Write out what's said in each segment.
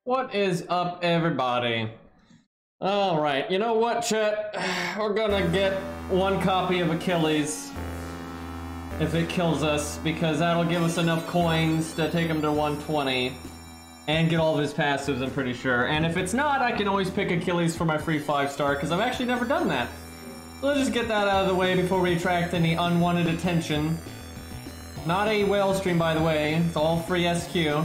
What is up, everybody? Alright, you know what, chat? We're gonna get one copy of Achilles if it kills us, because that'll give us enough coins to take him to 120 and get all of his passives, I'm pretty sure. And if it's not, I can always pick Achilles for my free 5-star, because I've actually never done that. So let's just get that out of the way before we attract any unwanted attention. Not a whale stream, by the way. It's all free SQ.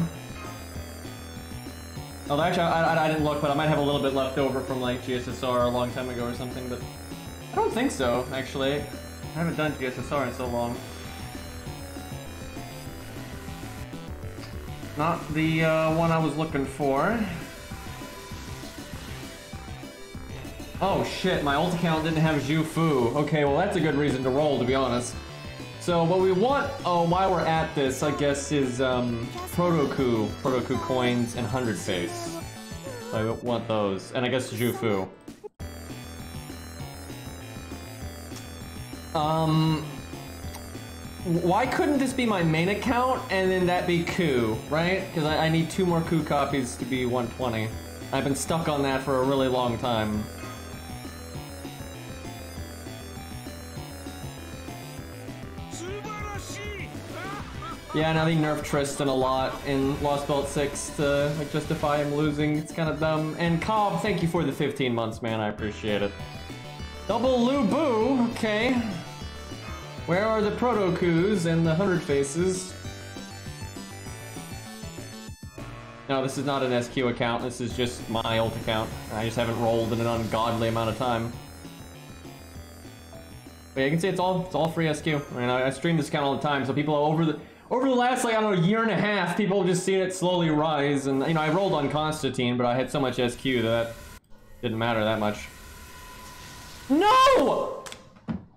Although actually, I didn't look, but I might have a little bit left over from like GSSR a long time ago or something, but I don't think so, actually. I haven't done GSSR in so long. Not the one I was looking for. Oh shit, my ult account didn't have Zhu Fu. Okay, well that's a good reason to roll, to be honest. So what we want, while we're at this, I guess, is Proto-Coup coins and 100 face. I want those, and I guess Zhu Fu. Why couldn't this be my main account and then that be Coup, right? Because I need 2 more Coup copies to be 120. I've been stuck on that for a really long time. Yeah, now they nerfed Tristan a lot in Lost Belt 6 to like, justify him losing. It's kind of dumb. And Cobb, thank you for the 15 months, man. I appreciate it. Double Lu-Bu, okay. Where are the Proto-Coups and the 100 faces? No, this is not an SQ account. This is just my ult account. I just haven't rolled in an ungodly amount of time. But yeah, you can see it's all free SQ. I mean, I stream this account all the time, so people over the last, like, I don't know, year and a half, people have just seen it slowly rise. And, you know, I rolled on Constantine, but I had so much SQ that didn't matter that much. No!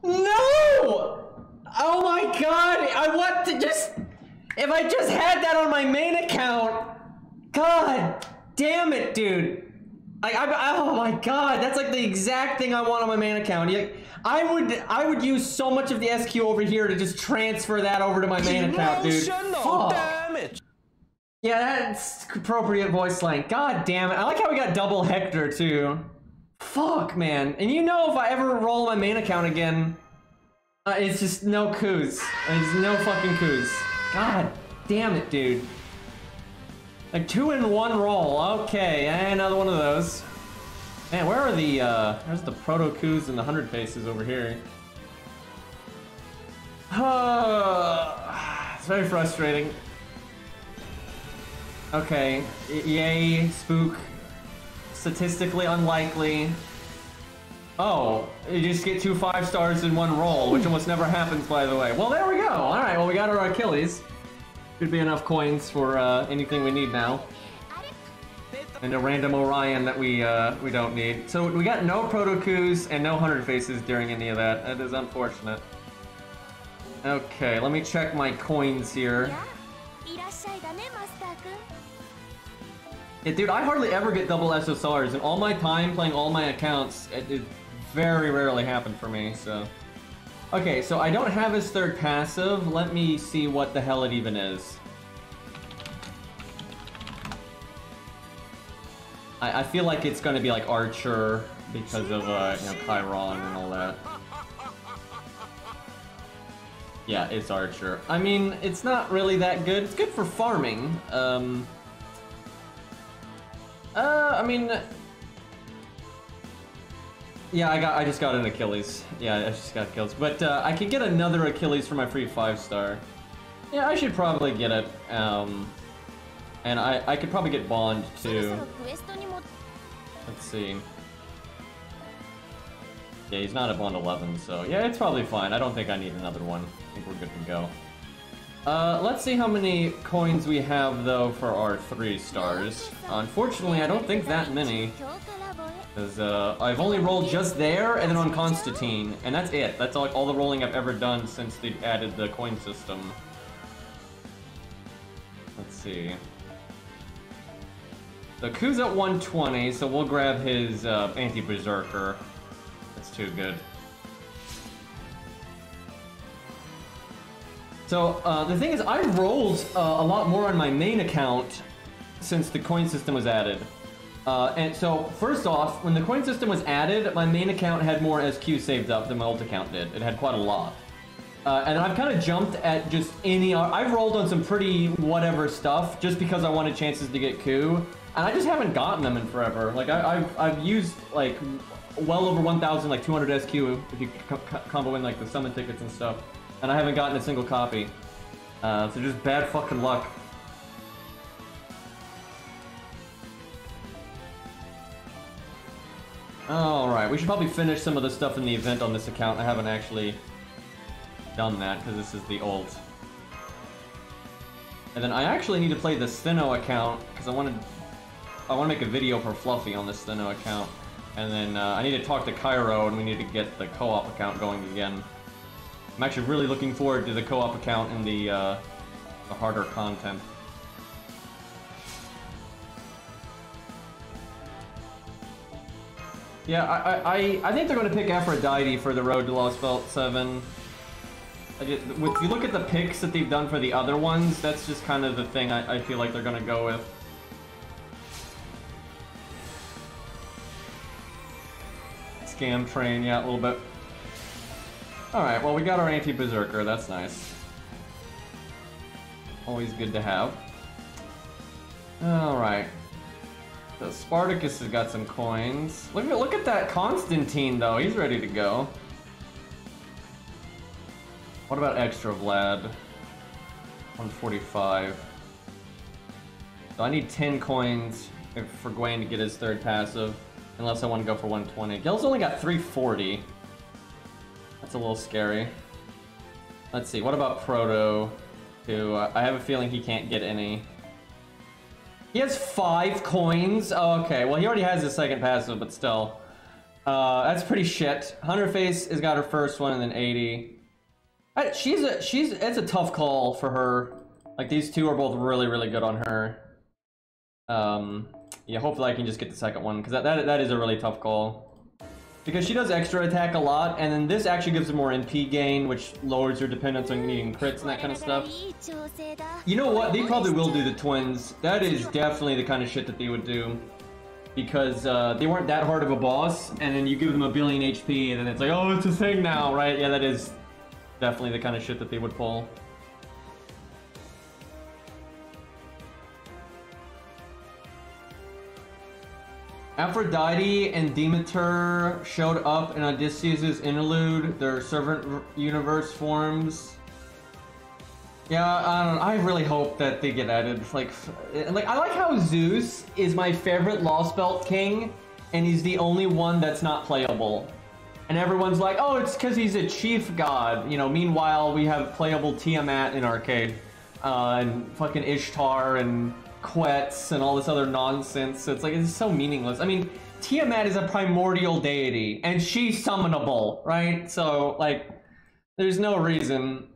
No! Oh my god! I want to just... If I just had that on my main account... God damn it, dude. Oh my god, that's like the exact thing I want on my main account. I would use so much of the SQ over here to just transfer that over to my main account, dude. Damage. Yeah, that's appropriate voice slang. God damn it. I like how we got double Hector too. Fuck, man. And you know, if I ever roll my main account again, it's just no coups. There's no fucking coups. God damn it, dude. Like 2-in-1 roll. Okay, another one of those. Man, where are the, there's the Proto-Coups and the 100 faces over here. It's very frustrating. Okay, yay, spook. Statistically unlikely. Oh, you just get 2 5-stars in one roll, which almost never happens, by the way. Well, there we go. Alright, well, we got our Achilles. Should be enough coins for anything we need now. And a random Orion that we don't need. So we got no Proto-Coups and no 100 faces during any of that. That is unfortunate. Okay, let me check my coins here. Yeah, dude, I hardly ever get double SSRs. In all my time playing all my accounts, it very rarely happened for me, so... Okay, so I don't have his 3rd passive. Let me see what the hell it even is. I feel like it's gonna be like Archer because of, you know, Chiron and all that. Yeah, it's Archer. I mean, it's not really that good. It's good for farming. I mean... Yeah, I just got an Achilles. Yeah, I just got Achilles. But I could get another Achilles for my free 5-star. Yeah, I should probably get it. And I could probably get Bond too. Let's see. Yeah, he's not at Bond 11, so yeah, it's probably fine. I don't think I need another one. I think we're good to go. Let's see how many coins we have though for our 3 stars. Unfortunately, I don't think that many. Because I've only rolled just there and then on Constantine, and that's it. That's all the rolling I've ever done since they added the coin system. Let's see. The Cou's at 120, so we'll grab his anti-berserker. That's too good. So the thing is, I rolled a lot more on my main account since the coin system was added. And so, first off, when the coin system was added, my main account had more SQ saved up than my old account did. It had quite a lot. And I've kind of jumped at just any... I've rolled on some pretty whatever stuff just because I wanted chances to get coup. And I just haven't gotten them in forever. Like, I've used, like, well over 1,000, like 200 SQ if you combo in, like, the summon tickets and stuff. And I haven't gotten a single copy. So just bad fucking luck. Alright, we should probably finish some of the stuff in the event on this account. I haven't actually done that because this is the old. And then I actually need to play the Steno account because I want to make a video for Fluffy on the Steno account. And then I need to talk to Cairo and we need to get the co-op account going again. I'm actually really looking forward to the co-op account and the harder content. Yeah, I think they're going to pick Aphrodite for the Road to Lost Belt 7. If you look at the picks that they've done for the other ones, that's just kind of the thing I feel like they're going to go with. Scam Train, yeah, a little bit. Alright, well we got our anti-berserker, that's nice. Always good to have. Alright. So Spartacus has got some coins. Look at that Constantine though, he's ready to go. What about extra Vlad? 145. So I need 10 coins for Gwaine to get his third passive. Unless I want to go for 120. Gil's only got 340. That's a little scary. Let's see, what about Proto? Who I have a feeling he can't get any. He has 5 coins? Oh, okay, well he already has his second passive, but still. That's pretty shit. Hunterface has got her first one and then 80. It's a tough call for her. Like, these two are both really, really good on her. Yeah, hopefully I can just get the second one, because that is a really tough call. Because she does extra attack a lot, and then this actually gives her more NP gain, which lowers her dependence on needing crits and that kind of stuff. You know what? They probably will do the twins. That is definitely the kind of shit that they would do. Because they weren't that hard of a boss, and then you give them a billion HP, and then it's like, oh, it's a thing now, right? Yeah, that is definitely the kind of shit that they would pull. Aphrodite and Demeter showed up in Odysseus' interlude, their servant universe forms. Yeah, I don't know. I really hope that they get added. Like I like how Zeus is my favorite Lost Belt king, and he's the only one that's not playable. And everyone's like, oh, it's because he's a chief god. You know, meanwhile, we have playable Tiamat in Arcade. And fucking Ishtar and Quetz and all this other nonsense. So it's like, it's so meaningless. I mean, Tiamat is a primordial deity, and she's summonable, right? So, like, there's no reason.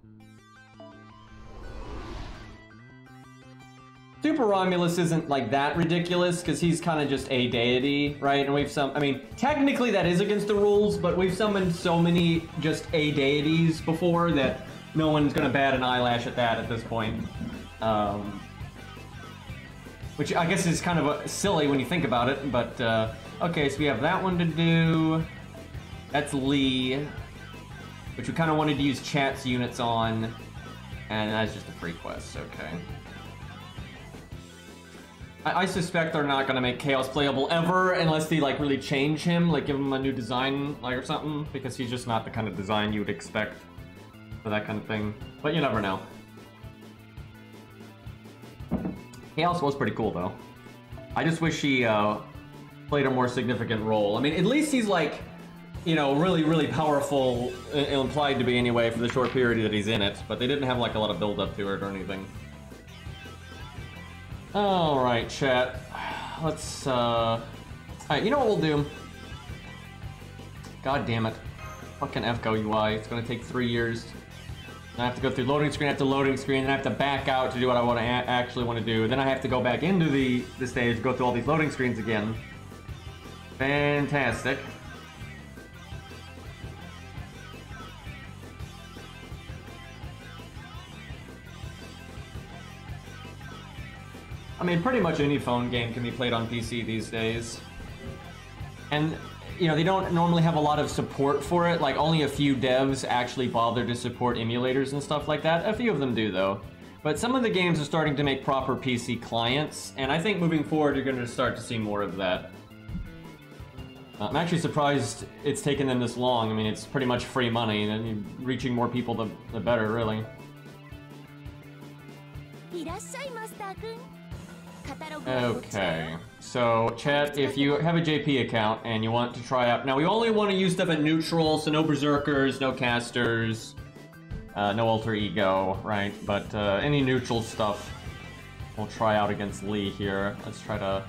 Super Romulus isn't like that ridiculous because he's kind of just a deity, right? And we've I mean, technically that is against the rules, but we've summoned so many just a deities before that no one's gonna bat an eyelash at that at this point. Which I guess is kind of silly when you think about it, but okay, so we have that one to do. That's Lee, which we kind of wanted to use Chat's units on, and that's just a free quest, okay. I suspect they're not gonna make Chaos playable ever unless they like really change him, like give him a new design, like or something, because he's just not the kind of design you would expect for that kind of thing. But you never know. Chaos was pretty cool though. I just wish he played a more significant role. I mean, at least he's like, you know, really, really powerful, implied to be anyway for the short period that he's in it. But they didn't have like a lot of build up to it or anything. Alright, chat. Let's, alright, you know what we'll do? God damn it. Fucking FGO UI. It's gonna take 3 years. I have to go through loading screen after loading screen, then I have to back out to do what I want to actually want to do. Then I have to go back into the stage, go through all these loading screens again. Fantastic. I mean, pretty much any phone game can be played on PC these days. And, you know, they don't normally have a lot of support for it. Like, only a few devs actually bother to support emulators and stuff like that. A few of them do, though. But some of the games are starting to make proper PC clients, and I think moving forward you're going to start to see more of that. I'm actually surprised it's taken them this long. I mean, it's pretty much free money, and reaching more people the better, really. Okay, so chat, if you have a JP account and you want to try out... Now, we only want to use stuff at neutral, so no berserkers, no casters, no alter ego, right? But any neutral stuff we'll try out against Lee here. Let's try to...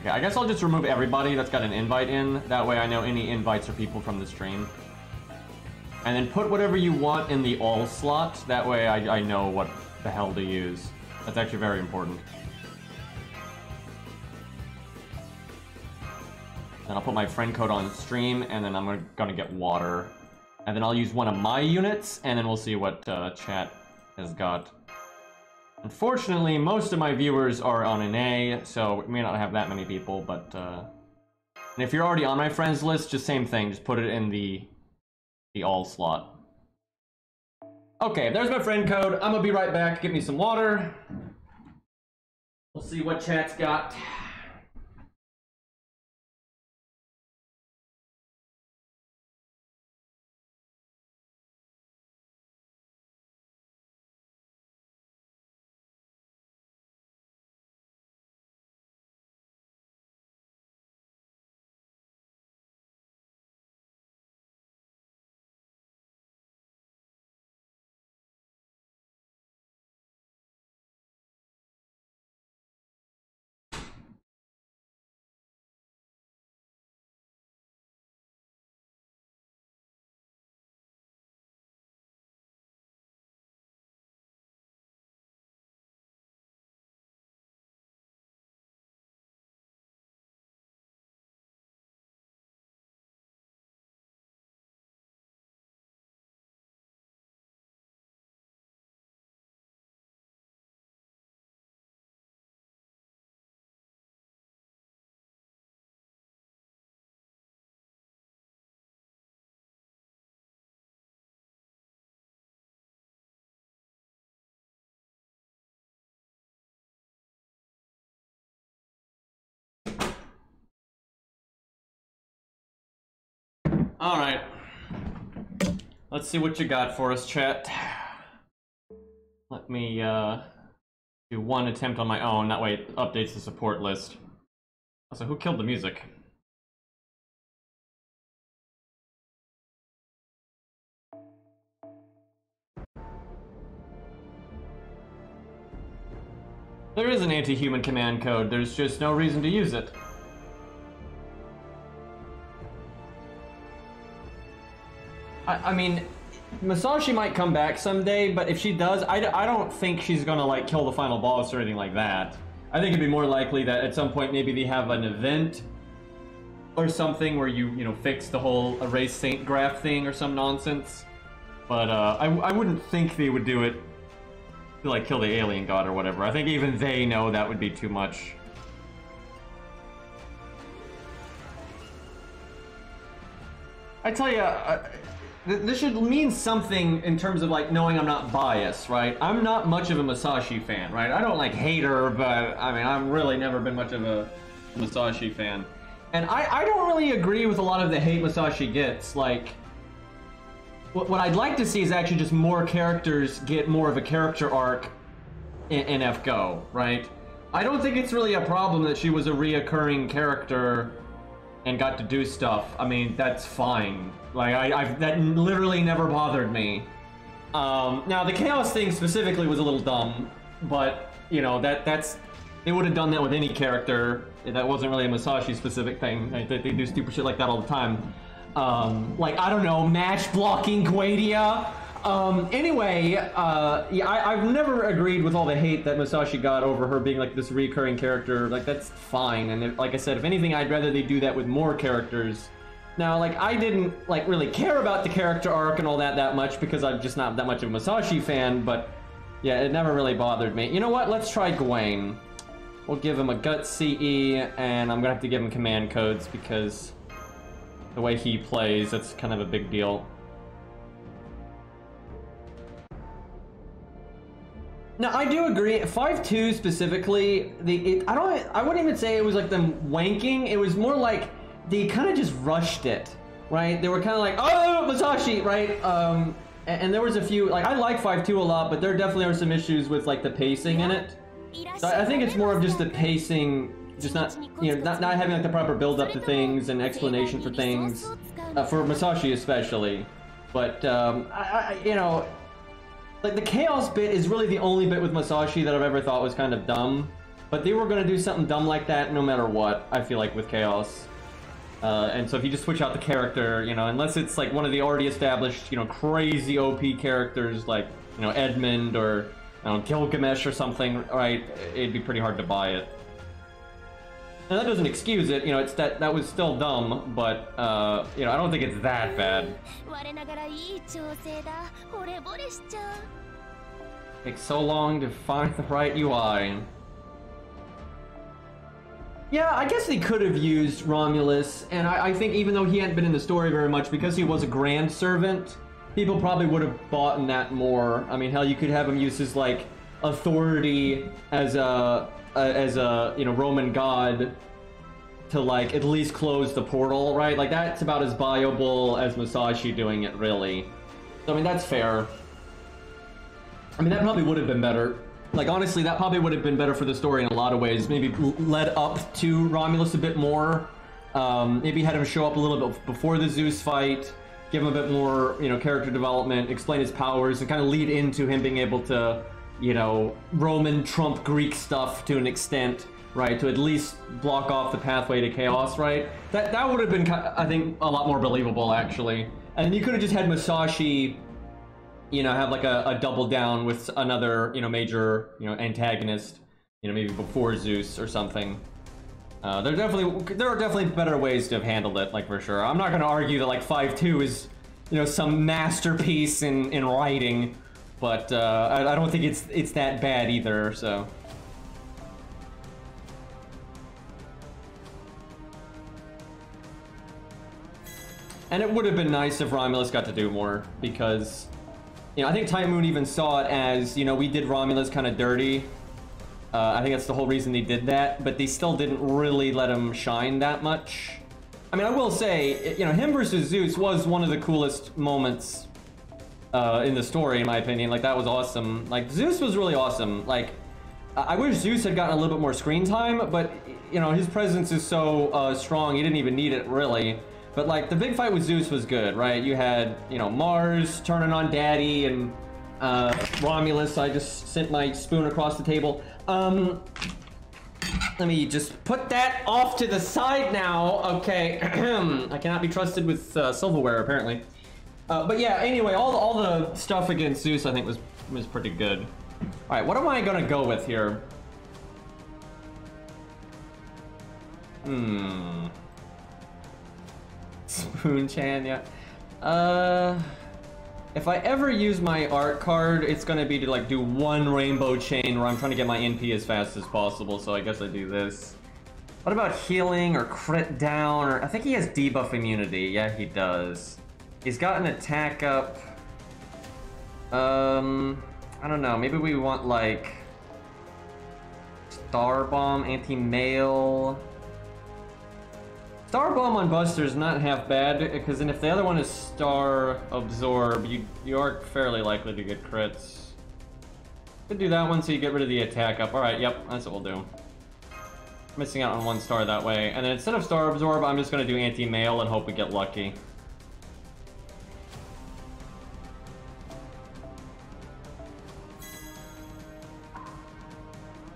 Okay, I guess I'll just remove everybody that's got an invite in. That way I know any invites are people from the stream. And then put whatever you want in the all slot. That way I know what the hell to use. That's actually very important. Then I'll put my friend code on stream, and then I'm gonna get water. And then I'll use one of my units, and then we'll see what chat has got. Unfortunately, most of my viewers are on an A, so we may not have that many people, but... And if you're already on my friends list, just same thing, just put it in the all slot. Okay, there's my friend code. I'm gonna be right back, get me some water. We'll see what chat's got. Alright. Let's see what you got for us, chat. Let me do one attempt on my own, that way it updates the support list. Also, who killed the music? There is an anti-human command code, there's just no reason to use it. I mean, Masashi might come back someday, but if she does, I don't think she's gonna, like, kill the final boss or anything like that. I think it'd be more likely that at some point maybe they have an event or something where you know, fix the whole erase saint graph thing or some nonsense. But, I wouldn't think they would do it to, like, kill the alien god or whatever. I think even they know that would be too much. I tell you, this should mean something in terms of, like, knowing I'm not biased, right? I'm not much of a Masashi fan, right? I don't, like, hate her, but, I mean, I've really never been much of a Masashi fan. And I don't really agree with a lot of the hate Masashi gets. Like, what I'd like to see is actually just more characters get more of a character arc in FGO, right? I don't think it's really a problem that she was a reoccurring character and got to do stuff. I mean, that's fine. Like, that literally never bothered me. Now, the Chaos thing specifically was a little dumb, but, you know, they would have done that with any character. That wasn't really a Masashi-specific thing. They do stupid shit like that all the time. Like, I don't know, match blocking Guadia. Anyway, yeah, I've never agreed with all the hate that Masashi got over her being, like, this recurring character. Like, that's fine, and if, like I said, if anything, I'd rather they do that with more characters. Now, like, I didn't, like, really care about the character arc and all that much because I'm just not that much of a Masashi fan, but, yeah, it never really bothered me. You know what? Let's try Gawain. We'll give him a gut CE, and I'm gonna have to give him command codes because the way he plays, that's kind of a big deal. Now, I do agree. 5-2 specifically, I wouldn't even say it was like them wanking. It was more like they kind of just rushed it, right? They were kind of like, oh, Masashi, right? And there was a few, like, I like 5-2 a lot, but there definitely are some issues with like the pacing in it. So I think it's more of just the pacing, just not, you know, not having like the proper build up to things and explanation for things, for Masashi especially. But you know, like the chaos bit is really the only bit with Masashi that I've ever thought was kind of dumb. But they were gonna do something dumb like that no matter what, I feel like, with chaos. And so if you just switch out the character, you know, unless it's like one of the already established, you know, crazy OP characters like, you know, Edmund or, I don't know, Gilgamesh or something, right, it'd be pretty hard to buy it. And that doesn't excuse it, you know, it's that was still dumb, but, you know, I don't think it's that bad. Takes so long to find the right UI. Yeah, I guess they could have used Romulus, and I think even though he hadn't been in the story very much, because he was a grand servant, people probably would have bought in that more. I mean, hell, you could have him use his, like, authority as a you know, Roman god to, like, at least close the portal, right? Like, that's about as viable as Masashi doing it, really. So, I mean, that's fair. I mean, that probably would have been better. Like, honestly, that probably would have been better for the story in a lot of ways. Maybe led up to Romulus a bit more. Maybe had him show up a little bit before the Zeus fight. Give him a bit more, you know, character development, explain his powers, and kind of lead into him being able to, you know, Roman trump Greek stuff to an extent, right? To at least block off the pathway to chaos, right? That would have been, I think, a lot more believable, actually. And you could have just had Masashi, you know, have like a double down with another, you know, major, you know, antagonist, you know, maybe before Zeus or something. There are definitely better ways to have handled it, like, for sure. I'm not going to argue that, like, 5-2 is, you know, some masterpiece in writing, but I don't think it's that bad either, so. And it would have been nice if Romulus got to do more, because, you know, I think Time Moon even saw it as, you know, we did Romulus kind of dirty. I think that's the whole reason they did that, but they still didn't really let him shine that much. I mean, I will say, you know, him versus Zeus was one of the coolest moments in the story, in my opinion. Like, that was awesome. Like, Zeus was really awesome. Like, I wish Zeus had gotten a little bit more screen time, but, you know, his presence is so strong, he didn't even need it, really. But, like, the big fight with Zeus was good, right? You had, you know, Mars turning on Daddy and Romulus. I just sent my spoon across the table. Let me just put that off to the side now. Okay, I cannot be trusted with silverware, apparently. But yeah, anyway, all the stuff against Zeus, I think, was pretty good. All right, what am I gonna go with here? Spoon-chan, yeah. If I ever use my art card, it's gonna be to, like, do one rainbow chain where I'm trying to get my NP as fast as possible, so I guess I do this. What about healing or crit down? Or I think he has debuff immunity. Yeah, he does. He's got an attack up. I don't know. Maybe we want, like, Star Bomb, anti-mail. Star Bomb on Buster is not half bad, because then if the other one is Star Absorb, you are fairly likely to get crits. Could do that one so you get rid of the attack up. Alright, yep, that's what we'll do. Missing out on one star that way. And then instead of Star Absorb, I'm just going to do anti-mail and hope we get lucky.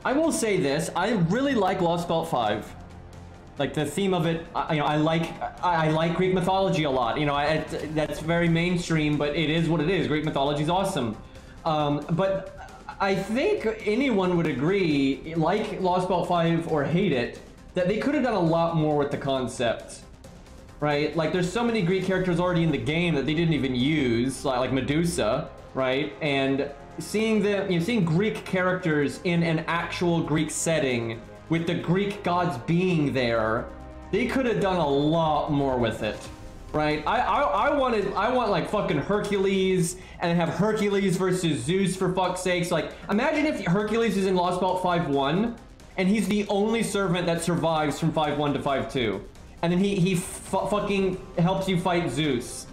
I will say this, I really like Lost Belt 5. Like, the theme of it, you know, I like Greek mythology a lot. You know, that's very mainstream, but it is what it is. Greek mythology is awesome. But I think anyone would agree, like Lost Belt 5 or hate it, that they could have done a lot more with the concept, right? Like, there's so many Greek characters already in the game that they didn't even use, like Medusa, right? And seeing them, you know, seeing Greek characters in an actual Greek setting with the Greek gods being there, they could have done a lot more with it, right? I want like fucking Hercules, and have Hercules versus Zeus for fuck's sakes. Like, imagine if Hercules is in Lost Belt 5-1, and he's the only servant that survives from 5-1 to 5-2, and then he fucking helps you fight Zeus.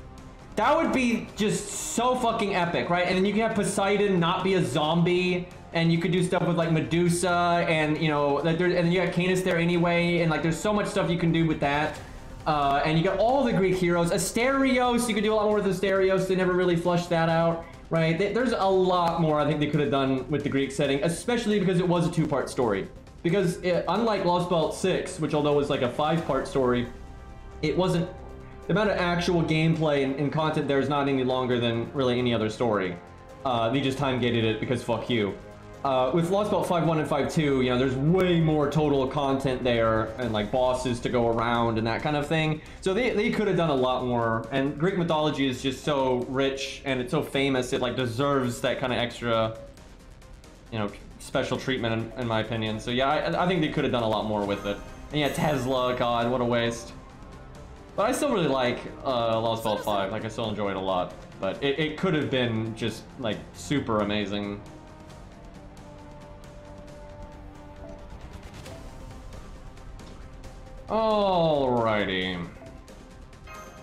That would be just so fucking epic, right? And then you can have Poseidon not be a zombie, and you could do stuff with like Medusa, and you know, and then you got Canis there anyway, and like there's so much stuff you can do with that. And you got all the Greek heroes. Asterios, you could do a lot more with Asterios. They never really flushed that out, right? There's a lot more I think they could have done with the Greek setting, especially because it was a 2-part story. Because unlike Lost Belt 6, which although was like a 5-part story, it wasn't. The amount of actual gameplay and content there is not any longer than really any other story. They just time-gated it because fuck you. With Lost Belt 5-1 and 5-2, you know, there's way more total content there and like bosses to go around and that kind of thing. So they could have done a lot more. And Greek mythology is just so rich and it's so famous, it like deserves that kind of extra, you know, special treatment in my opinion. So yeah, I think they could have done a lot more with it. And yeah, Tesla, god, what a waste. But I still really like Lost Belt 5, like I still enjoy it a lot. But it could have been just like super amazing. Alrighty.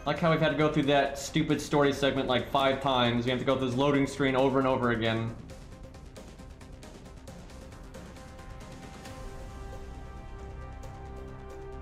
Like how we've had to go through that stupid story segment like 5 times. We have to go through this loading screen over and over again.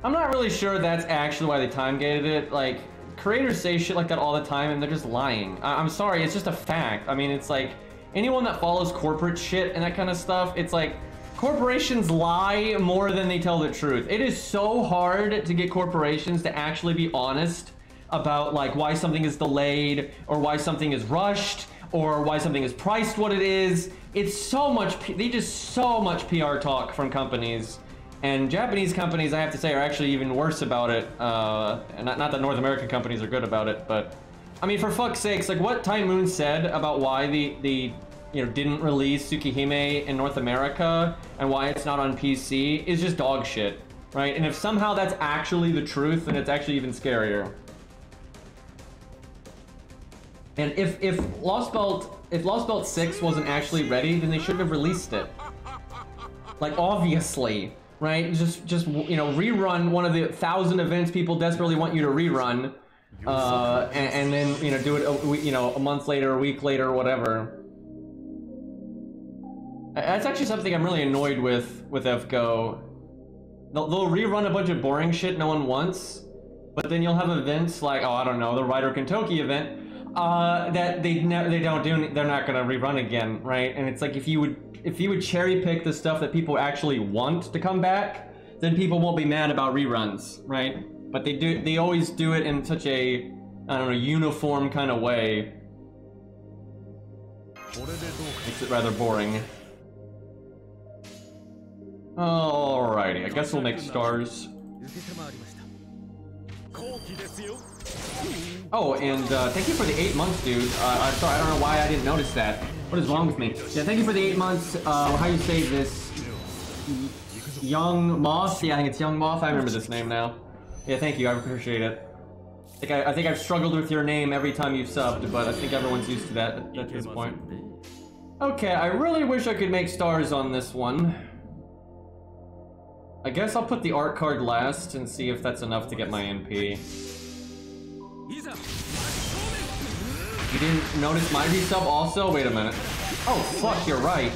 I'm not really sure that's actually why they time-gated it. Like, creators say shit like that all the time and they're just lying. I'm sorry, it's just a fact. I mean, it's like, anyone that follows corporate shit and that kind of stuff, it's like, corporations lie more than they tell the truth. It is so hard to get corporations to actually be honest about like why something is delayed or why something is rushed or why something is priced what it is. It's so much, they just so much PR talk from companies. And Japanese companies, I have to say, are actually even worse about it. And not that North American companies are good about it, but I mean, for fuck's sakes, like what Time Moon said about why the you know, didn't release Tsukihime in North America and why it's not on PC is just dog shit, right? And if somehow that's actually the truth, then it's actually even scarier. And if Lost Belt 6 wasn't actually ready, then they shouldn't have released it. Like, obviously, right? Just you know, rerun one of the 1,000 events people desperately want you to rerun, and then, you know, do it a month later, a week later, or whatever. That's actually something I'm really annoyed with FGO. They'll rerun a bunch of boring shit no one wants, but then you'll have events like, oh, I don't know, the Rider Kentucky event, that they're not gonna rerun again, right? And it's like, if you would cherry pick the stuff that people actually want to come back, then people won't be mad about reruns, right? But they always do it in such a, I don't know, uniform kind of way. Makes it rather boring. Alrighty, I guess we'll make stars. Oh, and thank you for the 8 months, dude. I'm sorry, I don't know why I didn't notice that. What is wrong with me? Yeah, thank you for the 8 months. How you say this? Young Moth? Yeah, I think it's Young Moth. I remember this name now. Yeah, thank you. I appreciate it. I think I've struggled with your name every time you've subbed, but I think everyone's used to that at this point. Okay, I really wish I could make stars on this one. I guess I'll put the art card last and see if that's enough to get my NP. You didn't notice my resub also? Wait a minute. Oh, fuck, you're right.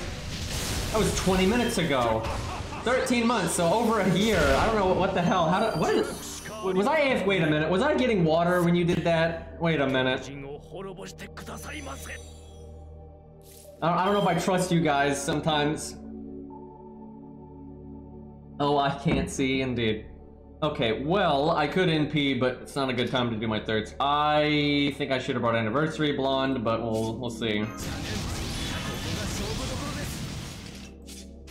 That was 20 minutes ago. 13 months, so over a year. I don't know what the hell. Was I wait a minute. Was I getting water when you did that? Wait a minute. I don't know if I trust you guys sometimes. Oh, I can't see, indeed. Okay, well, I could NP, but it's not a good time to do my thirds. I think I should have brought Anniversary Blonde, but we'll see.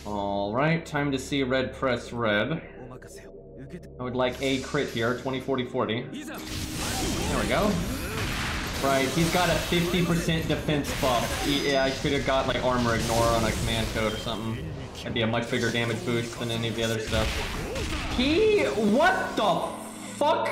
Alright, time to see red press red. I would like a crit here, 20-40-40. There we go. Right, he's got a 50% defense buff. Yeah, I could have got like armor ignore on a command code or something. That'd be a much bigger damage boost than any of the other stuff. What the fuck?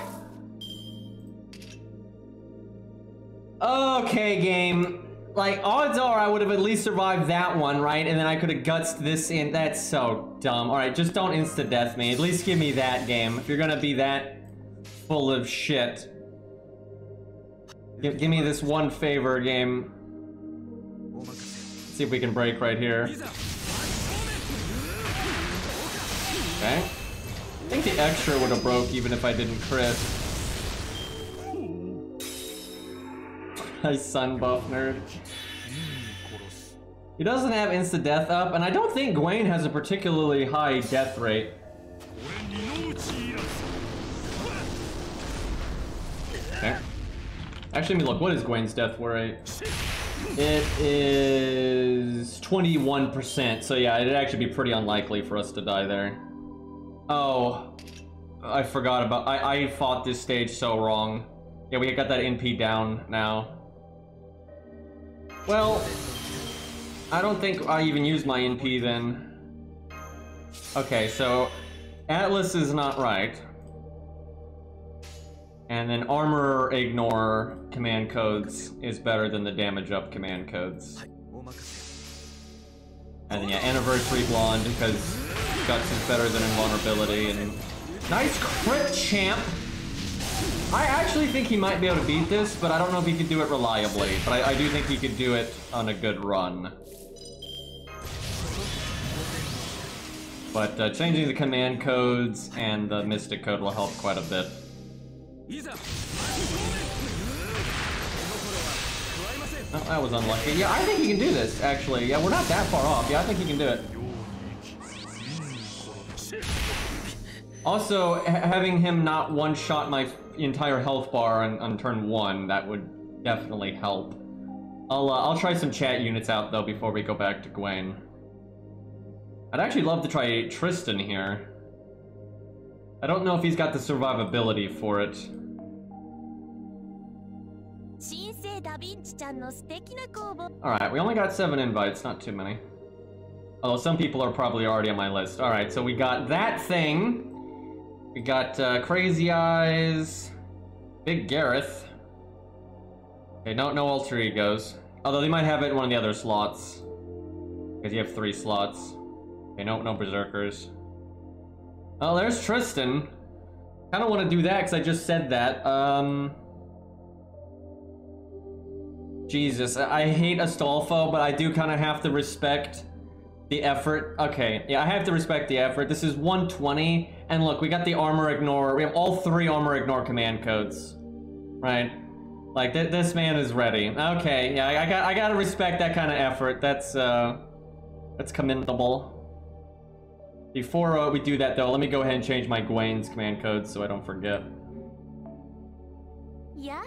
Okay, game. Like, odds are I would have at least survived that one, right? And then I could have gutsed this in. That's so dumb. Alright, just don't insta-death me. At least give me that game. If you're gonna be that full of shit. Give me this one favor, game. Let's see if we can break right here. Okay. I think the extra would have broke even if I didn't crit. Nice sun buff, nerd. He doesn't have insta-death up, and I don't think Gwen has a particularly high death rate. Okay. Actually, let me look. What is Gwen's death rate? It is 21%, so yeah, it'd actually be pretty unlikely for us to die there. Oh, I forgot about... I fought this stage so wrong. Yeah, we got that NP down now. Well, I don't think I even used my NP then. Okay, so Atlas is not right. And then armor ignore command codes is better than the damage up command codes. And then yeah, anniversary blonde because guts is better than invulnerability. And nice crit, champ. I actually think he might be able to beat this, but I don't know if he could do it reliably. But I do think he could do it on a good run. But changing the command codes and the mystic code will help quite a bit. Oh, that was unlucky. Yeah, I think he can do this, actually. Yeah, we're not that far off. Yeah, I think he can do it. Also, having him not one-shot my entire health bar on turn 1, that would definitely help. I'll try some chat units out, though, before we go back to Gwen. I'd actually love to try Tristan here. I don't know if he's got the survivability for it. Alright, we only got 7 invites, not too many. Although some people are probably already on my list. Alright, so we got that thing. We got Crazy Eyes, Big Gareth. Okay, no alter egos. Although they might have it in one of the other slots. Because you have 3 slots. Okay, no berserkers. Oh, there's Tristan. Kinda want to do that because I just said that. Jesus, I hate Astolfo, but I do kind of have to respect the effort. Okay, yeah, I have to respect the effort. This is 120, and look, we got the armor ignore. We have all 3 armor ignore command codes, right? Like this man is ready. Okay, yeah, I gotta respect that kind of effort. That's commendable. Before we do that, though, let me go ahead and change my Gwen's command codes so I don't forget. Yeah,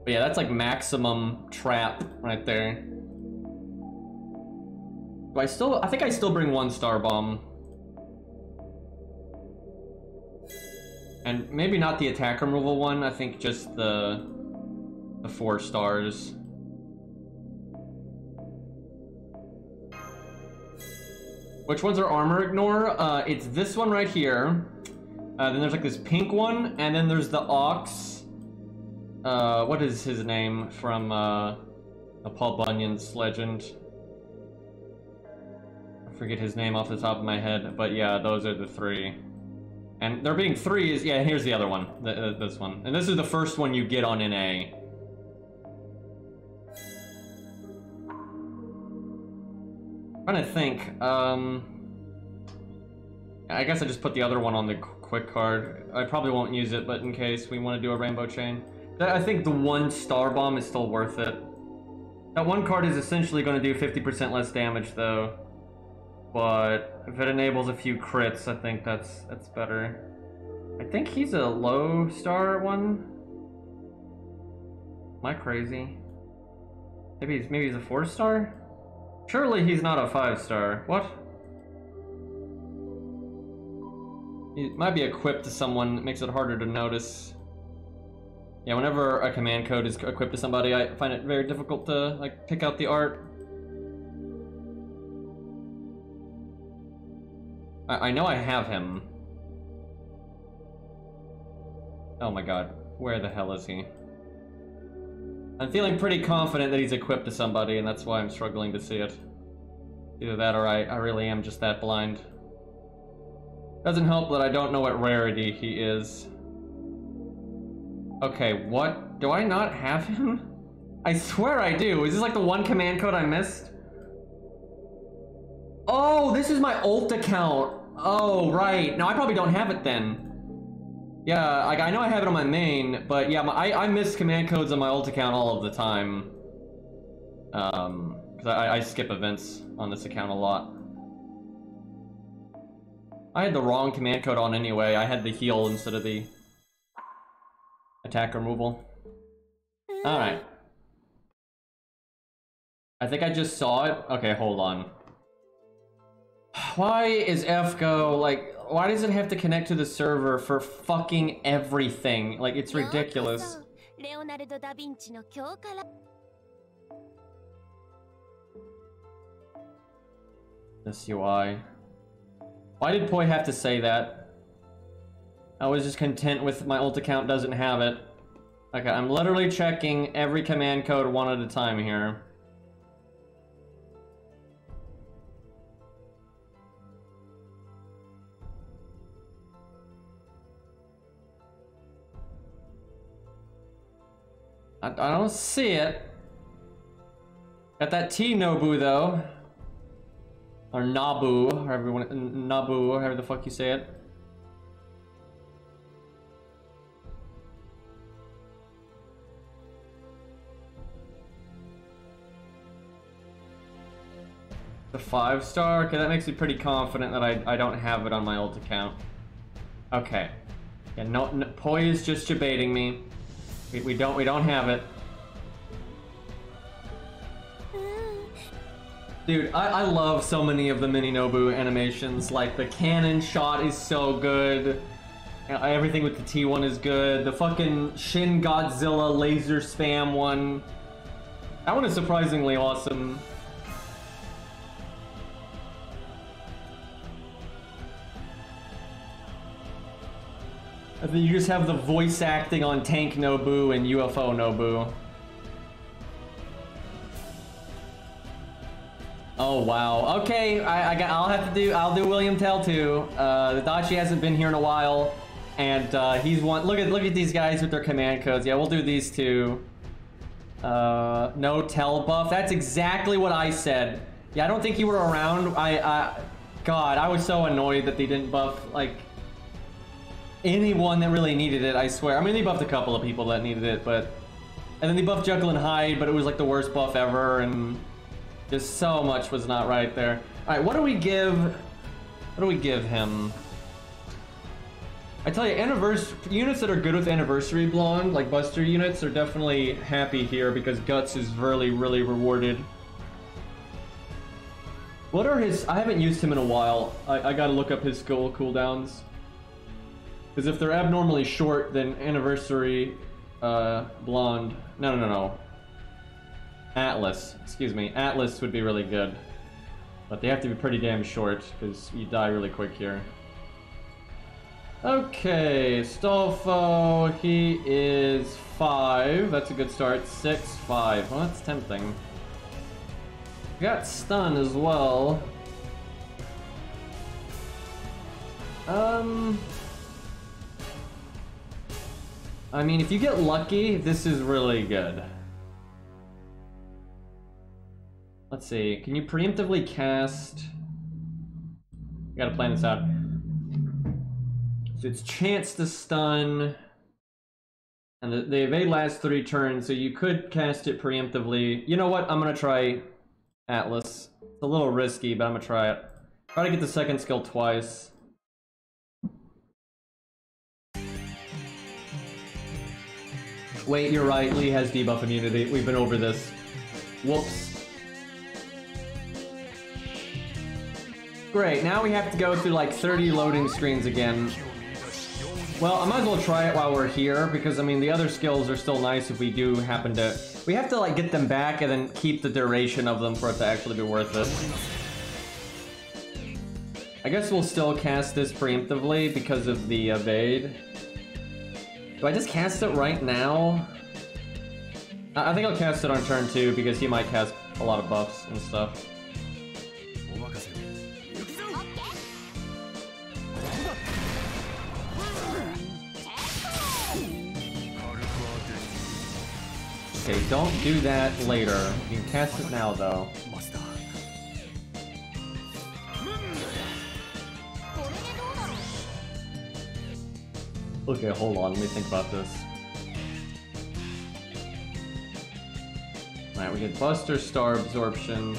but yeah, that's like maximum trap right there. I think I still bring 1 star bomb. And maybe not the attack removal one, I think just the 4 stars. Which ones are armor ignore? It's this one right here. Then there's like this pink one, and then there's the Ox. What is his name from the Paul Bunyan's legend? I forget his name off the top of my head, but yeah, those are the 3. And there being 3 is, yeah, here's the other one, this one. And this is the first one you get on NA. I'm trying to think, I guess I just put the other one on the quick card. I probably won't use it, but in case we want to do a rainbow chain. I think the 1 star bomb is still worth it. That 1 card is essentially going to do 50% less damage, though. But if it enables a few crits, I think that's better. I think he's a low star one. Am I crazy? Maybe he's a 4 star? Surely he's not a 5 star. What? He might be equipped to someone that makes it harder to notice. Yeah, whenever a command code is equipped to somebody, I find it very difficult to like pick out the art. I know I have him. Oh my god, where the hell is he? I'm feeling pretty confident that he's equipped to somebody, and that's why I'm struggling to see it. Either that or I really am just that blind. Doesn't help that I don't know what rarity he is. Okay, what? Do I not have him? I swear I do. Is this like the one command code I missed? Oh, this is my ult account. Oh, right. No, I probably don't have it then. Yeah, like, I know I have it on my main, but yeah, I miss command codes on my ult account all of the time. Because I skip events on this account a lot. I had the wrong command code on anyway. I had the heal instead of the attack removal. Alright. I think I just saw it. Okay, hold on. Why is FGO, like, why does it have to connect to the server for fucking everything? Like, it's ridiculous. This UI. Why did Poi have to say that? I was just content with my ult account doesn't have it. Okay, I'm literally checking every command code one at a time here. I don't see it. Got that T Nobu though. Or Nabu, or everyone, Nabu, or however the fuck you say it. The 5-star? Okay, that makes me pretty confident that I don't have it on my ult account. Okay. Yeah, no, Poi is just debating me. We don't have it. Dude, I love so many of the mini Nobu animations. Like, the cannon shot is so good. Everything with the T1 is good. The fucking Shin Godzilla laser spam one. That one is surprisingly awesome. And then you just have the voice acting on Tank Nobu and UFO Nobu. Oh wow. Okay, I'll do William Tell too. The Dachi hasn't been here in a while, and he's one. Look at these guys with their command codes. Yeah, we'll do these two. No Tell buff. That's exactly what I said. Yeah, I don't think you were around. God, I was so annoyed that they didn't buff like anyone that really needed it. I swear. I mean, they buffed a couple of people that needed it, but and then they buffed Jekyll and Hyde, but it was like the worst buff ever, and just so much was not right there. Alright, what do we give? What do we give him? I tell you, units that are good with Anniversary Blonde, like Buster units, are definitely happy here because Guts is really, really rewarded. What are his... I haven't used him in a while. I gotta look up his skill cooldowns. Because if they're abnormally short, then Anniversary Blonde... No. Atlas, excuse me. Atlas would be really good. But they have to be pretty damn short, because you die really quick here. Okay, Stolfo, he is 5. That's a good start. 6, 5. Well, that's tempting. We got stun as well. I mean, if you get lucky, this is really good. Let's see, can you preemptively cast... I gotta plan this out. So it's chance to stun, and the evade lasts 3 turns, so you could cast it preemptively. You know what, I'm gonna try Atlas. It's a little risky, but I'm gonna try it. Try to get the second skill twice. Wait, you're right, Lee has debuff immunity. We've been over this. Whoops. Great, now we have to go through like 30 loading screens again. Well, I might as well try it while we're here, because I mean the other skills are still nice if we do happen to... We have to like get them back and then keep the duration of them for it to actually be worth it. I guess we'll still cast this preemptively because of the evade. Do I just cast it right now? I think I'll cast it on turn 2 because he might cast a lot of buffs and stuff. Okay, don't do that later. You can cast it now, though. Okay, hold on. Let me think about this. Alright, we get Buster Star Absorption.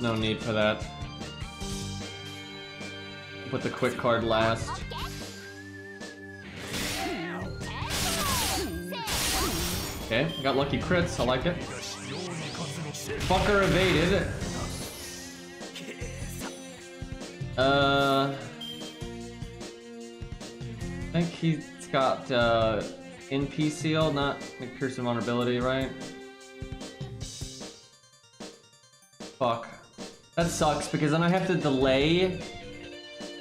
No need for that. Put the quick card last. Okay, got lucky crits, I like it. Fucker evaded. I think he's got NP seal, not McPherson vulnerability, right? Fuck. That sucks because then I have to delay.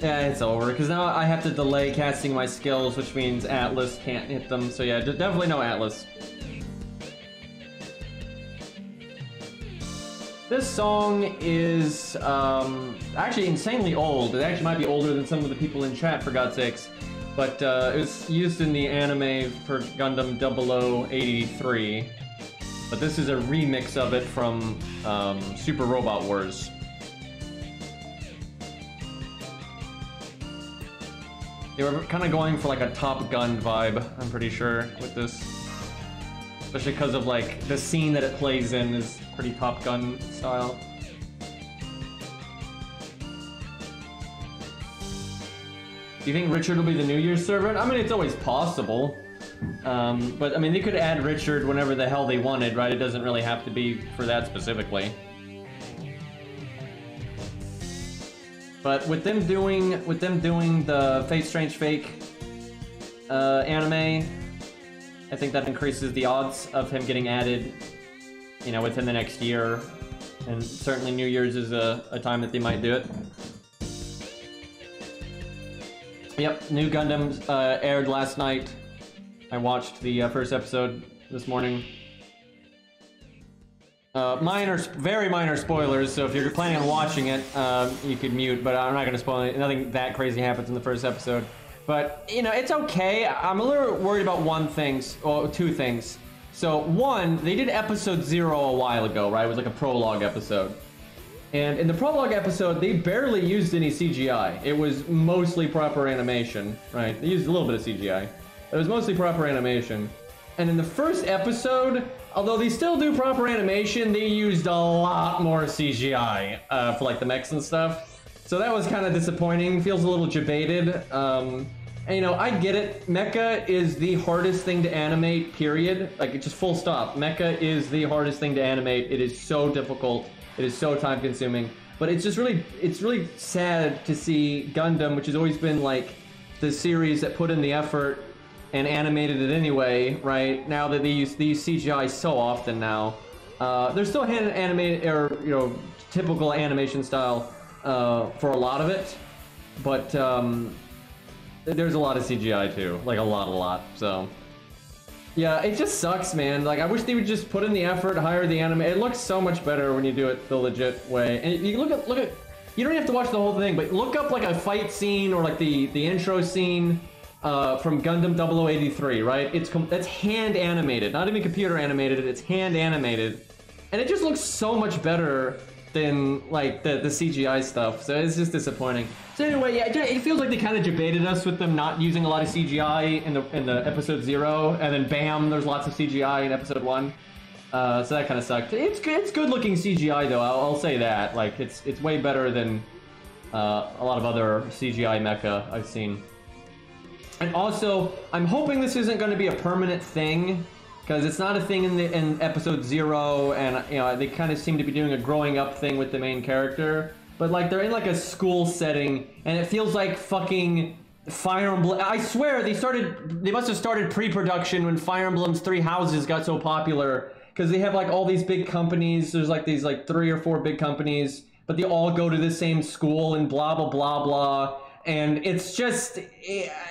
Yeah, it's over because now I have to delay casting my skills, which means Atlas can't hit them. So yeah, definitely no Atlas. This song is actually insanely old. It actually might be older than some of the people in chat, for God's sakes. But it was used in the anime for Gundam 0083. But this is a remix of it from Super Robot Wars. They were kind of going for like a Top Gun vibe, I'm pretty sure, with this. Especially because of like the scene that it plays in is pretty Top Gun style. Do you think Richard will be the New Year's servant? I mean, it's always possible. But I mean, they could add Richard whenever the hell they wanted, right? It doesn't really have to be for that specifically. But with them doing the Fate Strange Fake anime, I think that increases the odds of him getting added, you know, within the next year. And certainly New Year's is a time that they might do it. Yep, new Gundam aired last night. I watched the first episode this morning. Very minor spoilers, so if you're planning on watching it, you could mute, but I'm not going to spoil it. Nothing that crazy happens in the first episode. But, you know, it's okay. I'm a little worried about two things. So, one, they did episode 0 a while ago, right? It was like a prologue episode. And in the prologue episode, they barely used any CGI. It was mostly proper animation, right? They used a little bit of CGI. It was mostly proper animation. And in the first episode, although they still do proper animation, they used a lot more CGI for like the mechs and stuff. So that was kind of disappointing. Feels a little jebaited. And you know, I get it. Mecha is the hardest thing to animate, period. Like, it's just full stop. Mecha is the hardest thing to animate. It is so difficult. It is so time consuming. But it's just really sad to see Gundam, which has always been like the series that put in the effort and animated it anyway, right? Now that they use CGI so often now. They're still hand animated, or, you know, typical animation style for a lot of it. But there's a lot of CGI too. Like a lot, so. Yeah, it just sucks, man. Like, I wish they would just put in the effort, hire the anime. It looks so much better when you do it the legit way. And you look at, you don't have to watch the whole thing, but look up like a fight scene or like the intro scene from Gundam 0083, right? That's hand animated, not even computer animated. It's hand animated, and it just looks so much better than like the CGI stuff. So it's just disappointing. So anyway, yeah, it feels like they kind of debated us with them not using a lot of CGI in the episode 0, and then bam, there's lots of CGI in episode 1. So that kind of sucked. It's good looking CGI though. I'll say that. Like it's way better than a lot of other CGI mecha I've seen. And also, I'm hoping this isn't going to be a permanent thing, because it's not a thing in episode 0, and you know, they kind of seem to be doing a growing up thing with the main character. But like, they're in like a school setting, and it feels like fucking Fire Emblem. I swear they must have started pre-production when Fire Emblem's 3 Houses got so popular, because they have like all these big companies. There's like these like 3 or 4 big companies, but but they all go to the same school and blah blah blah blah. And it's just,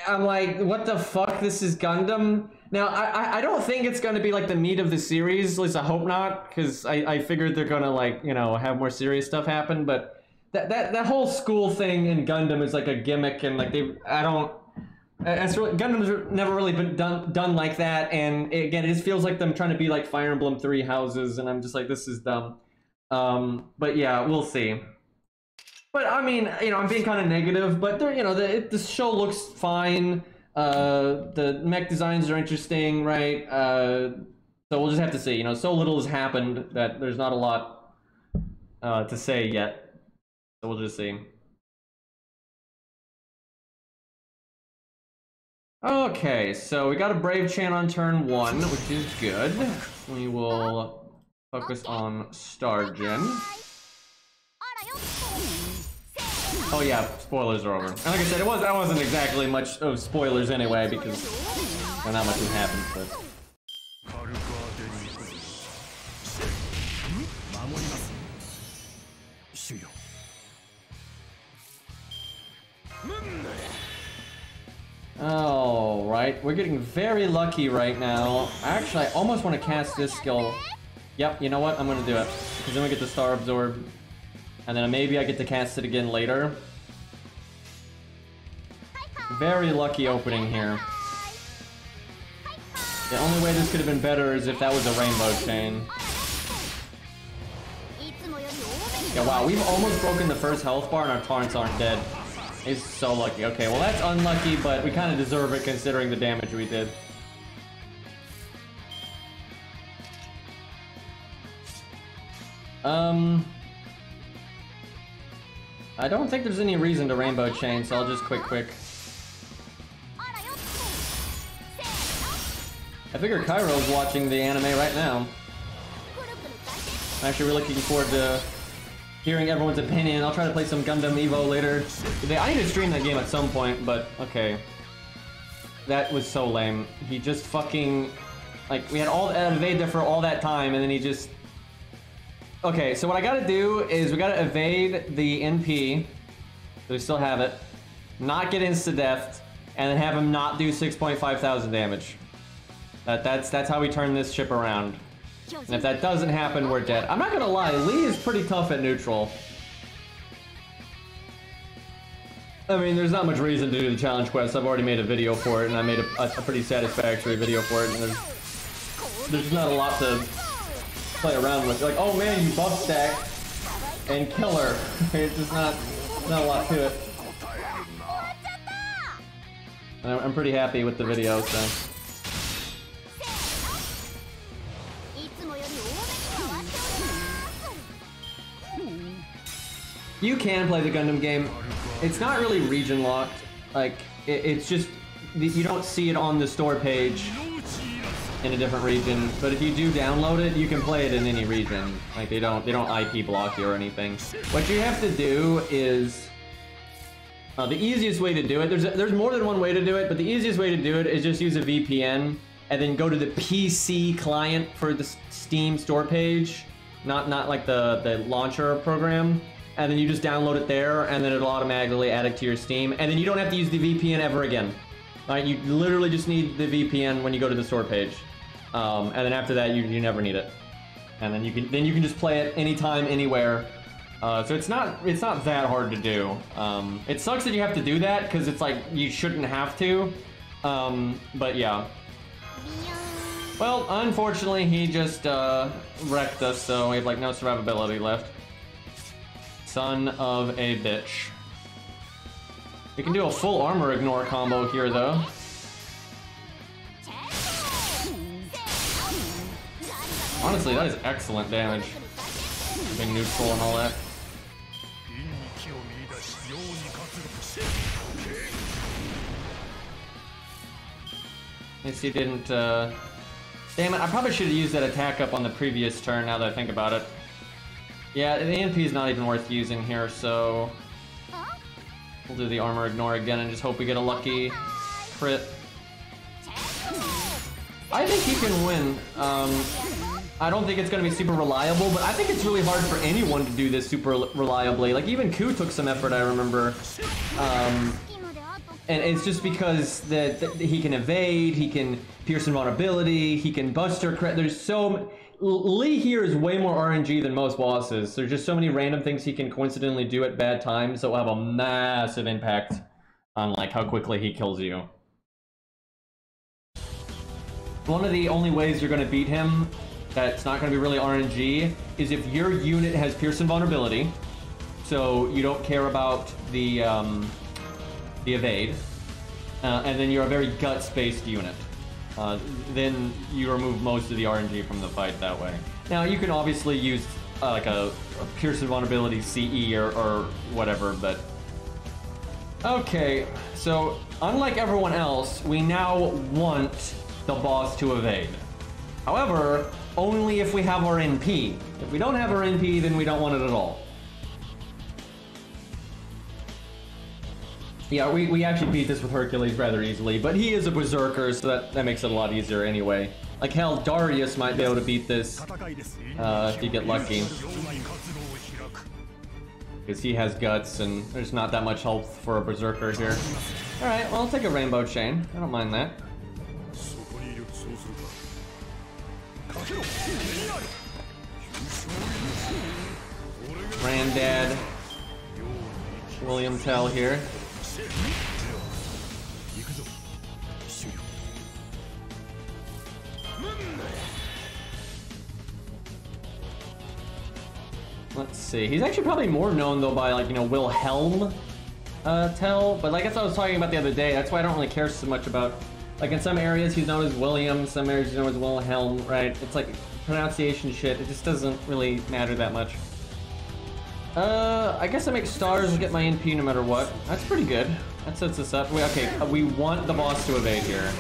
I'm like, what the fuck? This is Gundam. Now, I don't think it's going to be like the meat of the series. At least I hope not, because I figured they're going to, like, you know, have more serious stuff happen. But that whole school thing in Gundam is like a gimmick, and like Gundam's never really been done like that. And again, it just feels like them trying to be like Fire Emblem Three Houses, and I'm just like, this is dumb. But yeah, we'll see. But I mean, you know, I'm being kind of negative, but there, you know, the show looks fine. The mech designs are interesting, right? So we'll just have to see. You know, so little has happened that there's not a lot to say yet. So we'll just see. Okay, so we got a Brave Chan on turn 1, which is good. We will focus on Stargen. Oh yeah, spoilers are over. And like I said, that wasn't exactly much of spoilers anyway, because not much has happened, but... Oh, right. We're getting very lucky right now. Actually, I almost want to cast this skill. Yep, you know what? I'm going to do it. Because then we get the Star Absorb. And then maybe I get to cast it again later. Very lucky opening here. The only way this could have been better is if that was a Rainbow Chain. Yeah, wow, we've almost broken the first health bar and our taunts aren't dead. He's so lucky. Okay, well that's unlucky, but we kind of deserve it considering the damage we did. I don't think there's any reason to Rainbow Chain, so I'll just quick. I figure Cairo's watching the anime right now. I'm actually really looking forward to hearing everyone's opinion. I'll try to play some Gundam Evo later. I need to stream that game at some point, but okay. That was so lame. He just fucking... Like, we had all evade there for all that time, and then he just... Okay, so what I gotta do is we gotta evade the NP, so we still have it, not get insta-deathed, and then have him not do 6,500 damage. That's how we turn this ship around. And if that doesn't happen, we're dead. I'm not gonna lie, Lee is pretty tough at neutral. I mean, there's not much reason to do the challenge quest. I've already made a video for it, and I made a pretty satisfactory video for it, and there's not a lot to play around with. Like, oh man, you buff stack and kill her. It's just not a lot to it. I'm pretty happy with the video, so. You can play the Gundam game. It's not really region locked. Like, it's just, you don't see it on the store page in a different region, but if you do download it, you can play it in any region. Like, they don't IP block you or anything. What you have to do is, the easiest way to do it, there's more than one way to do it, but the easiest way to do it is just use a VPN and then go to the PC client for the Steam store page, not like the launcher program, and then you just download it there, and then it'll automatically add it to your Steam, and then you don't have to use the VPN ever again. Right, you literally just need the VPN when you go to the store page, and then after that you never need it, and then you can just play it anytime, anywhere. So it's not that hard to do. It sucks that you have to do that because it's like you shouldn't have to, but yeah. Well, unfortunately he just wrecked us, so we have like no survivability left. Son of a bitch. We can do a full armor ignore combo here, though. Honestly, that is excellent damage. Being neutral and all that. Guess he didn't, Damn it, I probably should have used that attack up on the previous turn, now that I think about it. Yeah, the NP is not even worth using here, so... We'll do the armor ignore again and just hope we get a lucky crit. I think he can win. I don't think it's going to be super reliable, but I think it's really hard for anyone to do this super reliably. Like, even Ku took some effort, I remember. And it's just because that he can evade, he can pierce invulnerability, he can buster crit. There's so... Lee here is way more RNG than most bosses. There's just so many random things he can coincidentally do at bad times that will have a massive impact on like how quickly he kills you. One of the only ways you're going to beat him that's not going to be really RNG is if your unit has pierce invulnerability, so you don't care about the evade, and then you're a very guts-based unit. Then you remove most of the RNG from the fight that way. Now, you can obviously use like a pierce invulnerability CE or whatever, but... Okay, so unlike everyone else, we now want the boss to evade. However, only if we have our NP. If we don't have our NP, then we don't want it at all. Yeah, we actually beat this with Hercules rather easily, but he is a berserker, so that makes it a lot easier anyway. Like hell, Darius might be able to beat this if you get lucky. Because he has guts and there's not that much health for a berserker here. Alright, well I'll take a rainbow chain. I don't mind that. Granddad William Tell here. Let's see. He's actually probably more known though by like, you know, Wilhelm Tell, but like that's what I was talking about the other day. That's why I don't really care so much about, like in some areas he's known as William, some areas he's known as Wilhelm, right? It's like pronunciation shit. It just doesn't really matter that much. I guess I make stars and get my NP no matter what. That's pretty good. That sets us up. We want the boss to evade here.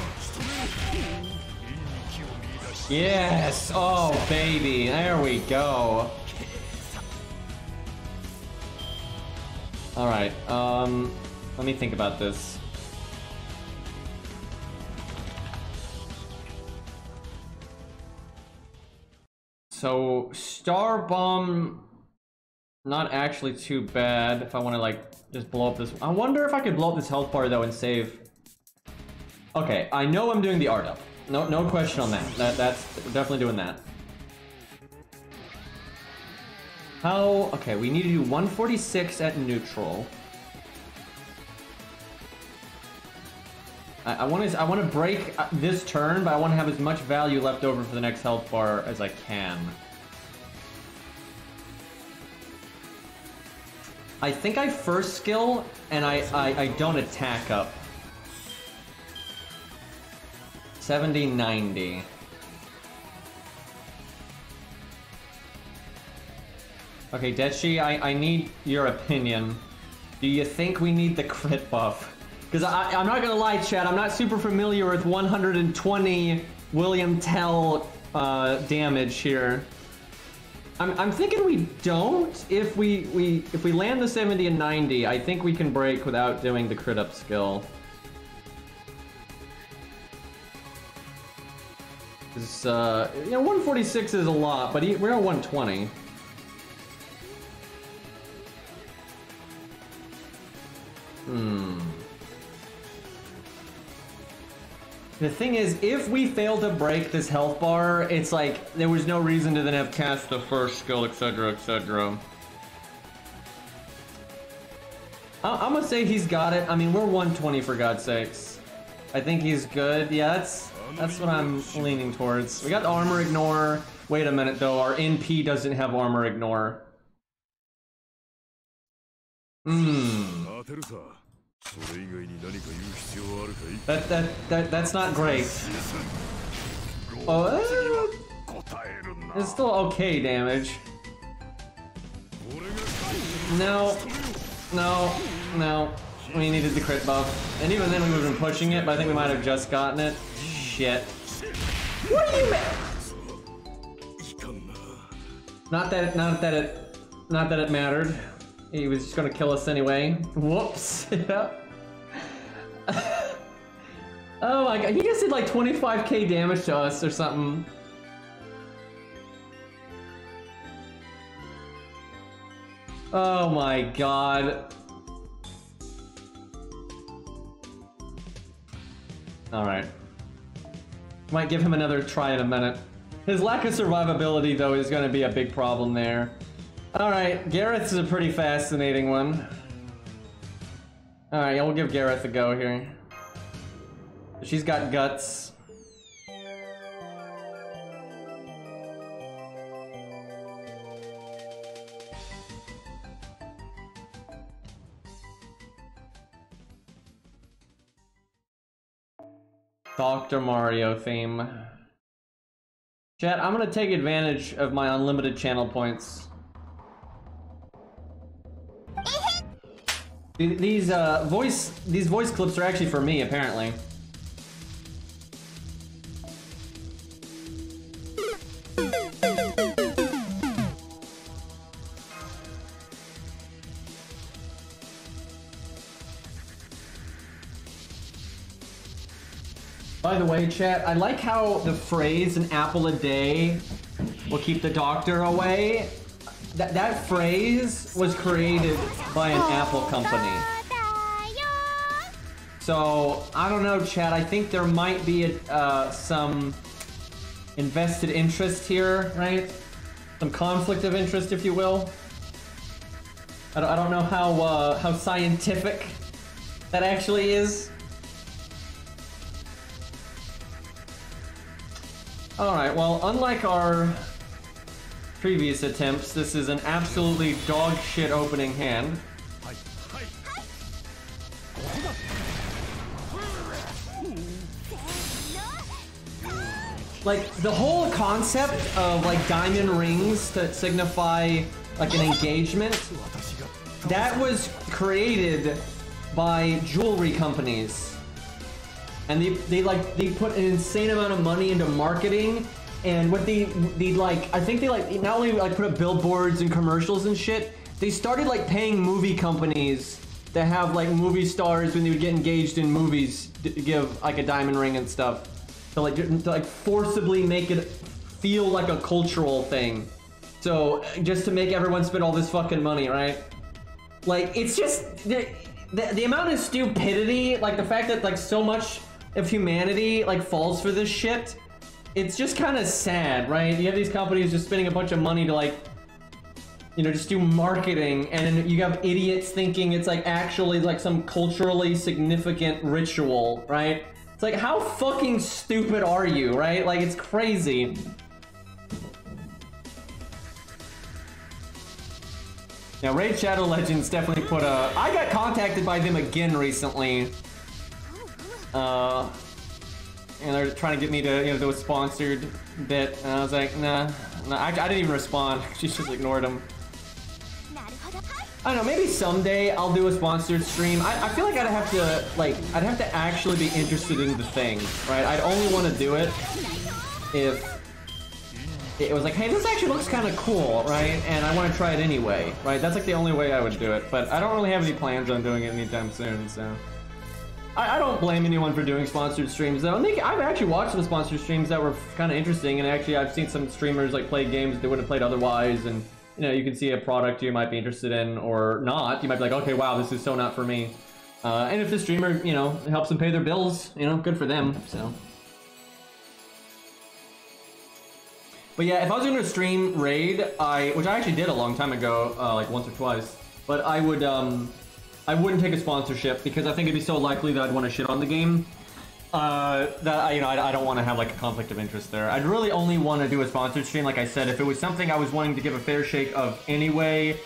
Yes! Oh, baby. There we go. Alright, let me think about this. So, Star Bomb... Not actually too bad if I want to like just blow up this. I wonder if I could blow up this health bar though and save. Okay, I know I'm doing the art up. No question on that. That's definitely doing that. How? Okay, we need to do 146 at neutral. I want to break this turn, but I want to have as much value left over for the next health bar as I can. I think I first skill, and I don't attack up. 70, 90. Okay, Dechi, I need your opinion. Do you think we need the crit buff? Because I'm not gonna lie, chat, I'm not super familiar with 120 William Tell damage here. I'm thinking we don't. If we land the 70 and 90, I think we can break without doing the crit up skill. Because, you know, 146 is a lot, but we're at 120. The thing is, if we fail to break this health bar, it's like, there was no reason to then have cast the first skill, etc, etc. I'm gonna say he's got it. I mean, we're 120 for God's sakes. I think he's good. Yeah, that's what I'm leaning towards. We got armor ignore. Wait a minute though, our NP doesn't have armor ignore. That's not great. Oh, it's still okay damage. No. We needed the crit buff. And even then we would have been pushing it, but I think we might have just gotten it. Shit. What do you mean? Not that it mattered. He was just gonna kill us anyway. Whoops. Yeah. Oh my god, he just did like 25k damage to us or something. Oh my god. Alright. Might give him another try in a minute. His lack of survivability, though, is going to be a big problem there. Alright, Gareth's a pretty fascinating one. Alright, we'll give Gareth a go here. She's got guts. Dr. Mario theme. Chat, I'm gonna take advantage of my unlimited channel points. These voice clips are actually for me, apparently. By the way, chat, I like how the phrase "an apple a day will keep the doctor away." That phrase was created by an Apple company. So, I don't know, chat, I think there might be some invested interest here, right? Some conflict of interest, if you will. I don't know how scientific that actually is. Alright, well, unlike our previous attempts, this is an absolutely dog shit opening hand. Like, the whole concept of, like, diamond rings to signify, like, an engagement, that was created by jewelry companies. And they put an insane amount of money into marketing, and what they like, I think they like not only like put up billboards and commercials and shit, they started like paying movie companies that have like movie stars when they would get engaged in movies to give like a diamond ring and stuff to like forcibly make it feel like a cultural thing. So just to make everyone spend all this fucking money, right? Like, it's just the amount of stupidity, like the fact that like so much of humanity like falls for this shit, it's just kind of sad, right? You have these companies just spending a bunch of money to like, you know, just do marketing, and then you have idiots thinking it's like actually like some culturally significant ritual, right? It's like, how fucking stupid are you, right? Like, it's crazy. Now, Raid Shadow Legends definitely put a... I got contacted by them again recently. And they're trying to get me to, you know, do a sponsored bit. And I was like, nah. I didn't even respond. She just ignored them. I don't know, maybe someday I'll do a sponsored stream. I feel like I'd have to actually be interested in the thing, right? I'd only want to do it if it was like, hey, this actually looks kind of cool, right? And I want to try it anyway, right? That's like the only way I would do it. But I don't really have any plans on doing it anytime soon, so. I don't blame anyone for doing sponsored streams, though. I've actually watched some sponsored streams that were kind of interesting, and actually I've seen some streamers like play games they wouldn't have played otherwise, and you know, you can see a product you might be interested in or not. You might be like, okay, wow, this is so not for me. And if the streamer, you know, helps them pay their bills, you know, good for them, so. But yeah, if I was going to stream Raid, which I actually did a long time ago, like once or twice, but I wouldn't take a sponsorship because I think it'd be so likely that I'd want to shit on the game. That I don't want to have like a conflict of interest there. I'd really only want to do a sponsored stream, like I said, if it was something I was wanting to give a fair shake of anyway,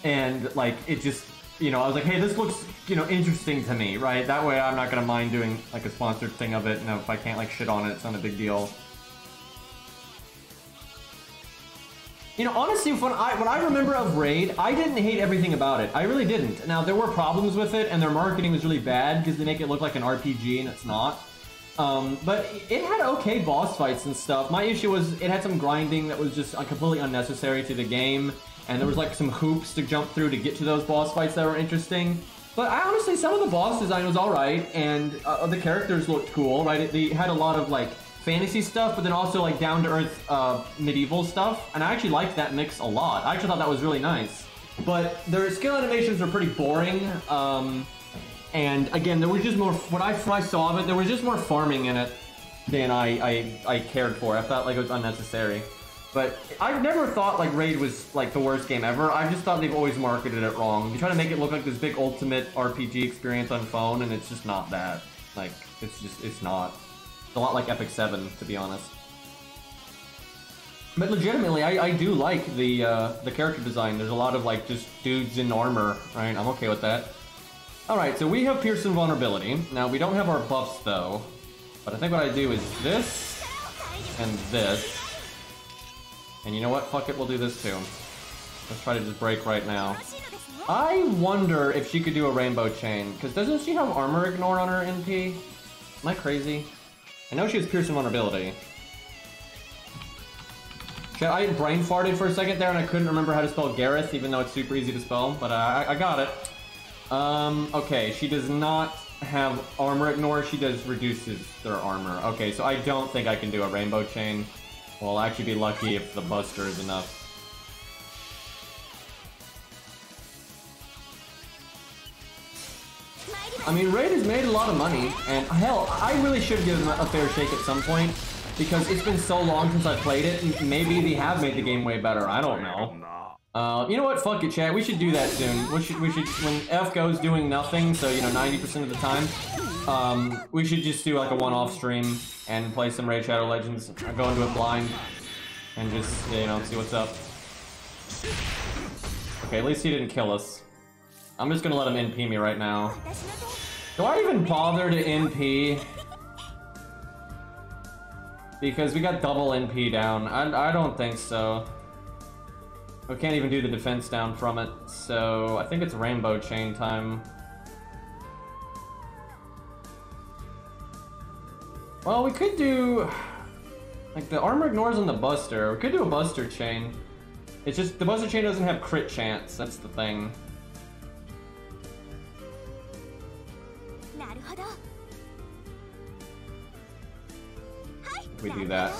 and like it just, you know, I was like, hey, this looks, you know, interesting to me, right? That way I'm not gonna mind doing like a sponsored thing of it, and if I can't like shit on it, it's not a big deal. You know, honestly, when I remember of Raid, I didn't hate everything about it. I really didn't. Now, there were problems with it, and their marketing was really bad because they make it look like an RPG, and it's not. But it had okay boss fights and stuff. My issue was it had some grinding that was just completely unnecessary to the game, and there was like some hoops to jump through to get to those boss fights that were interesting. But I honestly, some of the boss design was alright, and the characters looked cool, right? They had a lot of like fantasy stuff, but then also like down-to-earth medieval stuff, and I actually liked that mix a lot. I actually thought that was really nice. but their skill animations were pretty boring. And again, there was just more, when I saw of it, there was just more farming in it than I cared for. I felt like it was unnecessary. But I never thought like Raid was like the worst game ever. I just thought they've always marketed it wrong. You try to make it look like this big ultimate RPG experience on phone, and it's just not that. Like, it's not. It's a lot like Epic 7, to be honest. But legitimately, I do like the character design. There's a lot of like just dudes in armor, right? I'm okay with that. Alright, so we have Pierce and Vulnerability. Now, we don't have our buffs though. But I think what I do is this and this. And you know what? Fuck it, we'll do this too. Let's try to just break right now. I wonder if she could do a rainbow chain, because doesn't she have armor ignore on her NP? Am I crazy? I know she has Pierce and Vulnerability. I brain farted for a second there and I couldn't remember how to spell Gareth, even though it's super easy to spell, but I got it. Okay, she does not have armor ignore, she does reduces their armor. Okay, so I don't think I can do a rainbow chain. Well, I'll actually be lucky if the Buster is enough. I mean, Raid has made a lot of money, and hell, I really should give them a fair shake at some point, because it's been so long since I played it, and maybe they have made the game way better, I don't know. You know what, fuck it, chat, we should do that soon. We should, when FGO's doing nothing, so, you know, 90% of the time, we should just do like a one-off stream and play some Raid Shadow Legends, go into it blind, and just, you know, see what's up. Okay, at least he didn't kill us. I'm just gonna let him NP me right now. Do I even bother to NP? Because we got double NP down. I don't think so. We can't even do the defense down from it, so I think it's rainbow chain time. Well, we could do... like, the armor ignores on the Buster. We could do a Buster chain. It's just, the Buster chain doesn't have crit chance, that's the thing. We do that.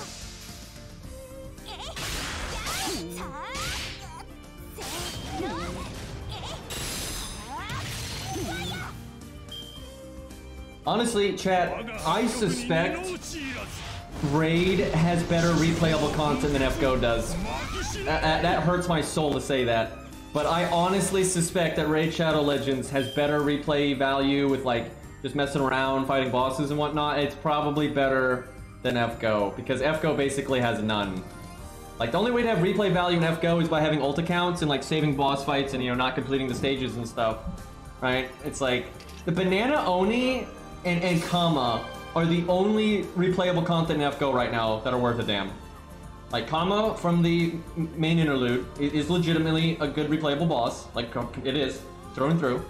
Honestly, chat, I suspect Raid has better replayable content than FGO does. That hurts my soul to say that. But I honestly suspect that Raid Shadow Legends has better replay value with, like, just messing around, fighting bosses and whatnot. It's probably better than FGO, because FGO basically has none. Like, the only way to have replay value in FGO is by having ult accounts and, like, saving boss fights and, you know, not completing the stages and stuff. Right? It's like, the Banana Oni and Kama are the only replayable content in FGO right now that are worth a damn. Like, Kama from the main interlude is legitimately a good replayable boss. Like, it is, through and through.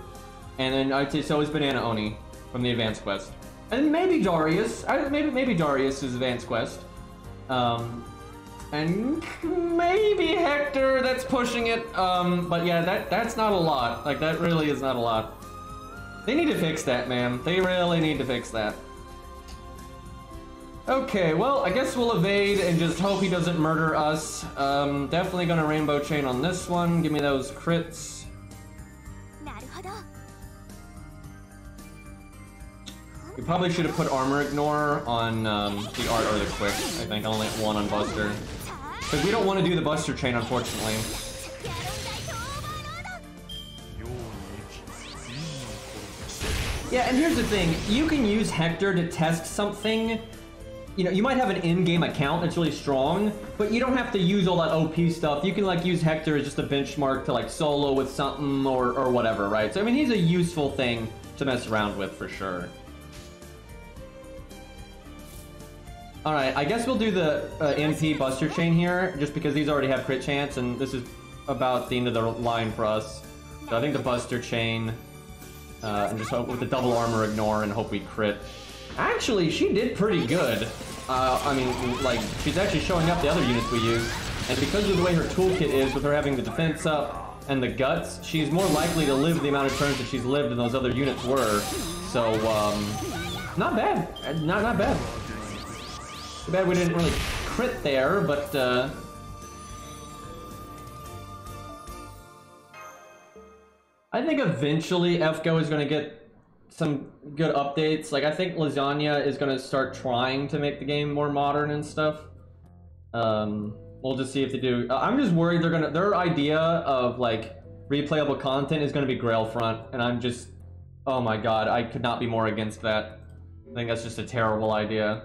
And then I'd say so is Banana Oni from the Advanced Quest. And maybe Darius. Maybe Darius is Advanced Quest. And maybe Hector, that's pushing it. But yeah, that's not a lot. Like, that really is not a lot. They need to fix that, man. They really need to fix that. Okay, well, I guess we'll evade and just hope he doesn't murder us. Definitely gonna rainbow chain on this one. Give me those crits. We probably should have put armor ignore on the art or the quick. I think only one on Buster. Because we don't want to do the Buster chain, unfortunately. Yeah, and here's the thing. You can use Hector to test something. You know, you might have an in-game account that's really strong, but you don't have to use all that OP stuff. You can, like, use Hector as just a benchmark to, like, solo with something or whatever, right? So, I mean, he's a useful thing to mess around with for sure. Alright, I guess we'll do the MP Buster chain here, just because these already have crit chance, and this is about the end of the line for us. So I think the Buster chain, and just hope with the double armor ignore and hope we crit. Actually, she did pretty good. I mean, like, she's actually showing up the other units we use, and because of the way her toolkit is, with her having the defense up and the guts, she's more likely to live the amount of turns that she's lived than those other units were. So, not bad. Not bad. Too bad we didn't really crit there, but, I think eventually FGO is going to get some good updates. Like, I think Lasagna is going to start trying to make the game more modern and stuff. We'll just see if they do. I'm just worried their idea of like replayable content is going to be Grailfront, and I'm just, oh my god, I could not be more against that. I think that's just a terrible idea.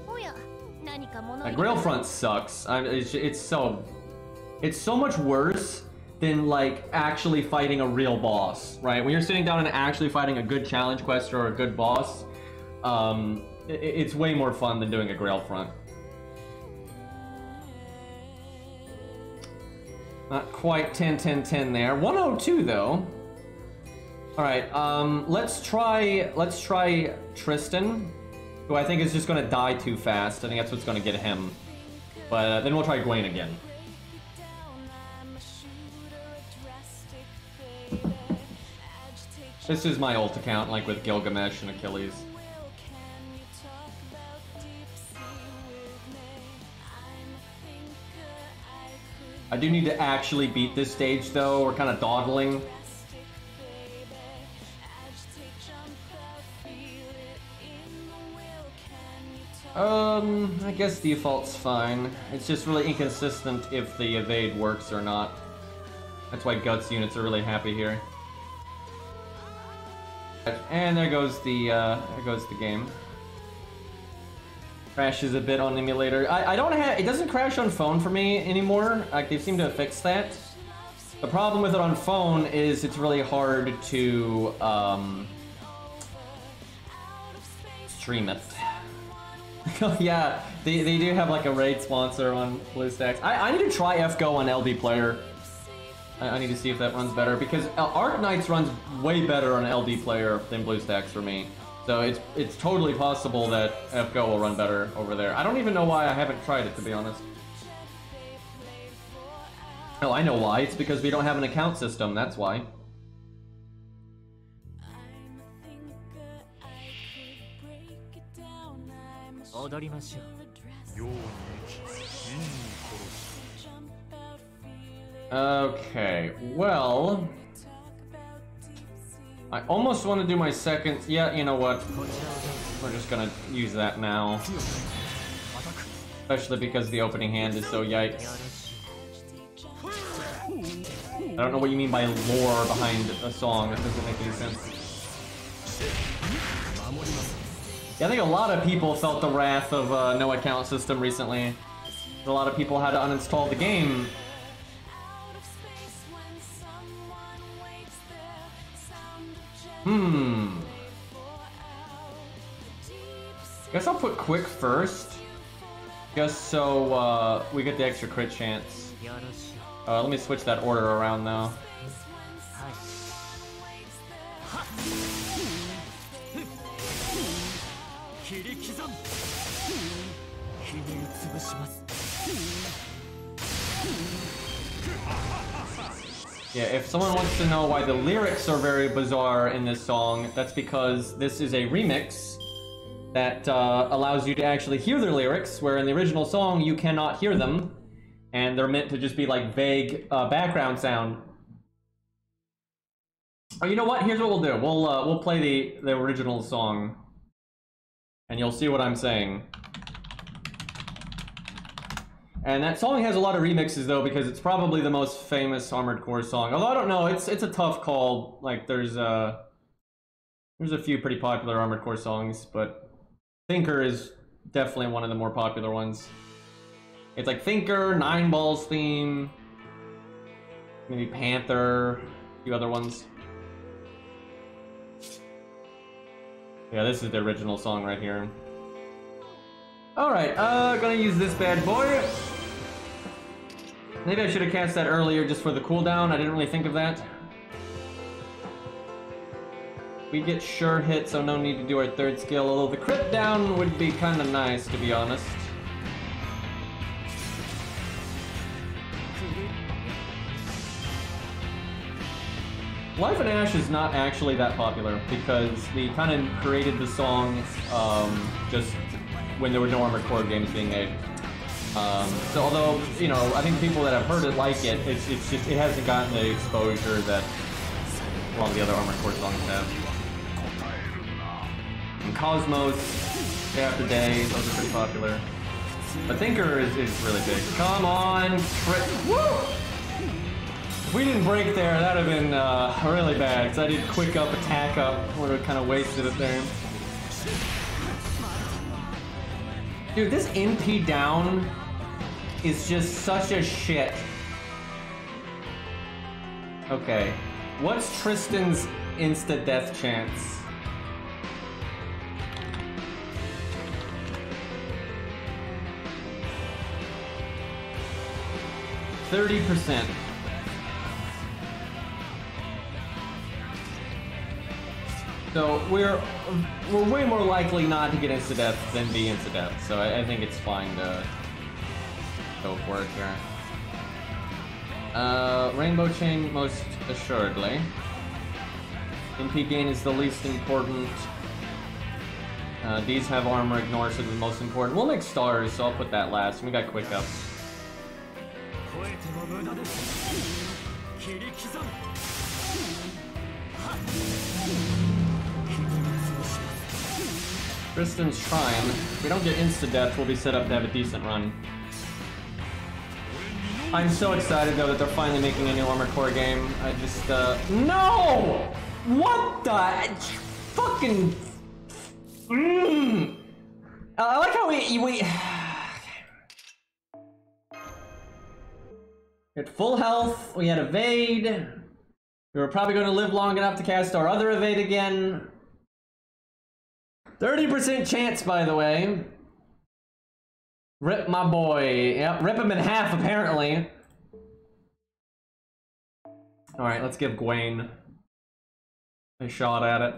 Like, Grailfront sucks. It's so much worse than like actually fighting a real boss, right? When you're sitting down and actually fighting a good challenge quest or a good boss, it's way more fun than doing a Grailfront. Not quite 10-10-10 there. 102 though. All right, let's try Tristan, who I think is just gonna die too fast. I think that's what's gonna get him. But then we'll try Gwen again. This is my ult account, like with Gilgamesh and Achilles. I do need to actually beat this stage though. We're kind of dawdling. I guess default's fine. It's just really inconsistent if the evade works or not. That's why Guts units are really happy here. And there goes the game. Crashes a bit on emulator. I don't have, it doesn't crash on phone for me anymore. Like, they seem to have fixed that. The problem with it on phone is it's really hard to stream it. Yeah, they do have like a raid sponsor on BlueStacks. I need to try FGO on LD player. I need to see if that runs better, because Arknights runs way better on LD player than BlueStacks for me. So it's totally possible that FGO will run better over there. I don't even know why I haven't tried it, to be honest. Oh, I know why. It's because we don't have an account system, that's why. Okay, well, I almost want to do my second. Yeah, you know what? We're just gonna use that now. Especially because the opening hand is so yikes. I don't know what you mean by lore behind a song. That doesn't make any sense. Yeah, I think a lot of people felt the wrath of no account system recently. A lot of people had to uninstall the game. Guess I'll put quick first. Just so we get the extra crit chance. Let me switch that order around though. Yeah, if someone wants to know why the lyrics are very bizarre in this song, that's because this is a remix that allows you to actually hear the lyrics, where in the original song you cannot hear them, and they're meant to just be like vague background sound. Oh, you know what? Here's what we'll do. We'll play the original song, and you'll see what I'm saying. And that song has a lot of remixes though, because it's probably the most famous Armored Core song. Although I don't know, it's a tough call. Like there's a few pretty popular Armored Core songs, but Thinker is definitely one of the more popular ones. It's like Thinker, Nine Balls theme, maybe Panther, a few other ones. Yeah, this is the original song right here. Alright, gonna use this bad boy. Maybe I should have cast that earlier just for the cooldown. I didn't really think of that. We get sure hit, so no need to do our third skill, although the crit down would be kind of nice, to be honest. Life and Ash is not actually that popular, because we kind of created the song just when there were no Armored Core games being made. So although, you know, I think people that have heard it like it, it's just, it hasn't gotten the exposure that a lot of the other Armored Core songs have. And Cosmos, Day After Day, those are pretty popular. But Thinker is really big. Come on, woo! If we didn't break there, that'd have been really bad, because I did quick up, attack up, would have kind of wasted it there. Dude, this NP down is just such a shit. Okay, what's Tristan's insta-death chance? 30%. So we're way more likely not to get insta-death than be insta-death. So I think it's fine to go for it here. Rainbow Chain, most assuredly. MP gain is the least important. These have armor, ignore, so the most important. We'll make stars, so I'll put that last. We got quick up. Tristan's Shrine. If we don't get insta-death, we'll be set up to have a decent run. I'm so excited though that they're finally making a new Armored Core game. I just, no! What the? Fucking... I like how we... At full health, we had evade. We were probably going to live long enough to cast our other evade again. 30% chance, by the way. Rip my boy. Yep, rip him in half, apparently. Alright, let's give Gwaine a shot at it.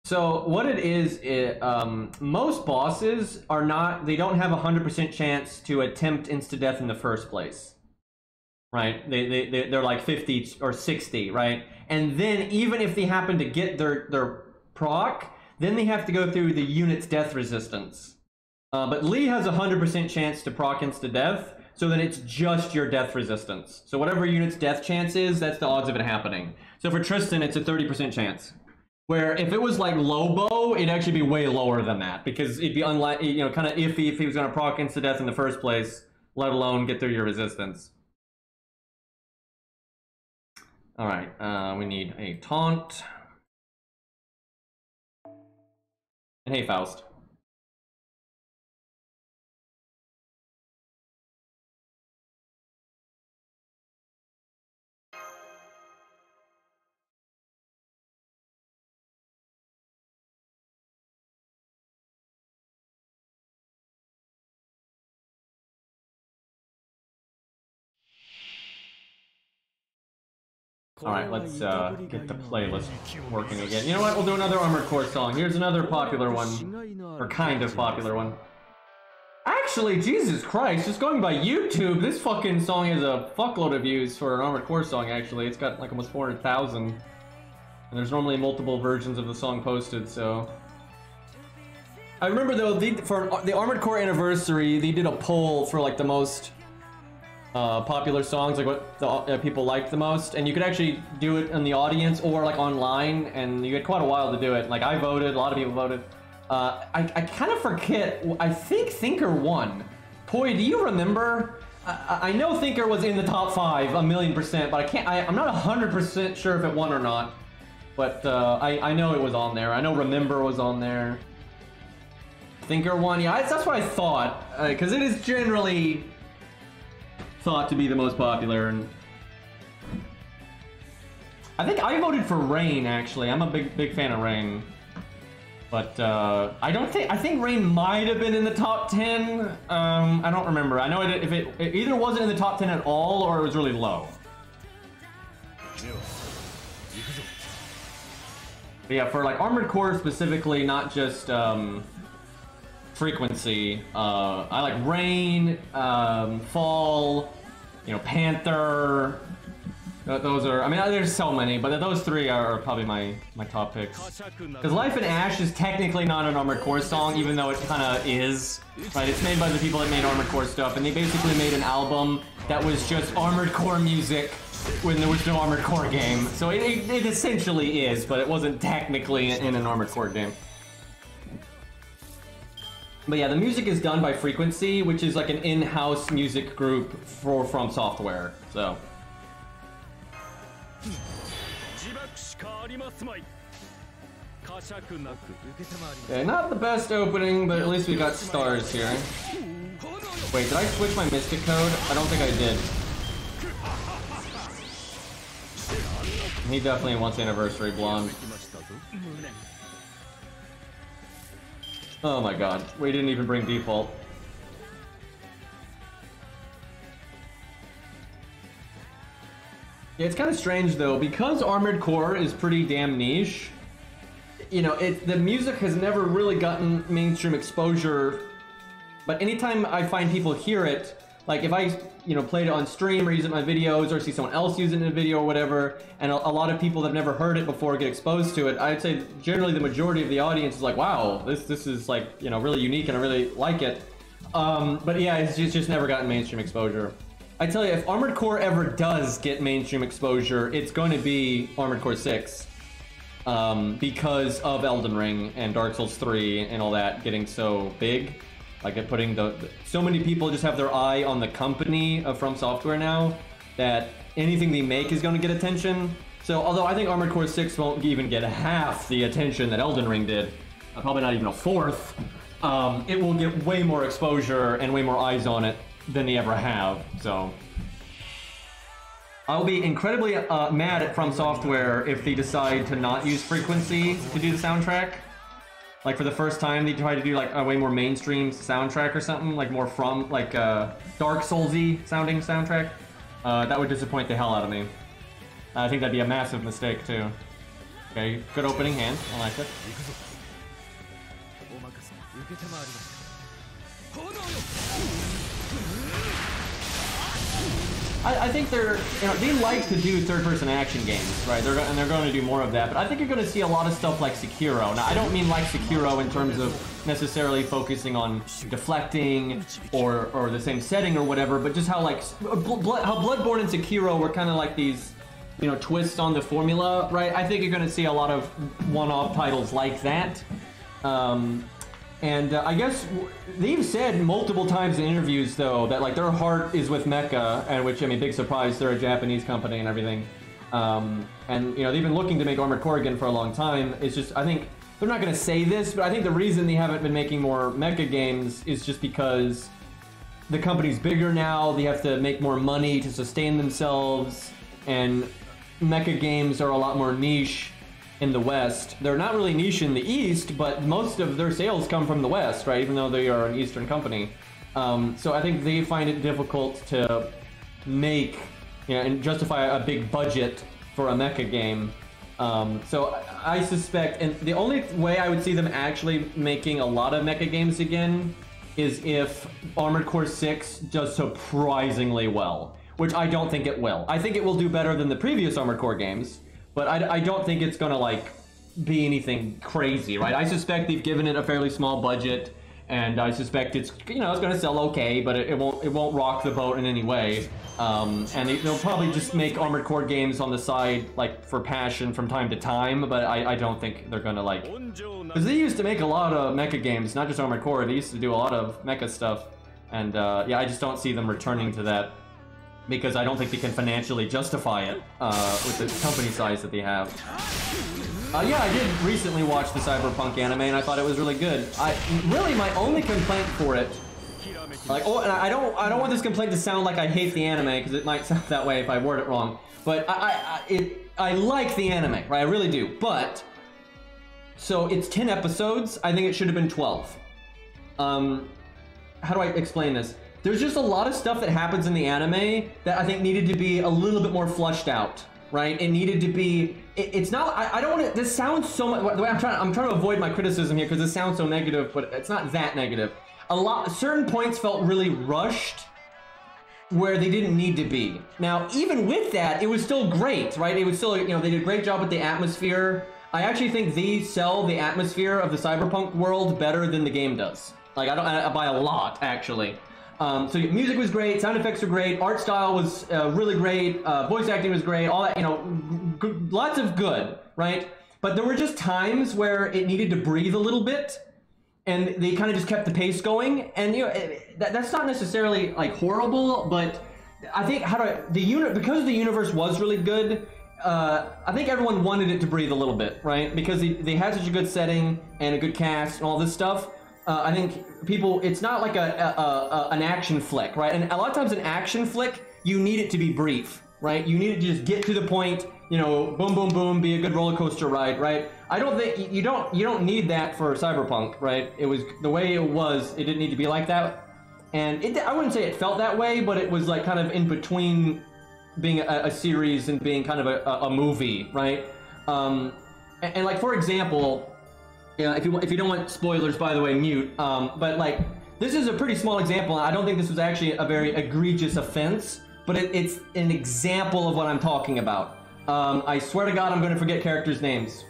So what it is, most bosses are not, they don't have a 100% chance to attempt insta-death in the first place, right? They're like 50 or 60, right? And then even if they happen to get their proc, then they have to go through the unit's death resistance. But Lee has a 100% chance to proc insta-death, so then it's just your death resistance. So whatever unit's death chance is, that's the odds of it happening. So for Tristan, it's a 30% chance. Where if it was like Lobo, it'd actually be way lower than that, because it'd be unlikely, you know, kind of iffy if he was going to proc insta-death in the first place, let alone get through your resistance. All right, we need a taunt. And hey, Faust. Alright, let's get the playlist working again. You know what? We'll do another Armored Core song. Here's another popular one. Or kind of popular one. Actually, Jesus Christ, just going by YouTube, this fucking song has a fuckload of views for an Armored Core song, actually. It's got like almost 400,000. And there's normally multiple versions of the song posted, so... I remember though, for the Armored Core anniversary, they did a poll for like the most... popular songs, like what the people liked the most, and you could actually do it in the audience or like online, and you had quite a while to do it. Like I voted, a lot of people voted. I kind of forget, I think Thinker won. Toy, do you remember? I know Thinker was in the top 5, 1,000,000%, but I'm not 100% sure if it won or not. But I know it was on there. I know Remember was on there. Thinker won, yeah, that's what I thought, because it is generally thought to be the most popular, and I think I voted for Rain. Actually, I'm a big fan of Rain, but I think Rain might have been in the top 10. I don't remember. I know it either wasn't in the top 10 at all or it was really low. But yeah, for like Armored Core specifically, not just frequency, I like Rain, Fall, you know, Panther, Those are, I mean, there's so many, but those three are probably my top picks. Because Life in Ash is technically not an Armored Core song, even though it kind of is. Right? It's made by the people that made Armored Core stuff, and they basically made an album that was just Armored Core music when there was no Armored Core game. So it essentially is, but it wasn't technically in an Armored Core game. But yeah, the music is done by Frequency, which is like an in-house music group from Software. So. Okay, not the best opening, but at least we got stars here. Wait, did I switch my Mystic code? I don't think I did. He definitely wants Anniversary Blonde. Oh my god, we didn't even bring default. Yeah, it's kind of strange though, because Armored Core is pretty damn niche. You know, the music has never really gotten mainstream exposure, but anytime I find people hear it, like if I, you know, played it on stream or use it in my videos or see someone else use it in a video or whatever, and a lot of people that have never heard it before get exposed to it, I'd say generally the majority of the audience is like, wow, this is like, you know, really unique and I really like it. But yeah, it's just never gotten mainstream exposure. I tell you, if Armored Core ever does get mainstream exposure, it's going to be Armored Core 6. Because of Elden Ring and Dark Souls 3 and all that getting so big. Like it putting so many people just have their eye on the company of From Software now that anything they make is going to get attention. So although I think Armored Core 6 won't even get half the attention that Elden Ring did, probably not even a fourth, it will get way more exposure and way more eyes on it than they ever have. So I'll be incredibly mad at From Software if they decide to not use Frequency to do the soundtrack. Like for the first time, they try to do like a way more mainstream soundtrack or something, like more from like Dark Soulsy sounding soundtrack. That would disappoint the hell out of me. I think that'd be a massive mistake too. Okay, good opening hand. I like it. I think they like to do third-person action games, right? They're going to do more of that. But I think you're going to see a lot of stuff like Sekiro. Now, I don't mean like Sekiro in terms of necessarily focusing on deflecting or the same setting or whatever, but just how like how Bloodborne and Sekiro were kind of like these, you know, twists on the formula, right? I think you're going to see a lot of one-off titles like that. And I guess they've said multiple times in interviews, though, that like their heart is with Mecha, and which, I mean, big surprise, they're a Japanese company and everything. And, you know, they've been looking to make Armored Core again for a long time. It's just, I think, they're not going to say this, but I think the reason they haven't been making more Mecha games is just because the company's bigger now, they have to make more money to sustain themselves, and Mecha games are a lot more niche in the West. They're not really niche in the East, but most of their sales come from the West, right? Even though they are an Eastern company. So I think they find it difficult to make, you know, and justify a big budget for a mecha game. So I suspect, and the only way I would see them actually making a lot of mecha games again is if Armored Core 6 does surprisingly well, which I don't think it will. I think it will do better than the previous Armored Core games, but I don't think it's gonna like be anything crazy, right? I suspect they've given it a fairly small budget, and I suspect it's, you know, it's gonna sell okay, but it won't rock the boat in any way. And they'll probably just make Armored Core games on the side, like for passion from time to time, but I don't think they're gonna like, because they used to make a lot of mecha games, not just Armored Core. They used to do a lot of mecha stuff, and yeah, I just don't see them returning to that, because I don't think they can financially justify it with the company size that they have. Yeah, I did recently watch the Cyberpunk anime, and I thought it was really good. Really, my only complaint for it, like, oh, and I don't want this complaint to sound like I hate the anime, because it might sound that way if I word it wrong. But I like the anime, right? I really do. But so it's 10 episodes. I think it should have been 12. How do I explain this? There's just a lot of stuff that happens in the anime that I think needed to be a little bit more flushed out, right? It needed to be. It's not. I don't want to. This sounds so much. The way I'm trying to avoid my criticism here because this sounds so negative, but it's not that negative. Certain points felt really rushed, where they didn't need to be. Now, even with that, it was still great, right? It was still, you know, they did a great job with the atmosphere. I actually think they sell the atmosphere of the cyberpunk world better than the game does. Like, by a lot, actually. So music was great, sound effects were great, art style was really great, voice acting was great, all that, you know, lots of good, right? But there were just times where it needed to breathe a little bit, and they kind of just kept the pace going. And you know, that's not necessarily like horrible, but I think because the universe was really good. I think everyone wanted it to breathe a little bit, right? Because they had such a good setting and a good cast and all this stuff. I think it's not like an action flick, right? And a lot of times an action flick, you need it to be brief, right? You need it to just get to the point, you know, boom, boom, boom, be a good roller coaster ride, right? I don't think you don't need that for Cyberpunk, right? It was the way it was. It didn't need to be like that, and I wouldn't say it felt that way, but it was like kind of in between being a series and being kind of a movie, right? And like, for example, yeah, if you don't want spoilers, by the way, mute. But like, this is a pretty small example. I don't think this was actually a very egregious offense, but it's an example of what I'm talking about. I swear to God, I'm going to forget characters' names.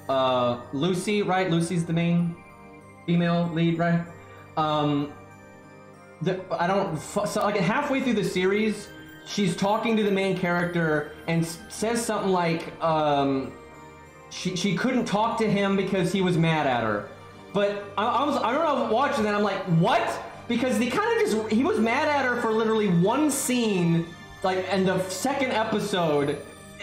Lucy, right? Lucy's the main female lead, right? So like halfway through the series, she's talking to the main character and says something like, she couldn't talk to him because he was mad at her. But I don't know, watching that, I'm like, what? Because he was mad at her for literally one scene, like in the second episode,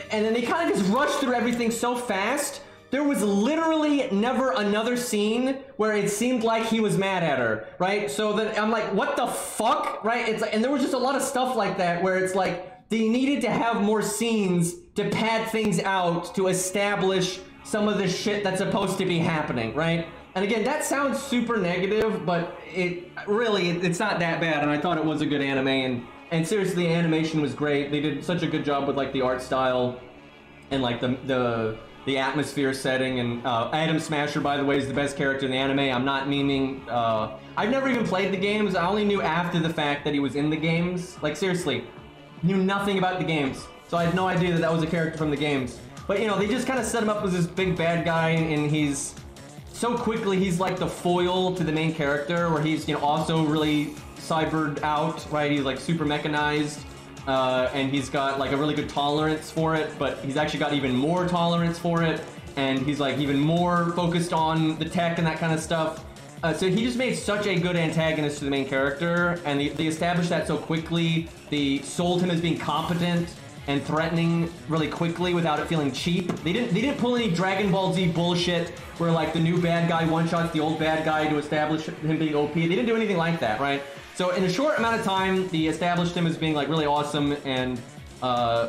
and then they kind of just rushed through everything so fast. There was literally never another scene where it seemed like he was mad at her, right? So then I'm like, what the fuck, right? It's like, and there was just a lot of stuff like that where it's like they needed to have more scenes to pad things out to establish some of the shit that's supposed to be happening, right? And again, that sounds super negative, but it's not that bad, and I thought it was a good anime, and seriously, the animation was great. They did such a good job with like the art style and like the atmosphere setting, and Adam Smasher, by the way, is the best character in the anime. I'm not memeing. I've never even played the games. I only knew after the fact that he was in the games. Like, seriously, knew nothing about the games. So I had no idea that was a character from the games. But, you know, they just kind of set him up as this big bad guy, and he's like the foil to the main character, where he's, you know, also really cybered out, right? He's like super mechanized, and he's got like a really good tolerance for it, but he's actually got even more tolerance for it, and he's like even more focused on the tech and that kind of stuff. So he just made such a good antagonist to the main character, and they established that so quickly. They sold him as being competent and threatening really quickly without it feeling cheap. They didn't pull any Dragon Ball Z bullshit where like the new bad guy one-shots the old bad guy to establish him being OP. They didn't do anything like that, right? So in a short amount of time, they established him as being like really awesome and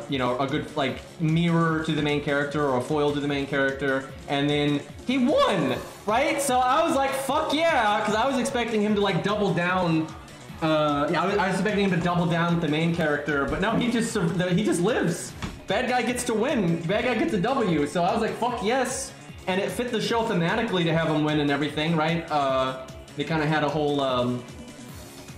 you know, a good like mirror to the main character or a foil to the main character, and then he won, right? So I was like, fuck yeah, because I was expecting him to like double down. I was expecting him to double down with the main character, but no, he just lives. Bad guy gets to win. Bad guy gets a W. So I was like, fuck yes, and it fit the show thematically to have him win and everything, right? They kind of had a whole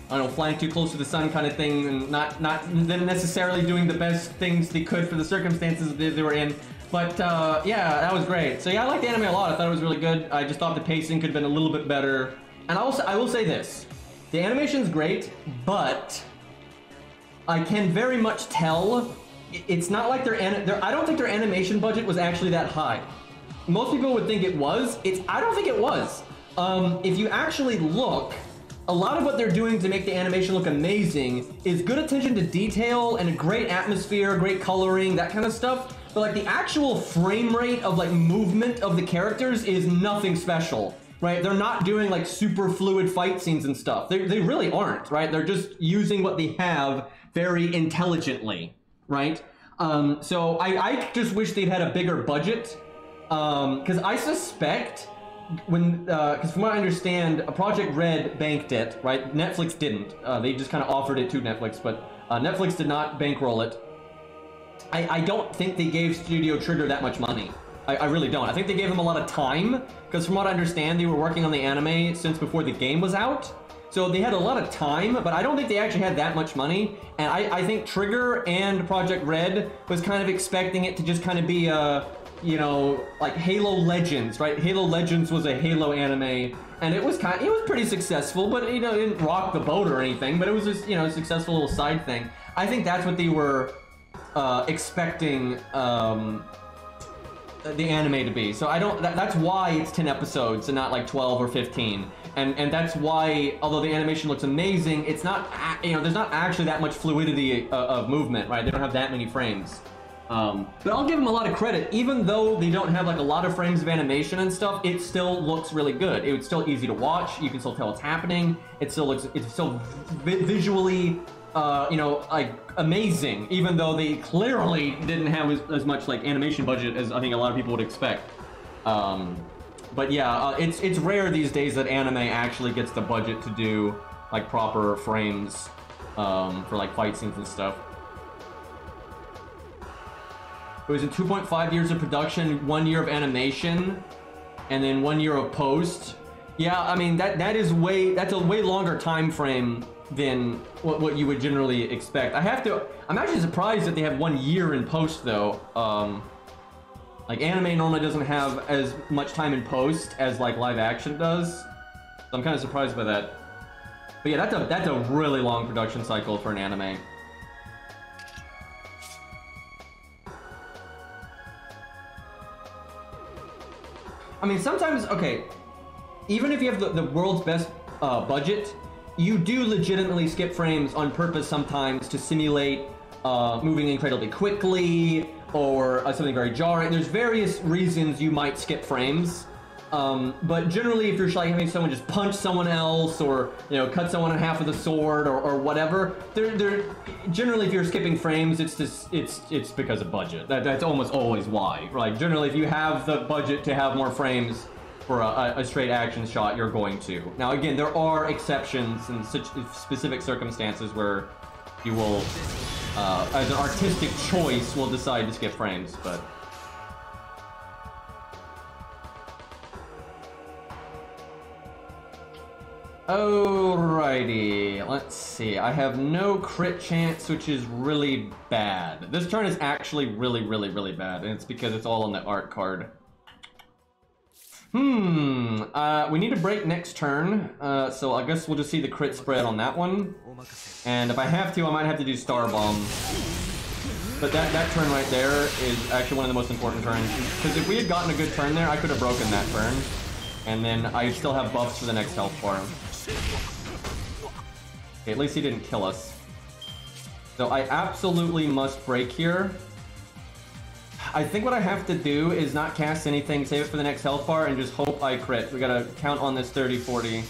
I don't know, flying too close to the sun kind of thing, and not them necessarily doing the best things they could for the circumstances they were in. But yeah, that was great. So yeah, I liked the anime a lot. I thought it was really good. I just thought the pacing could have been a little bit better. And I will say this. The animation's great, but I can very much tell it's not like I don't think their animation budget was actually that high. Most people would think it was. I don't think it was. If you actually look, a lot of what they're doing to make the animation look amazing is good attention to detail and a great atmosphere, great coloring, that kind of stuff. But like the actual frame rate of like movement of the characters is nothing special, right? They're not doing like super fluid fight scenes and stuff. They really aren't, right? They're just using what they have very intelligently, right? So I just wish they'd had a bigger budget, because I suspect because from what I understand, Project Red banked it, right? Netflix didn't. They just kind of offered it to Netflix, but Netflix did not bankroll it. I don't think they gave Studio Trigger that much money. I really don't. I think they gave them a lot of time, because from what I understand, they were working on the anime since before the game was out. So they had a lot of time, but I don't think they actually had that much money. And I think Trigger and Project Red was kind of expecting it to just kind of be a, you know, like Halo Legends, right? Halo Legends was a Halo anime, and it was pretty successful, but you know, it didn't rock the boat or anything, but it was just, you know, a successful little side thing. I think that's what they were expecting the anime to be. So I don't, that's why it's 10 episodes and not like 12 or 15. And that's why, although the animation looks amazing, it's not, you know, there's not actually that much fluidity of movement, right? They don't have that many frames. But I'll give them a lot of credit. Even though they don't have like a lot of frames of animation and stuff, it still looks really good. It's still easy to watch. You can still tell what's happening. It still looks, it's still visually, you know, like amazing, even though they clearly didn't have as much like animation budget as I think a lot of people would expect. But yeah, it's rare these days that anime actually gets the budget to do like proper frames for like fight scenes and stuff. It was in 2.5 years of production, 1 year of animation, and then 1 year of post. Yeah, I mean that's a way longer time frame than what you would generally expect. I'm actually surprised that they have 1 year in post though. Like anime normally doesn't have as much time in post as like live action does. So I'm kind of surprised by that. But yeah, that's a really long production cycle for an anime. I mean, sometimes, okay, even if you have the world's best budget, you do legitimately skip frames on purpose sometimes to simulate moving incredibly quickly or something very jarring. There's various reasons you might skip frames, but generally if you're like having someone just punch someone else or, you know, cut someone in half with a sword or whatever, generally if you're skipping frames, it's because of budget. That's almost always why. Like generally if you have the budget to have more frames for a straight action shot, you're going to. Now again, there are exceptions in such specific circumstances where you will, as an artistic choice, will decide to skip frames, but... Alrighty, let's see. I have no crit chance, which is really bad. This turn is actually really, really, really bad, and it's because it's all on the art card. We need to break next turn, so I guess we'll just see the crit spread on that one. And if I have to, I might have to do Star Bomb. But that turn right there is actually one of the most important turns. Because if we had gotten a good turn there, I could have broken that turn. And then I still have buffs for the next health bar. Okay, at least he didn't kill us. So I absolutely must break here. I think what I have to do is not cast anything, save it for the next health bar, and just hope I crit. We gotta count on this 30-40.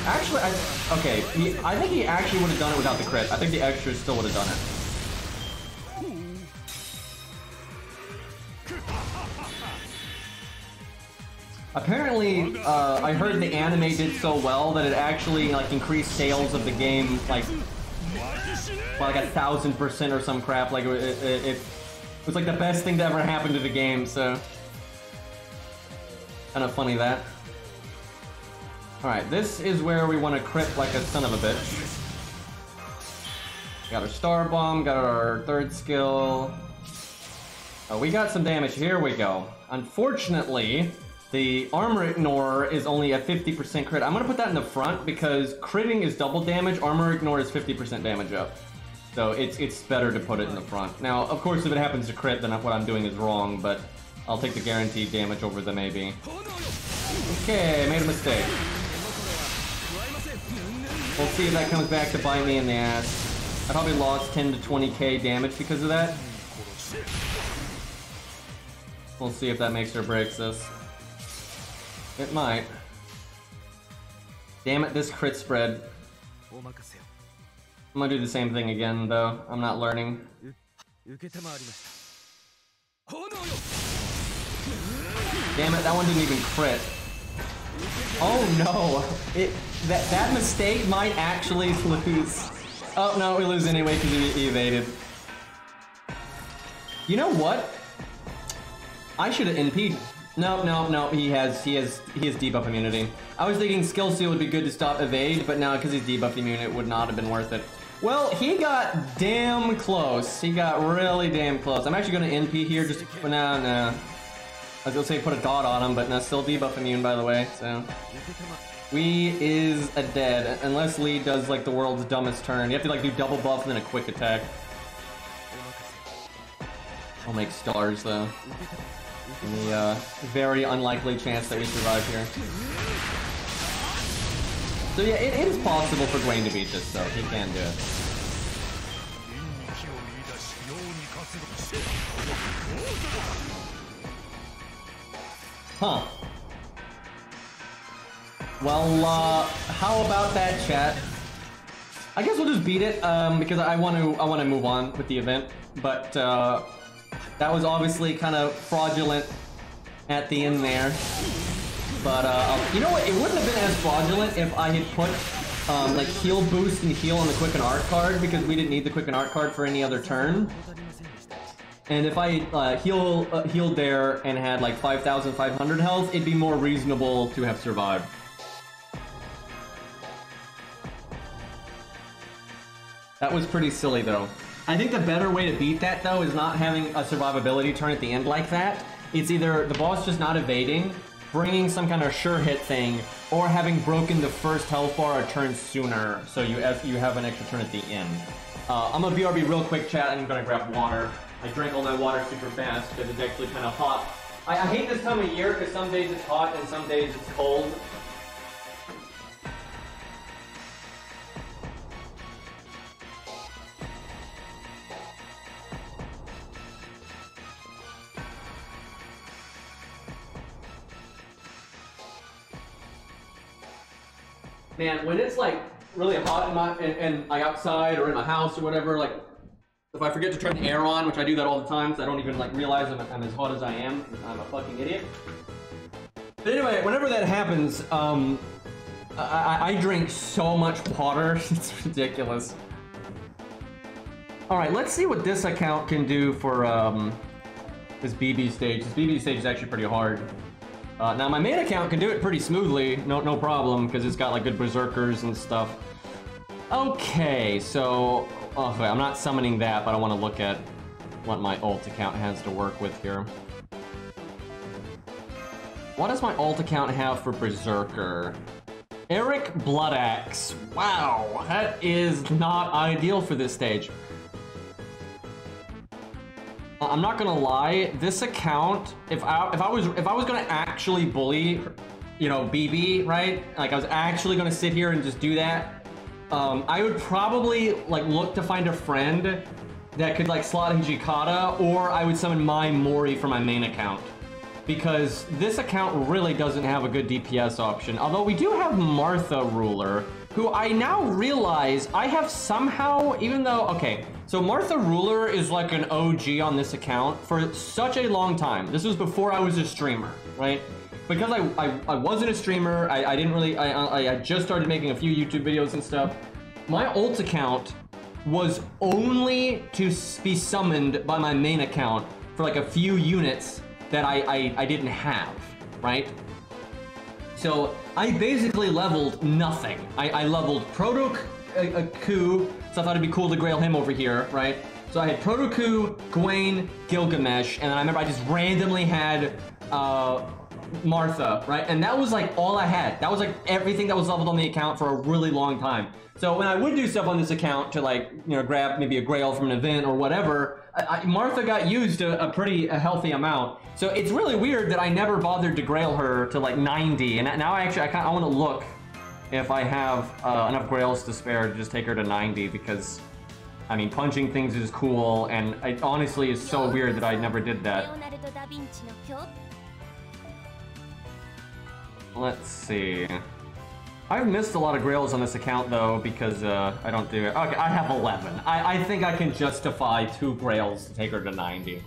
Actually, I think he actually would have done it without the crit. I think the extras still would have done it. Apparently, I heard the anime did so well that it actually like increased sales of the game like by like 1,000% or some crap. Like it was like the best thing to ever happen to the game. So kind of funny that. All right, this is where we want to crit like a son of a bitch. Got our Star Bomb, got our third skill. Oh, we got some damage. Here we go. Unfortunately, the armor ignore is only a 50% crit. I'm gonna put that in the front because critting is double damage. Armor ignore is 50% damage up. So it's better to put it in the front. Now, of course, if it happens to crit, then what I'm doing is wrong, but I'll take the guaranteed damage over the maybe. Okay, made a mistake. We'll see if that comes back to bite me in the ass. I probably lost 10 to 20k damage because of that. We'll see if that makes or breaks us. It might. Damn it, this crit spread. I'm gonna do the same thing again, though. I'm not learning. Damn it, that one didn't even crit. Oh no! That mistake might actually lose. Oh no, we lose anyway because he evaded. You know what? I should have NP'd No. He has debuff immunity. I was thinking skill seal would be good to stop evade, but now because he's debuff immune, it would not have been worth it. Well, he got damn close. He got really damn close. I'm actually going to NP here just for now. No. I was gonna say put a dot on him, but no, still debuff immune by the way. So we is a dead unless Lee does like the world's dumbest turn. You have to like do double buff and then a quick attack. I'll make stars though. In the very unlikely chance that we survive here. So yeah, it is possible for Gwaine to beat this though. He can do it. Huh. Well, how about that, chat? I guess we'll just beat it, because I want to move on with the event. But that was obviously kind of fraudulent at the end there. But you know what? It wouldn't have been as fraudulent if I had put like heal boost and heal on the quick and art card, because we didn't need the quick and art card for any other turn. And if I healed there and had like 5,500 health, it'd be more reasonable to have survived. That was pretty silly though. I think the better way to beat that though is not having a survivability turn at the end like that. It's either the boss just not evading, bringing some kind of sure hit thing, or having broken the first health bar a turn sooner, so you have an extra turn at the end. I'm gonna BRB real quick, chat, and I'm gonna grab water. I drank all my water super fast because it's actually kind of hot. I hate this time of year because some days it's hot and some days it's cold. Man, when it's like really hot in like outside or in my house or whatever, like if I forget to turn the air on, which I do that all the time, so I don't even like realize I'm as hot as I am. I'm a fucking idiot. But anyway, whenever that happens, I drink so much water, it's ridiculous. All right, let's see what this account can do for this BB stage. This BB stage is actually pretty hard. Now my main account can do it pretty smoothly, no problem, because it's got like good berserkers and stuff. Okay, so okay, I'm not summoning that, but I want to look at what my ult account has to work with here. What does my ult account have for berserker? Eric Bloodaxe. Wow, that is not ideal for this stage. I'm not gonna lie, this account, if I was gonna actually bully, you know, BB, right? Like I was actually gonna sit here and just do that, I would probably like look to find a friend that could like slot a Hijikata, or I would summon my Mori for my main account. Because this account really doesn't have a good DPS option. Although we do have Martha Ruler, who I now realize I have somehow, even though, okay, so Martha Ruler is like an OG on this account for such a long time. This was before I was a streamer, right? Because I wasn't a streamer, I didn't really, I just started making a few YouTube videos and stuff. My ult account was only to be summoned by my main account for like a few units that I didn't have, right? So I basically leveled nothing. I leveled Proto Ku, so I thought it'd be cool to grail him over here, right? So I had Proto Ku, Gwaine, Gilgamesh, and I remember I just randomly had Martha, right? And that was like all I had. That was like everything that was leveled on the account for a really long time. So when I would do stuff on this account to like, you know, grab maybe a grail from an event or whatever, Martha got used a pretty healthy amount. So it's really weird that I never bothered to grail her to like 90. And now I want to look if I have enough grails to spare to just take her to 90, because I mean, punching things is cool, and it honestly is so weird that I never did that. Let's see. I've missed a lot of grails on this account though, because I don't do it. Okay, I have 11. I think I can justify 2 grails to take her to 90.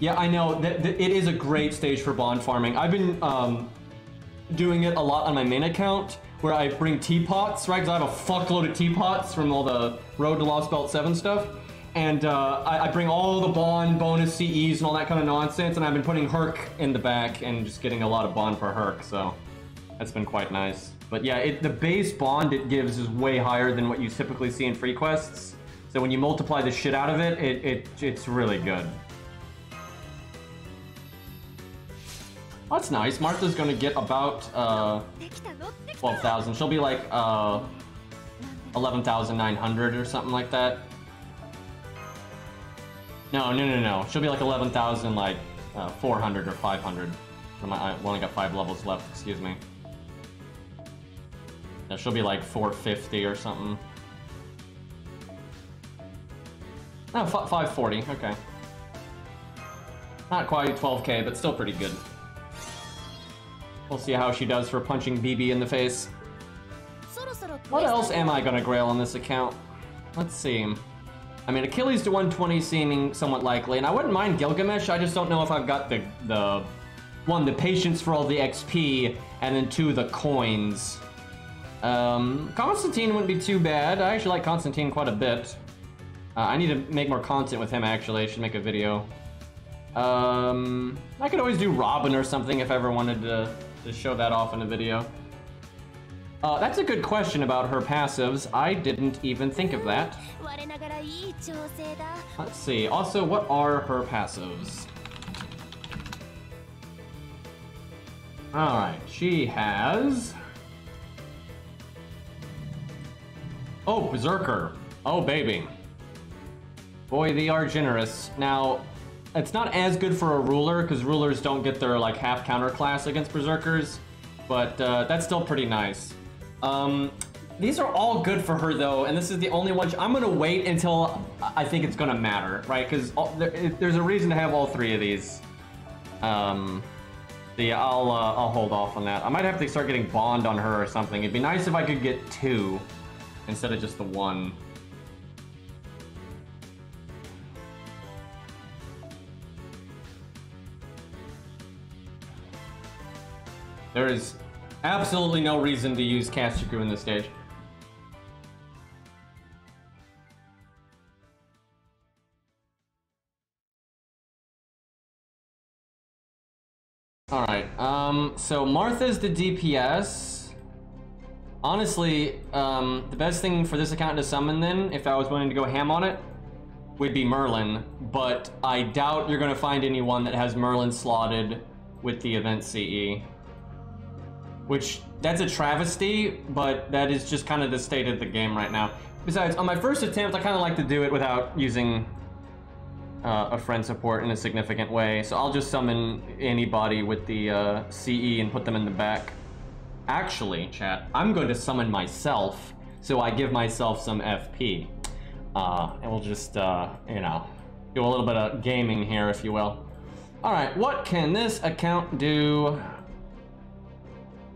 Yeah, I know, it is a great stage for bond farming. I've been doing it a lot on my main account, where I bring teapots, right? Because I have a fuckload of teapots from all the Road to Lost Belt 7 stuff. And I bring all the bond bonus CEs and all that kind of nonsense, and I've been putting Herc in the back and just getting a lot of bond for Herc, so that's been quite nice. But yeah, the base bond it gives is way higher than what you typically see in free quests. So when you multiply the shit out of it, it's really good. Oh, that's nice. Martha's gonna get about 12,000. She'll be like 11,900 or something like that. No. She'll be like 11,000, like 400 or 500. I've only got 5 levels left. Excuse me. No, she'll be like 450 or something. No, 540. Okay. Not quite 12k, but still pretty good. We'll see how she does for punching BB in the face. What else am I gonna grail on this account? Let's see. I mean, Achilles to 120 seeming somewhat likely, and I wouldn't mind Gilgamesh. I just don't know if I've got the one, the patience for all the XP, and then 2, the coins. Constantine wouldn't be too bad. I actually like Constantine quite a bit. I need to make more content with him, actually. I should make a video. I could always do Robin or something if I ever wanted to show that off in a video. That's a good question about her passives. I didn't even think of that. Let's see. Also, what are her passives? Alright, she has... Oh, Berserker. Oh, baby. Boy, they are generous. Now, it's not as good for a ruler, because rulers don't get their, like, half counter class against Berserkers, but that's still pretty nice. These are all good for her, though, and this is the only one. I'm gonna wait until I think it's gonna matter, right? Because there's a reason to have all 3 of these. Yeah, I'll hold off on that. I might have to start getting bond on her or something. It'd be nice if I could get 2 instead of just the 1. There is absolutely no reason to use Kastuku in this stage. Alright, so Martha's the DPS. Honestly, the best thing for this account to summon then, if I was willing to go ham on it, would be Merlin, but I doubt you're gonna find anyone that has Merlin slotted with the event CE. Which, that's a travesty, but that is just kind of the state of the game right now. Besides, on my first attempt, I kind of like to do it without using a friend support in a significant way, so I'll just summon anybody with the CE and put them in the back. Actually, chat, I'm going to summon myself, so I give myself some FP. And we'll just, you know, do a little bit of gaming here, if you will. Alright, what can this account do?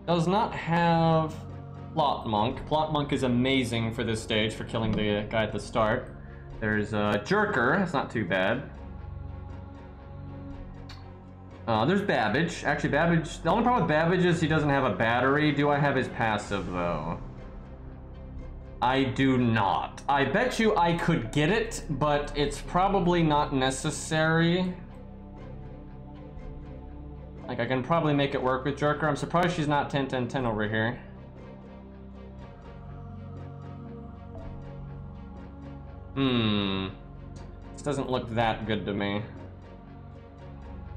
Does not have Plot Monk. Plot Monk is amazing for this stage for killing the guy at the start. There's Jerker, that's not too bad. There's Babbage. Actually, Babbage, the only problem with Babbage is he doesn't have a battery. Do I have his passive, though? I do not. I bet you I could get it, but it's probably not necessary. Like, I can probably make it work with Jerker. I'm surprised she's not 10-10-10 over here. This doesn't look that good to me.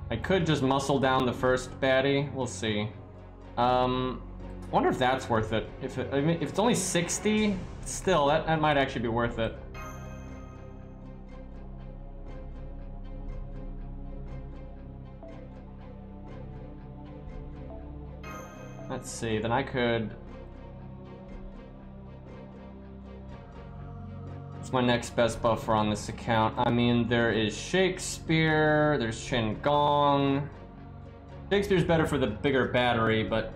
I could just muscle down the first baddie. We'll see. Wonder if that's worth it. I mean, if it's only 60, still, that might actually be worth it. Let's see, then I could... What's my next best buffer on this account? I mean, there is Shakespeare, there's Shin Gong. Shakespeare's better for the bigger battery, but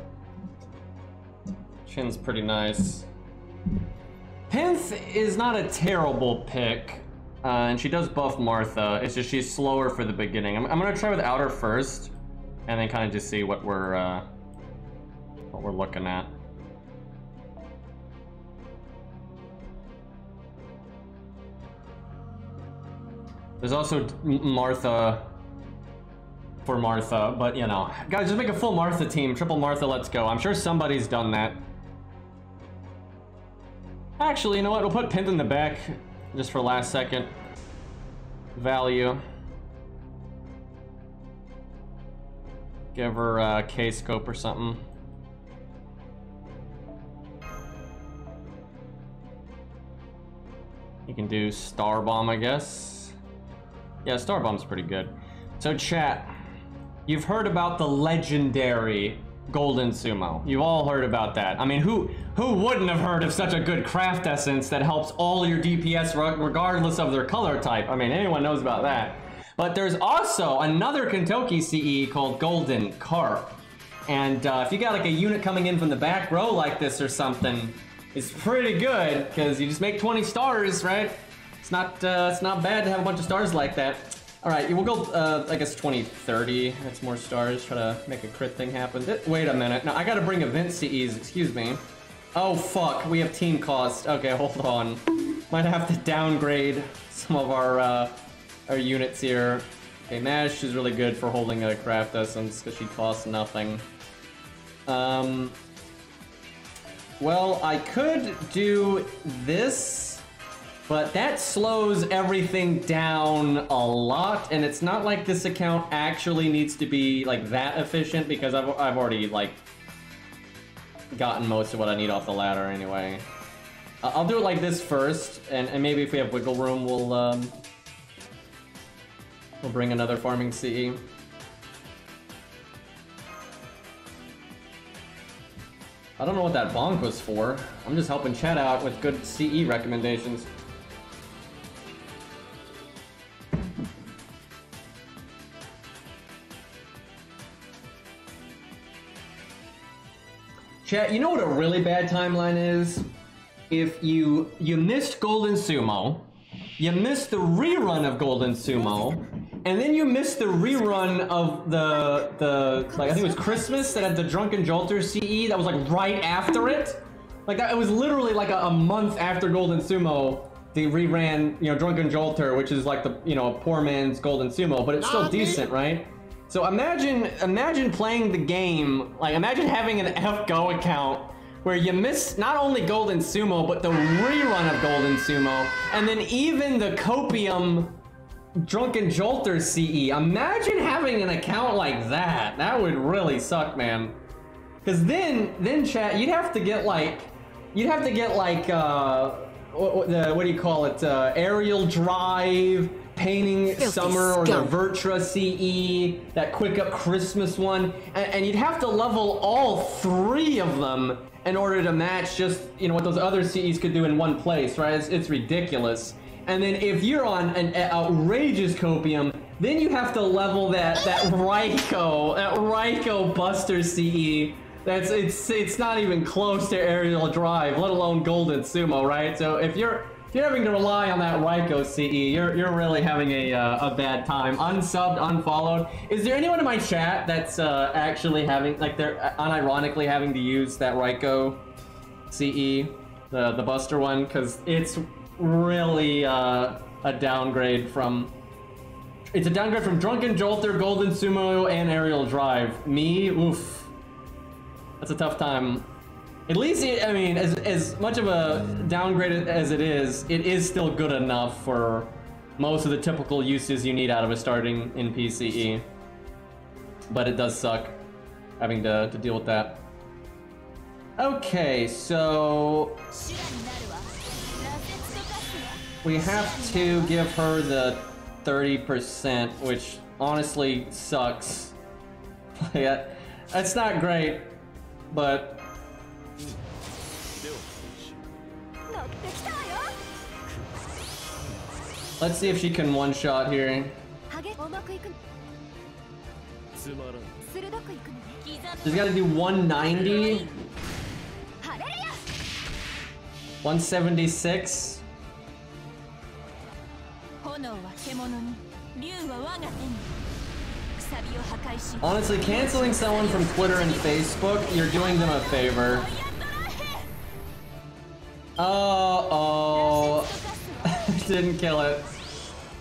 Shin's pretty nice. Pinth is not a terrible pick, and she does buff Martha. It's just she's slower for the beginning. I'm gonna try without her first, and then kind of just see what we're looking at. There's also Martha for Martha, but you know, guys, just make a full Martha team. Triple Martha, let's go. I'm sure somebody's done that. Actually, you know what? We'll put Pint in the back just for last second value. Give her a K-scope or something. You can do Star Bomb, I guess. Yeah, Star Bomb's pretty good. So chat, you've heard about the legendary Golden Sumo. You've all heard about that. I mean, who wouldn't have heard of such a good craft essence that helps all your DPS regardless of their color type? I mean, anyone knows about that. But there's also another Kentucky CE called Golden Carp. And if you got like a unit coming in from the back row like this or something, it's pretty good because you just make 20 stars, right? It's not bad to have a bunch of stars like that. All right, we'll go, I guess 20, 30. That's more stars. Try to make a crit thing happen. Wait a minute. No, I gotta bring event CEs, excuse me. Oh, fuck, we have team cost. Okay, hold on. Might have to downgrade some of our units here. Okay, Nash is really good for holding a craft essence because she costs nothing. Well, I could do this, but that slows everything down a lot, and it's not like this account actually needs to be like that efficient because I've already like gotten most of what I need off the ladder anyway. I'll do it like this first, and maybe if we have wiggle room, we'll bring another farming CE. I don't know what that bonk was for. I'm just helping chat out with good CE recommendations. Chat, you know what a really bad timeline is? If you missed Golden Sumo, you missed the rerun of Golden Sumo, and then you missed the rerun of the like I think it was Christmas that had the Drunken Jolter CE that was like right after it. Like that, it was literally like a month after Golden Sumo they reran, you know, Drunken Jolter, which is like the, you know, a poor man's Golden Sumo, but it's still decent, right? So imagine playing the game, like imagine having an FGO account where you miss not only Golden Sumo, but the rerun of Golden Sumo, and then even the Copium Drunken Jolter CE. Imagine having an account like that. That would really suck, man. Cause then chat, you'd have to get like, what do you call it? Aerial Drive, Painting Summer, or the Vertra CE, that Quick Up Christmas one, and you'd have to level all three of them in order to match just, you know, what those other CEs could do in one place, right? It's ridiculous. And then if you're on an outrageous Copium, then you have to level that Ryko Buster CE. It's not even close to Aerial Drive, let alone Golden Sumo, right? So if you're having to rely on that Ryko CE, you're really having a bad time. Unsubbed, unfollowed. Is there anyone in my chat that's actually having, like, they're unironically having to use that Ryko CE, the Buster one? Because it's really a downgrade from. It's a downgrade from Drunken Jolter, Golden Sumo, and Aerial Drive. Me, oof. That's a tough time. At least, I mean, as much of a downgrade as it is still good enough for most of the typical uses you need out of a starting in PCE. But it does suck having to deal with that. Okay, so we have to give her the 30%, which honestly sucks. Yeah, that's not great, but let's see if she can one-shot here. She's got to do 190, 176. Honestly, canceling someone from Twitter and Facebook, you're doing them a favor. Uh-oh. Didn't kill it.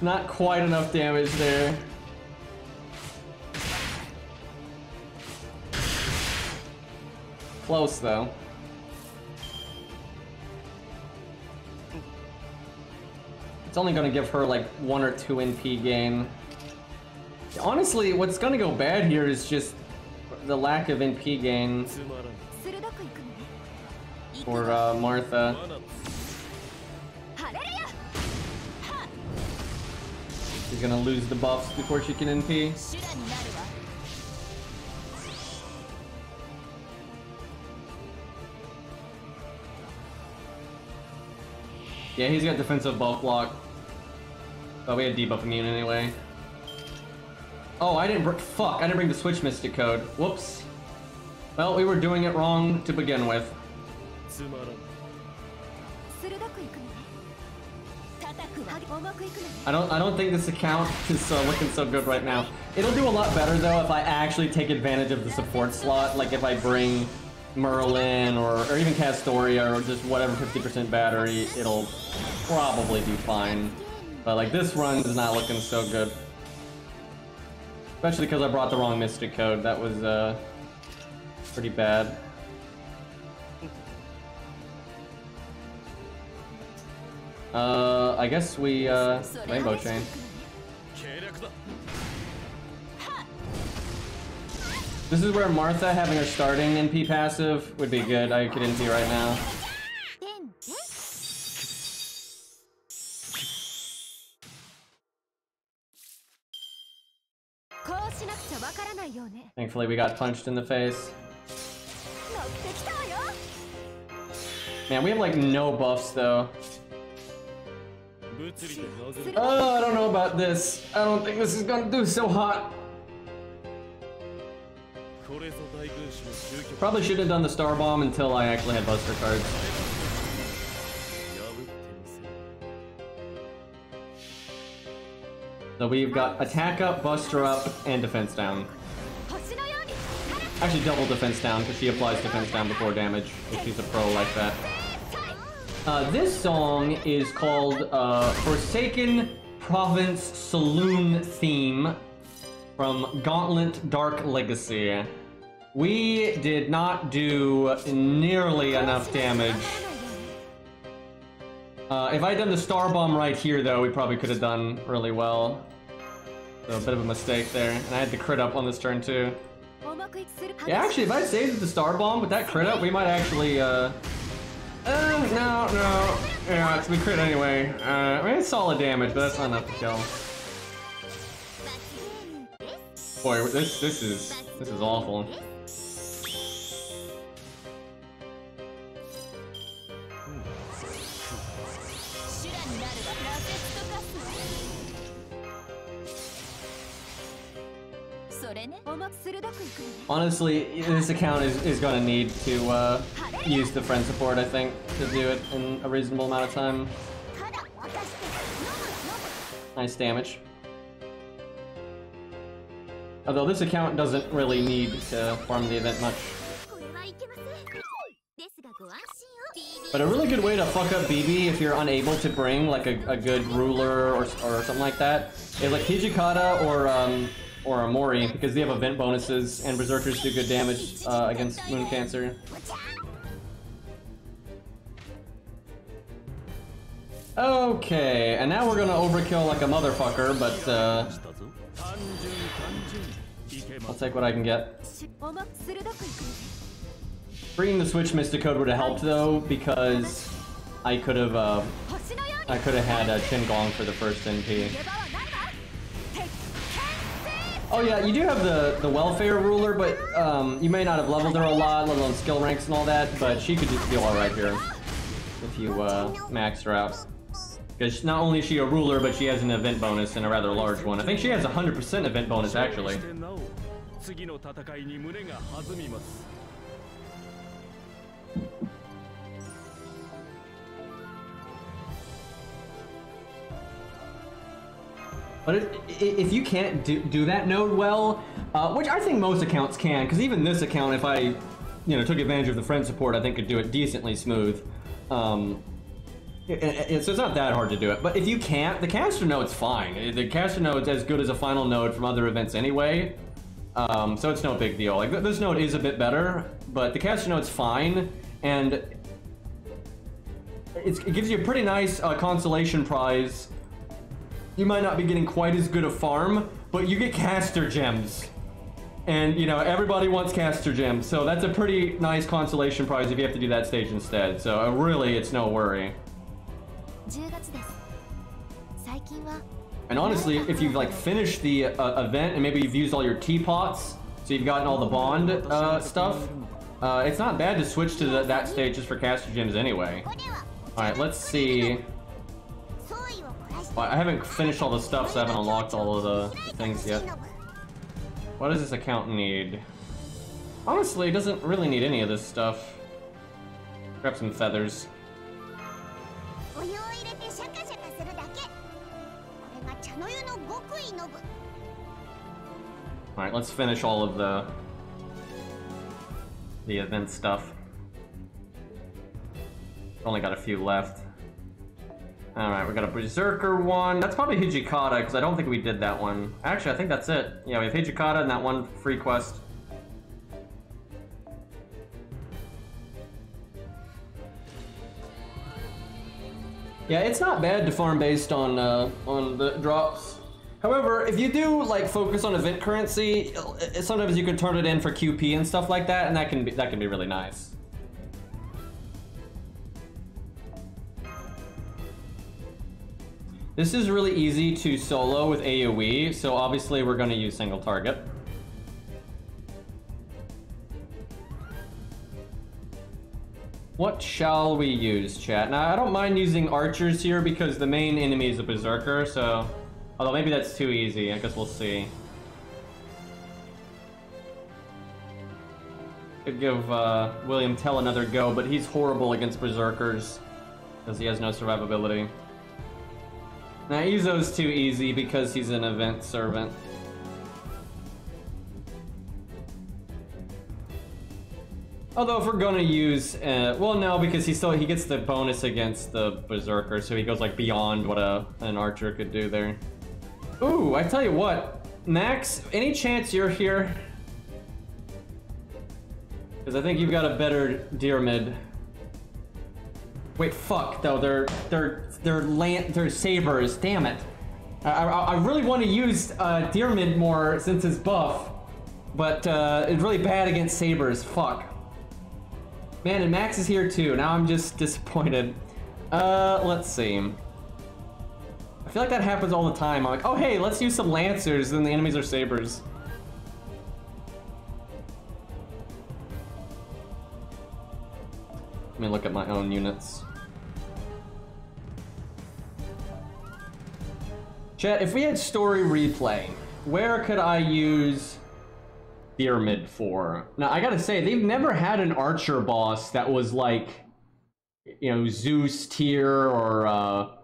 Not quite enough damage there. Close though. It's only gonna give her like 1 or 2 NP gain. Honestly, what's gonna go bad here is just the lack of NP gain for Martha. She's gonna lose the buffs before she can NP. Yeah, he's got defensive buff block. But we had debuff immune anyway. Oh, I didn't bring the Switch Mystic Code. Whoops. Well, we were doing it wrong to begin with. I don't think this account is looking so good right now. It'll do a lot better though if I actually take advantage of the support slot. Like if I bring Merlin or even Castoria or just whatever 50% battery, it'll probably do fine. But like this run is not looking so good. Especially because I brought the wrong Mystic Code. That was pretty bad. I guess we Rainbow Chain. This is where Martha having her starting NP passive would be good. I could NP right now. Thankfully we got punched in the face. Man, we have like no buffs though. Oh, I don't know about this. I don't think this is gonna do so hot. Probably should have done the Star Bomb until I actually had Buster cards. So we've got attack up, Buster up, and defense down. Actually double defense down because she applies defense down before damage if she's a pro like that. This song is called Forsaken Province Saloon Theme from Gauntlet Dark Legacy. We did not do nearly enough damage. If I'd done the Star Bomb right here though, we probably could have done really well. So a bit of a mistake there. And I had the crit up on this turn too. Yeah, actually, if I saved the Star Bomb with that crit up, we might actually, no. Yeah, we crit anyway. I mean, it's solid damage, but that's not enough to kill. Boy, this is awful. Honestly, this account is gonna need to use the friend support, I think, to do it in a reasonable amount of time. Nice damage. Although this account doesn't really need to farm the event much. But a really good way to fuck up BB if you're unable to bring like a good ruler or something like that is like Hijikata or a Mori, because they have event bonuses and Berserkers do good damage against Moon Cancer. Okay, and now we're gonna overkill like a motherfucker, but I'll take what I can get. Bringing the Switch Mystic Code would have helped though, because I could have had a Chin Gong for the first NP. Oh yeah, you do have the welfare ruler, but you may not have leveled her a lot, let alone skill ranks and all that, but she could just feel alright here if you max her out. Because not only is she a ruler, but she has an event bonus and a rather large one. I think she has 100% event bonus actually. But if you can't do that node well, which I think most accounts can, because even this account, if I, took advantage of the friend support, I think could do it decently smooth. So it's not that hard to do it. But if you can't, the caster node's fine. The caster node's as good as a final node from other events anyway. So it's no big deal. Like, this node is a bit better, but the caster node's fine, and it gives you a pretty nice consolation prize. You might not be getting quite as good a farm, but you get caster gems. And, you know, everybody wants caster gems, so that's a pretty nice consolation prize if you have to do that stage instead. So really, it's no worry. And honestly, if you've like finished the event and maybe you've used all your teapots, so you've gotten all the bond stuff, it's not bad to switch to that stage just for caster gems anyway. Alright, let's see. Well, I haven't finished all the stuff, so I haven't unlocked all of the things yet. What does this account need? Honestly, it doesn't really need any of this stuff. Grab some feathers. Alright, let's finish all of the event stuff. Only got a few left. Alright, we got a Berserker one. That's probably Hijikata, because I don't think we did that one. Actually, I think that's it. Yeah, we have Hijikata and that one free quest. Yeah, it's not bad to farm based on the drops. However, if you do like focus on event currency, sometimes you can turn it in for QP and stuff like that, and that can be really nice. This is really easy to solo with AoE, so obviously we're going to use single target. What shall we use, chat? Now, I don't mind using archers here because the main enemy is a berserker, so... Although maybe that's too easy, I guess we'll see. Could give William Tell another go, but he's horrible against berserkers because he has no survivability. Now, Izo's too easy because he's an event servant. Although if we're gonna use, well, no, because he gets the bonus against the berserker, so he goes like beyond what an archer could do there. Ooh, I tell you what, Max, any chance you're here? Because I think you've got a better deer mid. Wait, fuck, though, they're sabers, damn it. I really want to use deer mid more since it's buff, but it's really bad against sabers, fuck. Man, and Max is here too, now I'm just disappointed. Let's see. I feel like that happens all the time. I'm like, oh hey, let's use some lancers, and the enemies are sabers. Let me look at my own units. Chat, if we had story replay, where could I use Pyramid for? Now, I gotta say, they've never had an archer boss that was like, you know, Zeus tier or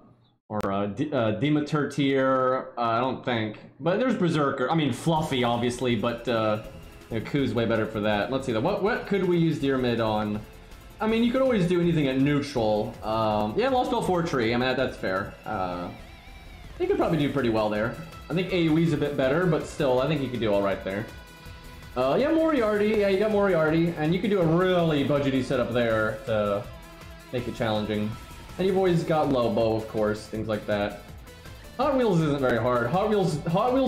Demeter tier, I don't think. But there's Berserker. I mean, Fluffy, obviously, but you know, Ku's way better for that. Let's see, though. What could we use Pyramid on? I mean, you could always do anything at neutral. Yeah, Lost Belt 4 Tree. I mean, that's fair. He could probably do pretty well there. I think AoE's a bit better, but still, I think he could do all right there. Yeah, Moriarty. Yeah, you got Moriarty, and you could do a really budgety setup there to make it challenging. And you've always got Lobo, of course, things like that. Hot Wheels isn't very hard. Hot Wheels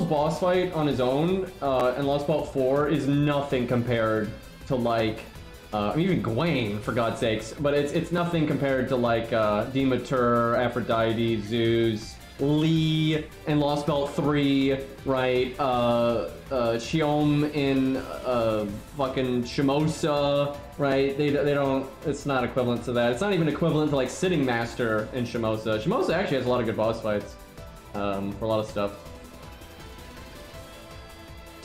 boss fight on his own in Lost Belt 4 is nothing compared to like, I mean, even Gwaine, for God's sakes. But it's nothing compared to like Demeter, Aphrodite, Zeus, Lee in Lost Belt 3, right? Shiom in fucking Shimosa, right? They don't, it's not equivalent to that. It's not even equivalent to like Sitting Master in Shimosa. Shimosa actually has a lot of good boss fights for a lot of stuff.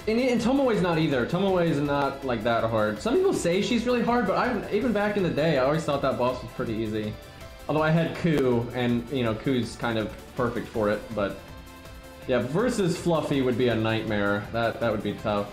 And Tomoe's not either. Tomoe is not like that hard. Some people say she's really hard, but even back in the day, I always thought that boss was pretty easy. Although I had Ku, and you know, Ku's kind of perfect for it, but yeah, versus Fluffy would be a nightmare. That would be tough.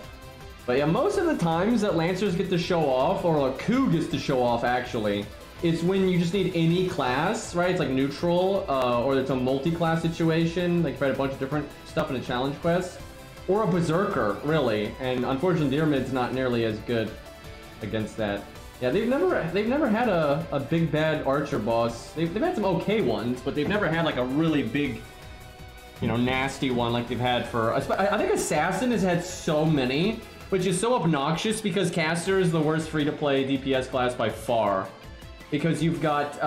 But yeah, most of the times that Lancers get to show off, or like Ku gets to show off actually, It's when you just need any class, right? It's like neutral, or it's a multi-class situation, like you fight a bunch of different stuff in a challenge quest, or a berserker, really. And unfortunately, Dyrmid's not nearly as good against that. Yeah, they've never had a big bad archer boss. They've had some okay ones, but they've never had like a really big, you know, nasty one like they've had for. I think Assassin has had so many, which is so obnoxious because Caster is the worst free-to-play DPS class by far. Because you've got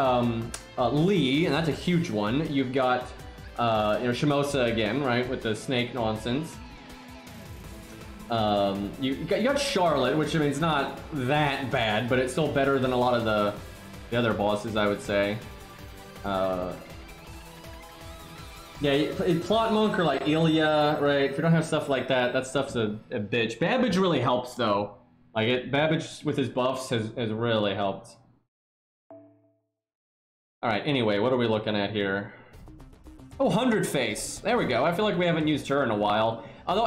Lee, and that's a huge one. You've got you know, Shimosa again, right, with the snake nonsense. You got Charlotte, which I mean, it's not that bad, but it's still better than a lot of the other bosses, I would say. Yeah, Plot Monk or like Ilya, right? If you don't have stuff like that, that stuff's a bitch. Babbage really helps though. Like Babbage with his buffs has really helped. Alright, anyway, what are we looking at here? Oh, 100 Face. There we go. I feel like we haven't used her in a while. Although,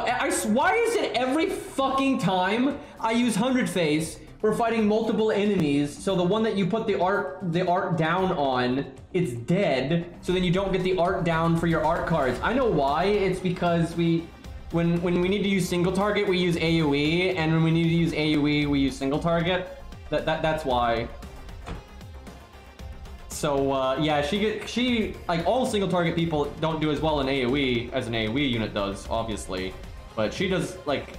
why is it every fucking time I use 100 Face, we're fighting multiple enemies, so the one that you put the art down on, it's dead, so then you don't get the art down for your art cards. I know why. It's because when we need to use single target, we use AoE, and when we need to use AoE, we use single target. That's why. So yeah, she like all single target people don't do as well in AoE as an AoE unit does, obviously, but she does like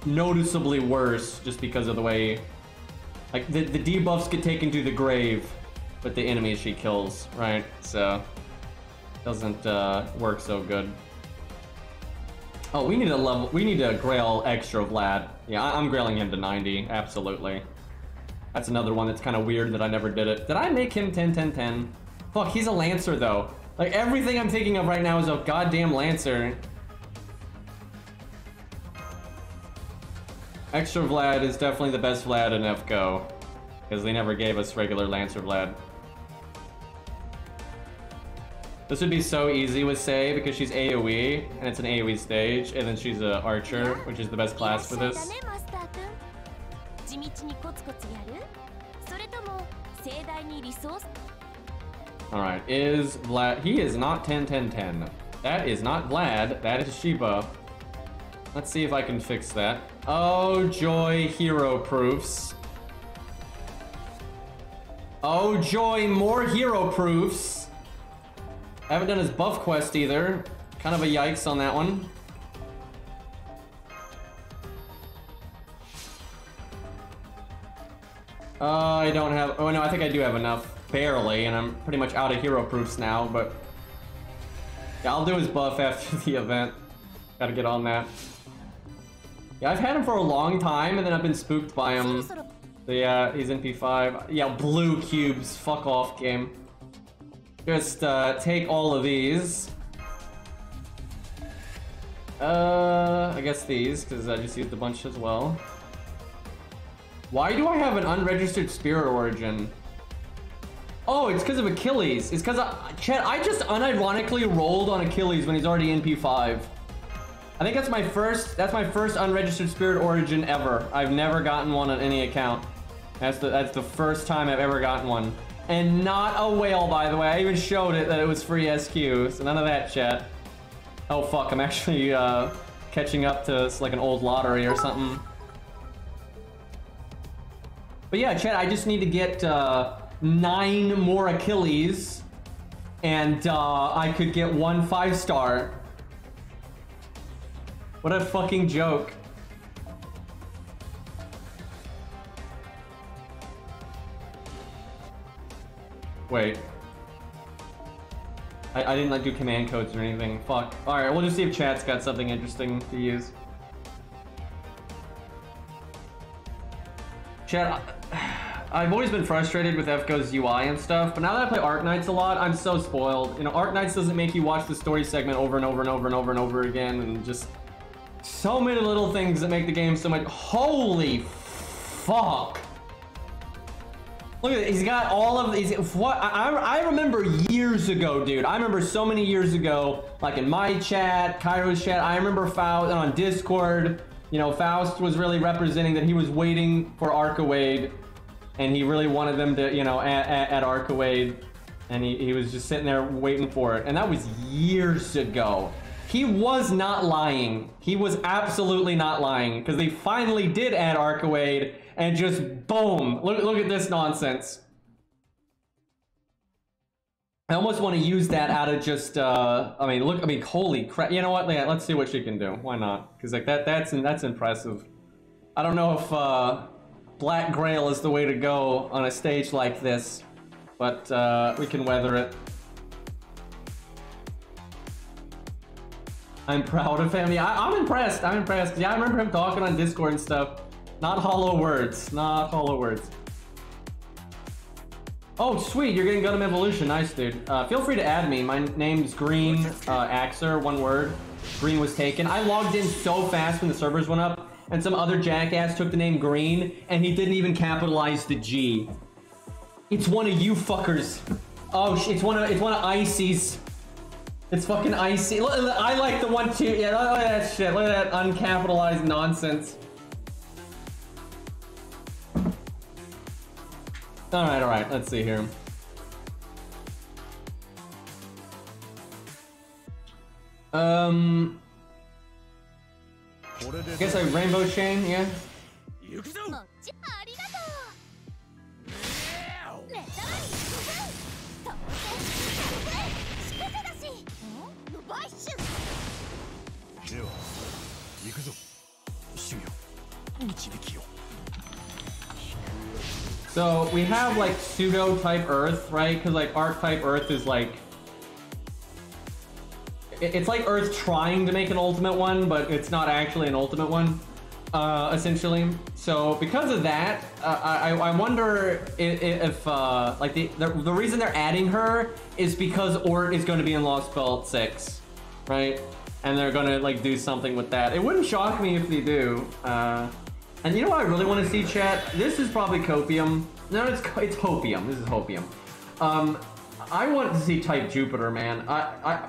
noticeably worse just because of the way like the debuffs get taken to the grave with the enemies she kills, right? So doesn't work so good. Oh, we need to grail extra Vlad. Yeah, I'm grailing him to 90, absolutely. That's another one that's kind of weird that I never did it. Did I make him 10-10-10? Fuck, he's a Lancer though. Like everything I'm thinking of right now is a goddamn Lancer. Extra Vlad is definitely the best Vlad in FGO, because they never gave us regular Lancer Vlad. This would be so easy with Sei because she's AoE, and it's an AoE stage, and then she's a Archer, which is the best class for this. Alright, is Vlad... He is not 10-10-10. That is not Vlad, that is Sheba. Let's see if I can fix that. Oh joy, hero proofs. Oh joy, more hero proofs. I haven't done his buff quest either. Kind of a yikes on that one. I don't have... Oh no, I think I do have enough. Barely, and I'm pretty much out of hero proofs now, but... Yeah, I'll do his buff after the event. Gotta get on that. Yeah, I've had him for a long time, and then I've been spooked by him. So yeah, he's in P5. Yeah, blue cubes. Fuck off, game. Just take all of these. I guess these, because I just used a bunch as well. Why do I have an unregistered spirit origin? Oh, it's because of Achilles. It's because Chet, I just unironically rolled on Achilles when he's already in P5. I think that's my first unregistered spirit origin ever. I've never gotten one on any account. That's the first time I've ever gotten one. And not a whale, by the way. I even showed it that it was free SQ, so none of that, chat. Oh fuck, I'm actually catching up to like an old lottery or something. But yeah, chat, I just need to get 9 more Achilles, and I could get 1 5-star. What a fucking joke. Wait. I didn't like do command codes or anything. Fuck. Alright, we'll just see if chat's got something interesting to use. Chat, I've always been frustrated with FGO's UI and stuff, but now that I play Arknights a lot, I'm so spoiled. You know, Arknights doesn't make you watch the story segment over and over and over and over and over again, and just so many little things that make the game so much. Holy fuck! Look at it, he's got all of these. What I remember years ago, dude. I remember so many years ago, like in my chat, Cairo's chat. I remember Faust on Discord. You know, Faust was really representing that he was waiting for Arcawade and he really wanted them to, you know, at Arcade, and he was just sitting there waiting for it, and that was years ago. He was not lying. He was absolutely not lying, because they finally did add Arcade, and just boom! Look at this nonsense. I almost want to use that out of just, I mean, holy crap. You know what? Yeah, let's see what she can do. Why not? Because like that's impressive. I don't know if Black Grail is the way to go on a stage like this, but we can weather it. I'm proud of him. Yeah, I'm impressed. I'm impressed. Yeah, I remember him talking on Discord and stuff. Not hollow words. Not hollow words. Oh, sweet, you're getting Gundam Evolution. Nice, dude. Feel free to add me. My name's Green Axer, one word. Green was taken. I logged in so fast when the servers went up, and some other jackass took the name Green, and he didn't even capitalize the G. It's one of you fuckers. Oh, it's one of Icy's. It's fucking Icy. I like the one too. Yeah, look at that shit. Look at that uncapitalized nonsense. Alright, let's see here. Guess I Rainbow Chain, yeah? So we have like pseudo type Earth, right? Because like archetype Earth is like, it's like Earth trying to make an ultimate one, but it's not actually an ultimate one, essentially. So because of that, I wonder if like the reason they're adding her is because Ort is going to be in Lost Belt 6, right? And they're going to like do something with that. It wouldn't shock me if they do. And you know what I really want to see, chat? This is probably Copium. No, it's Hopium. This is Hopium. I want to see Type Jupiter, man.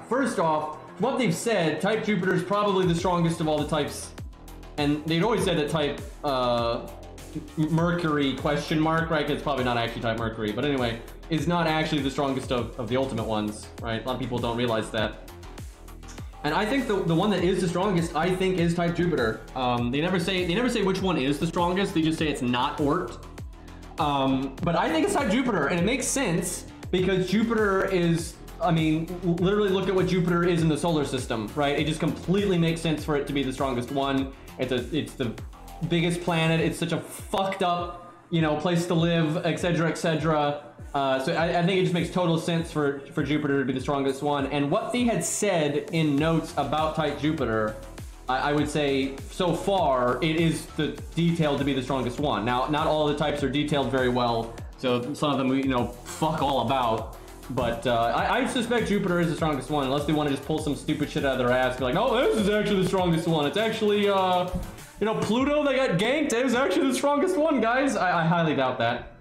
First off, what they've said, Type Jupiter is probably the strongest of all the types. And they'd always said that Type Mercury question mark, right? It's probably not actually Type Mercury, but anyway, is not actually the strongest of the ultimate ones, right? A lot of people don't realize that. And I think the one that is the strongest, I think, is Type Jupiter. They never say which one is the strongest. They just say it's not Ort. But I think it's Type Jupiter, and it makes sense because Jupiter is, I mean, literally look at what Jupiter is in the solar system, right? It just completely makes sense for it to be the strongest one. It's the biggest planet. It's such a fucked up, you know, place to live, etc., etc. So I think it just makes total sense for Jupiter to be the strongest one. And what they had said in notes about Type Jupiter, I would say so far it is the detailed to be the strongest one. Now, not all the types are detailed very well, so some of them we, you know, fuck all about. But I suspect Jupiter is the strongest one, unless they want to just pull some stupid shit out of their ass and be like, no, this is actually the strongest one. It's actually, you know, Pluto, they got ganked. It was actually the strongest one, guys. I highly doubt that.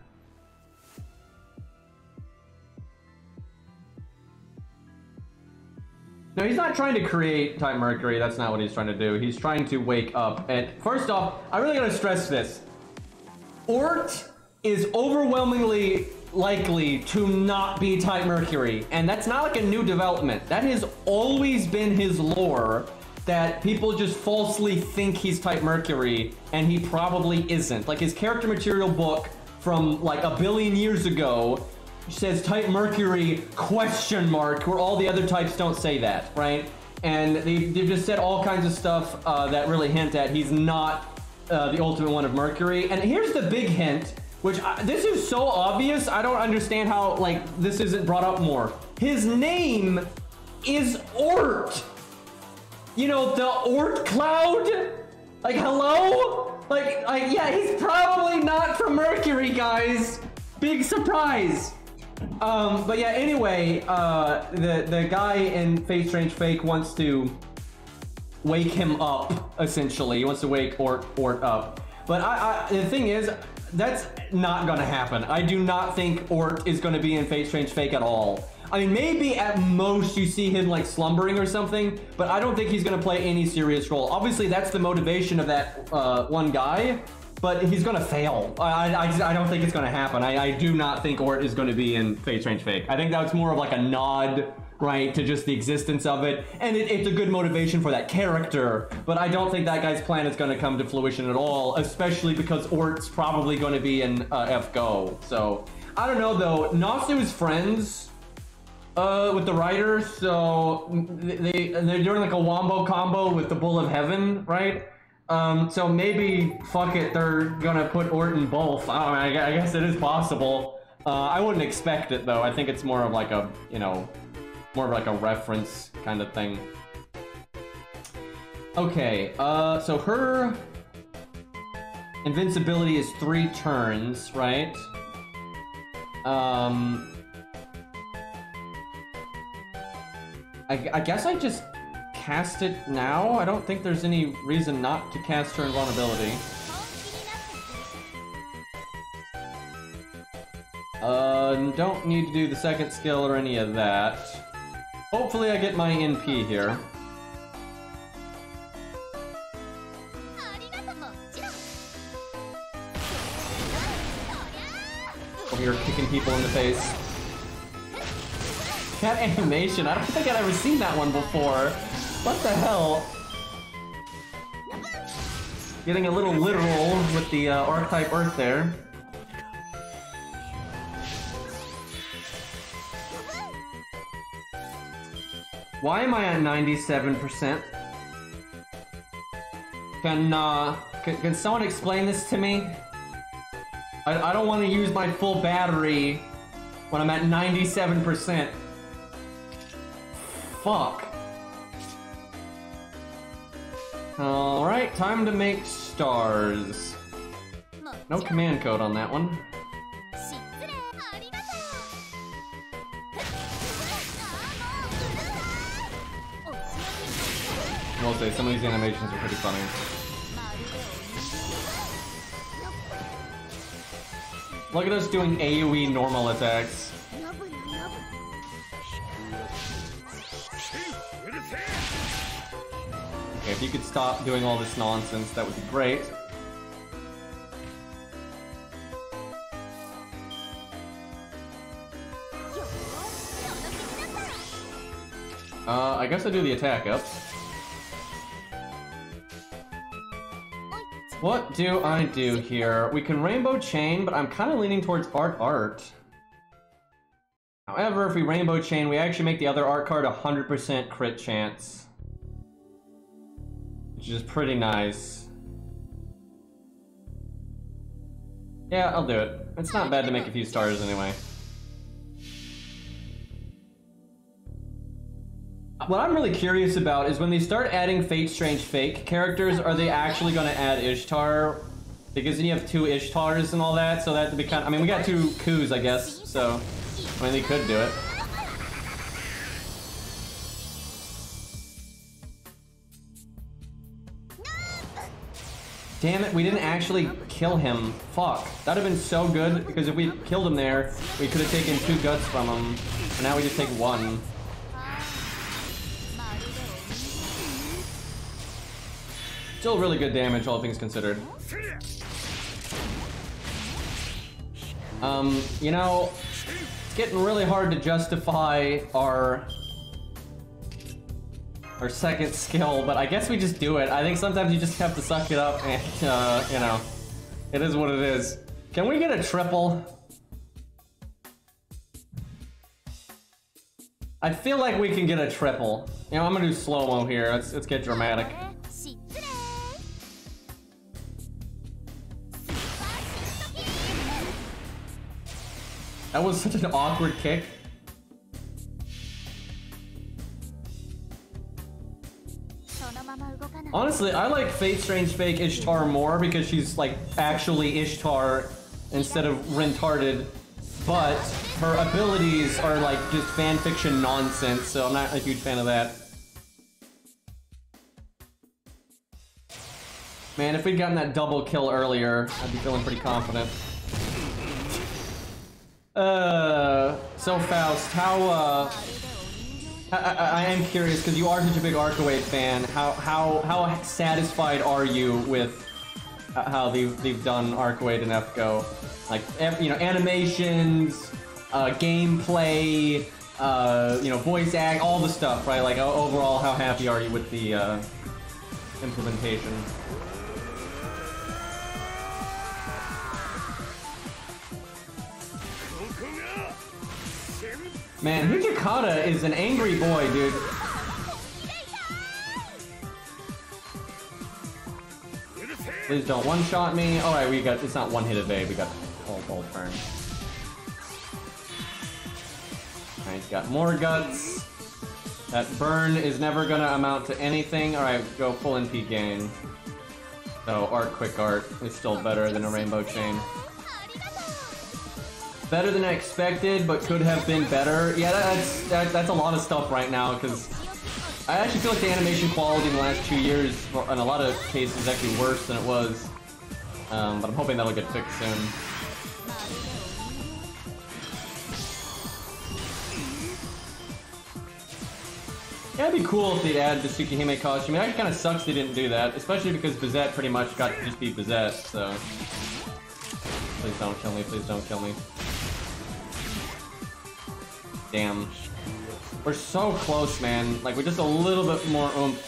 No, he's not trying to create Type Mercury. That's not what he's trying to do. He's trying to wake up. And first off, I really gotta stress this. Ort is overwhelmingly likely to not be Type Mercury. And that's not like a new development. That has always been his lore, that people just falsely think he's Type Mercury, and he probably isn't. Like his character material book from like a billion years ago says Type Mercury question mark, where all the other types don't say that, right? And they've just said all kinds of stuff that really hint at he's not the ultimate one of Mercury. And here's the big hint, which this is so obvious, I don't understand how like this isn't brought up more. His name is Ort. You know, the Ort cloud? Like, hello? Like yeah, he's probably not from Mercury, guys. Big surprise. But yeah, anyway, the guy in Fate Strange Fake wants to wake him up, essentially. He wants to wake Ort up. But the thing is, that's not gonna happen. I do not think Ort is gonna be in Fate Strange Fake at all. I mean, maybe at most you see him like slumbering or something, but I don't think he's gonna play any serious role. Obviously, that's the motivation of that one guy. but he's gonna fail. I don't think it's gonna happen. I do not think Ort is gonna be in Fate Strange Fake. I think that's more of like a nod, right, to just the existence of it, and it's a good motivation for that character, but I don't think that guy's plan is gonna come to fruition at all, especially because Ort's probably gonna be in FGO. So, I don't know though, Nasu is friends with the writers, so they're doing like a wombo combo with the Bull of Heaven, right? So maybe, fuck it, they're gonna put Ort in both. I don't know, I guess it is possible. I wouldn't expect it though. I think it's more of like a, you know, more of like a reference kind of thing. Okay, so her invincibility is 3 turns, right? I guess I just cast it now? I don't think there's any reason not to cast her invulnerability. Don't need to do the second skill or any of that. Hopefully I get my NP here. Over here kicking people in the face. That animation, I don't think I've ever seen that one before. What the hell? Getting a little literal with the archetype Earth there. Why am I at 97%? Can someone explain this to me? I don't want to use my full battery when I'm at 97%. Fuck. Alright, time to make stars. No command code on that one. I will say, some of these animations are pretty funny. Look at us doing AoE normal attacks. Okay, if you could stop doing all this nonsense, that would be great. I guess I do the attack up. What do I do here? We can Rainbow Chain, but I'm kind of leaning towards Art. However, if we Rainbow Chain, we actually make the other Art card 100% crit chance. Which is pretty nice. Yeah, I'll do it. It's not bad to make a few stars anyway. What I'm really curious about is when they start adding Fate Strange Fake characters, are they actually going to add Ishtar? Because then you have 2 Ishtars and all that, so that would be kind of... I mean, we got 2 Kus, I guess, so... I mean, they could do it. Damn it, we didn't actually kill him. Fuck. That'd have been so good, because if we killed him there, we could have taken 2 guts from him. And now we just take 1. Still really good damage, all things considered. You know, it's getting really hard to justify our second skill, but I guess we just do it. I think sometimes you just have to suck it up and, you know, it is what it is. Can we get a triple? I feel like we can get a triple. You know, I'm gonna do slow-mo here. Let's get dramatic. That was such an awkward kick. Honestly, I like Fate Strange Fake Ishtar more because she's like actually Ishtar instead of Rentarded, but her abilities are like just fanfiction nonsense, so I'm not a huge fan of that. Man, if we'd gotten that double kill earlier, I'd be feeling pretty confident. So Faust, how, I am curious, because you are such a big Arcawave fan, how satisfied are you with how they've done Arcade and FGO. Like, you know, animations, gameplay, you know, voice act, all the stuff, right? Like, overall, how happy are you with the implementation? Man, Hijikata is an angry boy, dude. Please don't one-shot me. Alright, we got, it's not one hit evade, we got all turn. Alright, he's got more guts. That burn is never gonna amount to anything. Alright, go full NP gain. So, quick art is still better than a rainbow chain. Better than I expected, but could have been better. Yeah, that's a lot of stuff right now, because I actually feel like the animation quality in the last 2 years, in a lot of cases, is actually worse than it was. But I'm hoping that'll get fixed soon. Yeah, it'd be cool if they'd add the Tsukihime costume. It actually kind of sucks they didn't do that, especially because Bizette pretty much got to just be Bizette, so... Please don't kill me, please don't kill me. Damn. We're so close, man. Like, we're just a little bit more oomph.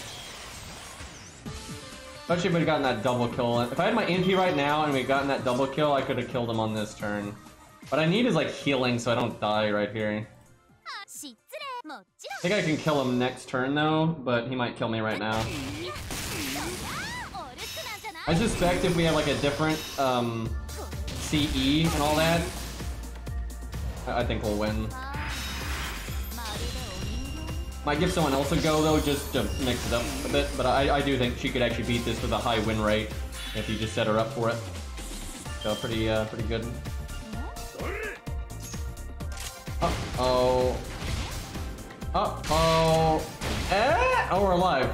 Especially if we'd gotten that double kill. If I had my NP right now and we'd gotten that double kill, I could have killed him on this turn. What I need is, like, healing so I don't die right here. I think I can kill him next turn, though, but he might kill me right now. I suspect if we have, like, a different, CE and all that, I think we'll win. Might give someone else a go, though, just to mix it up a bit, but I do think she could actually beat this with a high win rate if you just set her up for it. So pretty good. Uh-oh. Uh-oh. Oh, we're alive.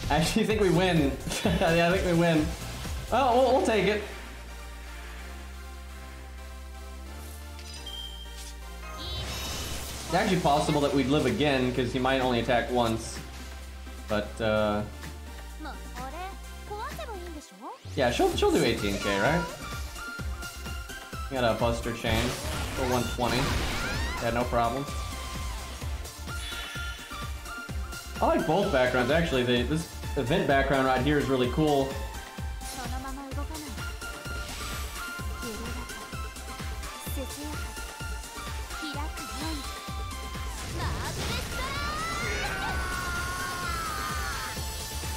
I actually think we win. Yeah, I think we win. Oh, we'll take it. It's actually possible that we'd live again, because he might only attack once. But, yeah, she'll do 18k, right? Got a Buster Chain for 120. Yeah, no problem. I like both backgrounds, actually. This event background right here is really cool.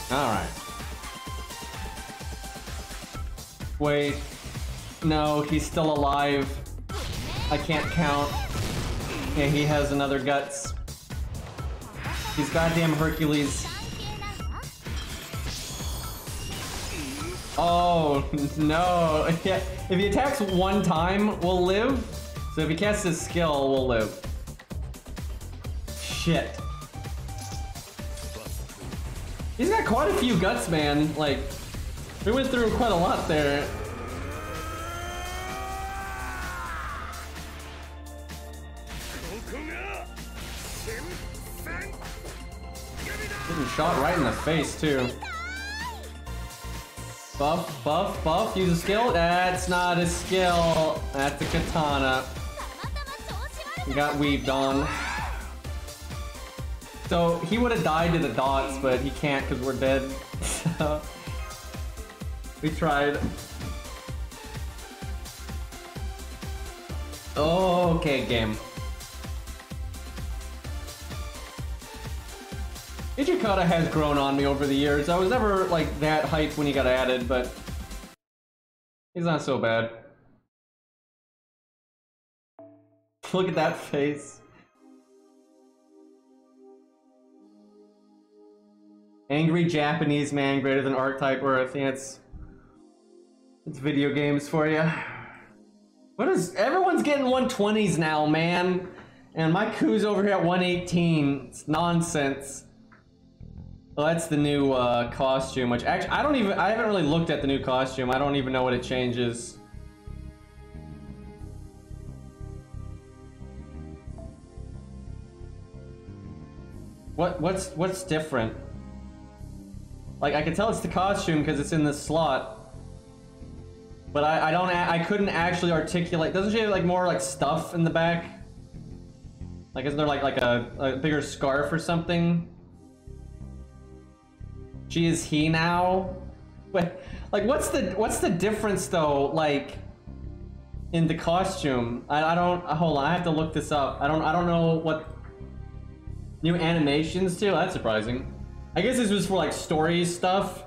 Alright. Wait. No, he's still alive. I can't count. Yeah, he has another guts. He's goddamn Hercules. Oh, no. Yeah, if he attacks one time, we'll live. So if he casts his skill, we'll live. Shit. He's got quite a few guts, man. Like, we went through quite a lot there. Getting shot right in the face, too. Buff, buff, buff. Use a skill? That's not a skill. That's a katana. We got weaved on. So, he would have died to the dots, but he can't because we're dead. So, we tried. Oh, okay, game. Hijikata has grown on me over the years. I was never, like, that hyped when he got added, but he's not so bad. Look at that face. Angry Japanese man greater than archetype Earth. Yeah, it's video games for you. What is... Everyone's getting 120s now, man. And my Ku's over here at 118. It's nonsense. Well, that's the new costume, which actually I haven't really looked at the new costume. I don't even know what it changes. What's different? Like, I can tell it's the costume because it's in this slot. But I couldn't actually articulate. Doesn't she have like more like stuff in the back? Like, isn't there like a bigger scarf or something? She is he now? But like, what's the difference though? Like, in the costume, I don't. Hold on, I have to look this up. I don't know what new animations too. That's surprising. I guess this was for like story stuff.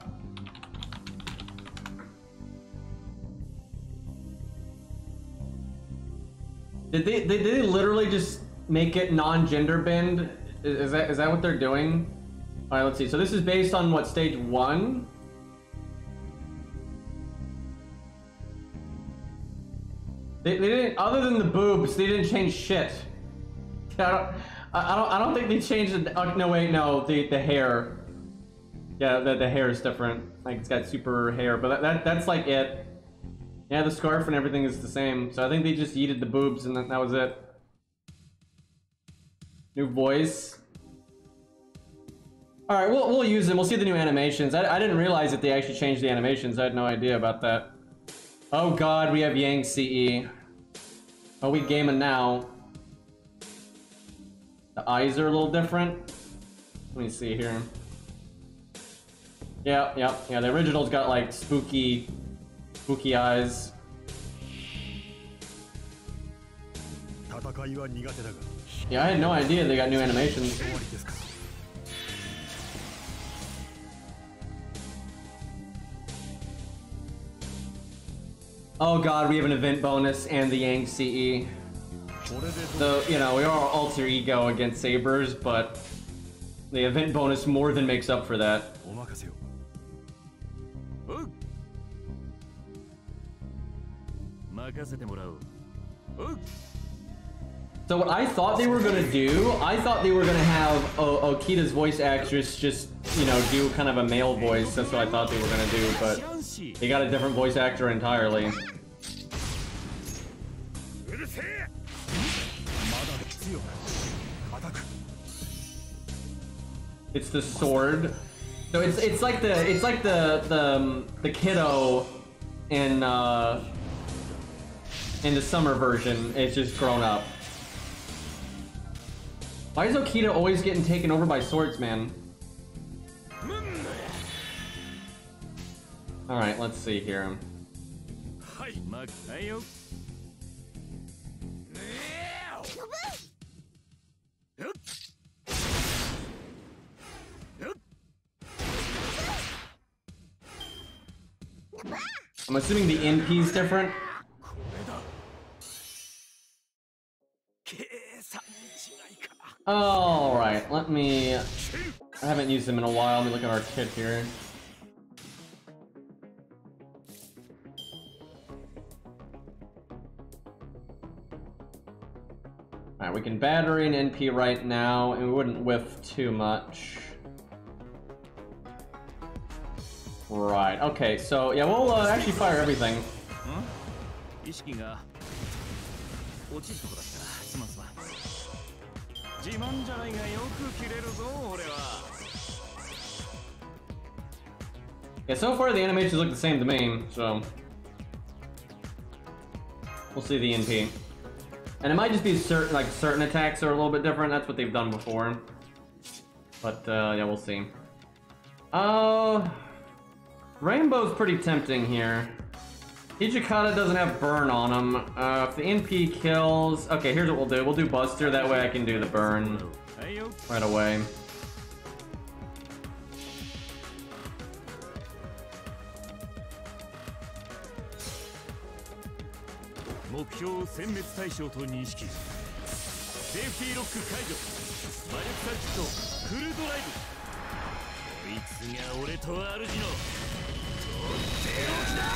Did they literally just make it non-gender bend? Is that what they're doing? All right, let's see. So this is based on what, stage 1? They didn't, other than the boobs, they didn't change shit. I don't think they changed the. Oh, no, wait, no, the hair. Yeah, the hair is different. Like, it's got super hair, but that's like it. Yeah, the scarf and everything is the same. So I think they just yeeted the boobs and that was it. New voice. All right, we'll use them. We'll see the new animations. I didn't realize that they actually changed the animations. I had no idea about that. Oh God, we have Yang CE. Oh, we gaming now. The eyes are a little different. Let me see here. Yeah. The original's got like spooky eyes. Yeah, I had no idea they got new animations. Oh God, we have an event bonus and the Yang CE. So, you know, we are alter ego against Sabers, but the event bonus more than makes up for that. So what I thought they were gonna do, I thought they were gonna have Okita's voice actress just, you know, do kind of a male voice. That's what I thought they were gonna do, but they got a different voice actor entirely. It's the sword. So it's like the kiddo in the summer version. It's just grown up. Why is Okita always getting taken over by swordsman? Alright, let's see here. I'm assuming the NP is different. Alright, let me... I haven't used them in a while. Let me look at our kit here. Alright, we can battery an NP right now, and we wouldn't whiff too much. Right, okay, so yeah, we'll actually fire everything. Yeah, so far the animations look the same to me, so we'll see the NP. And it might just be certain attacks are a little bit different. That's what they've done before. But yeah, we'll see. Rainbow's pretty tempting here. Hijikata doesn't have burn on him. If the NP kills... Okay, here's what we'll do. We'll do Buster, that way I can do the burn right away.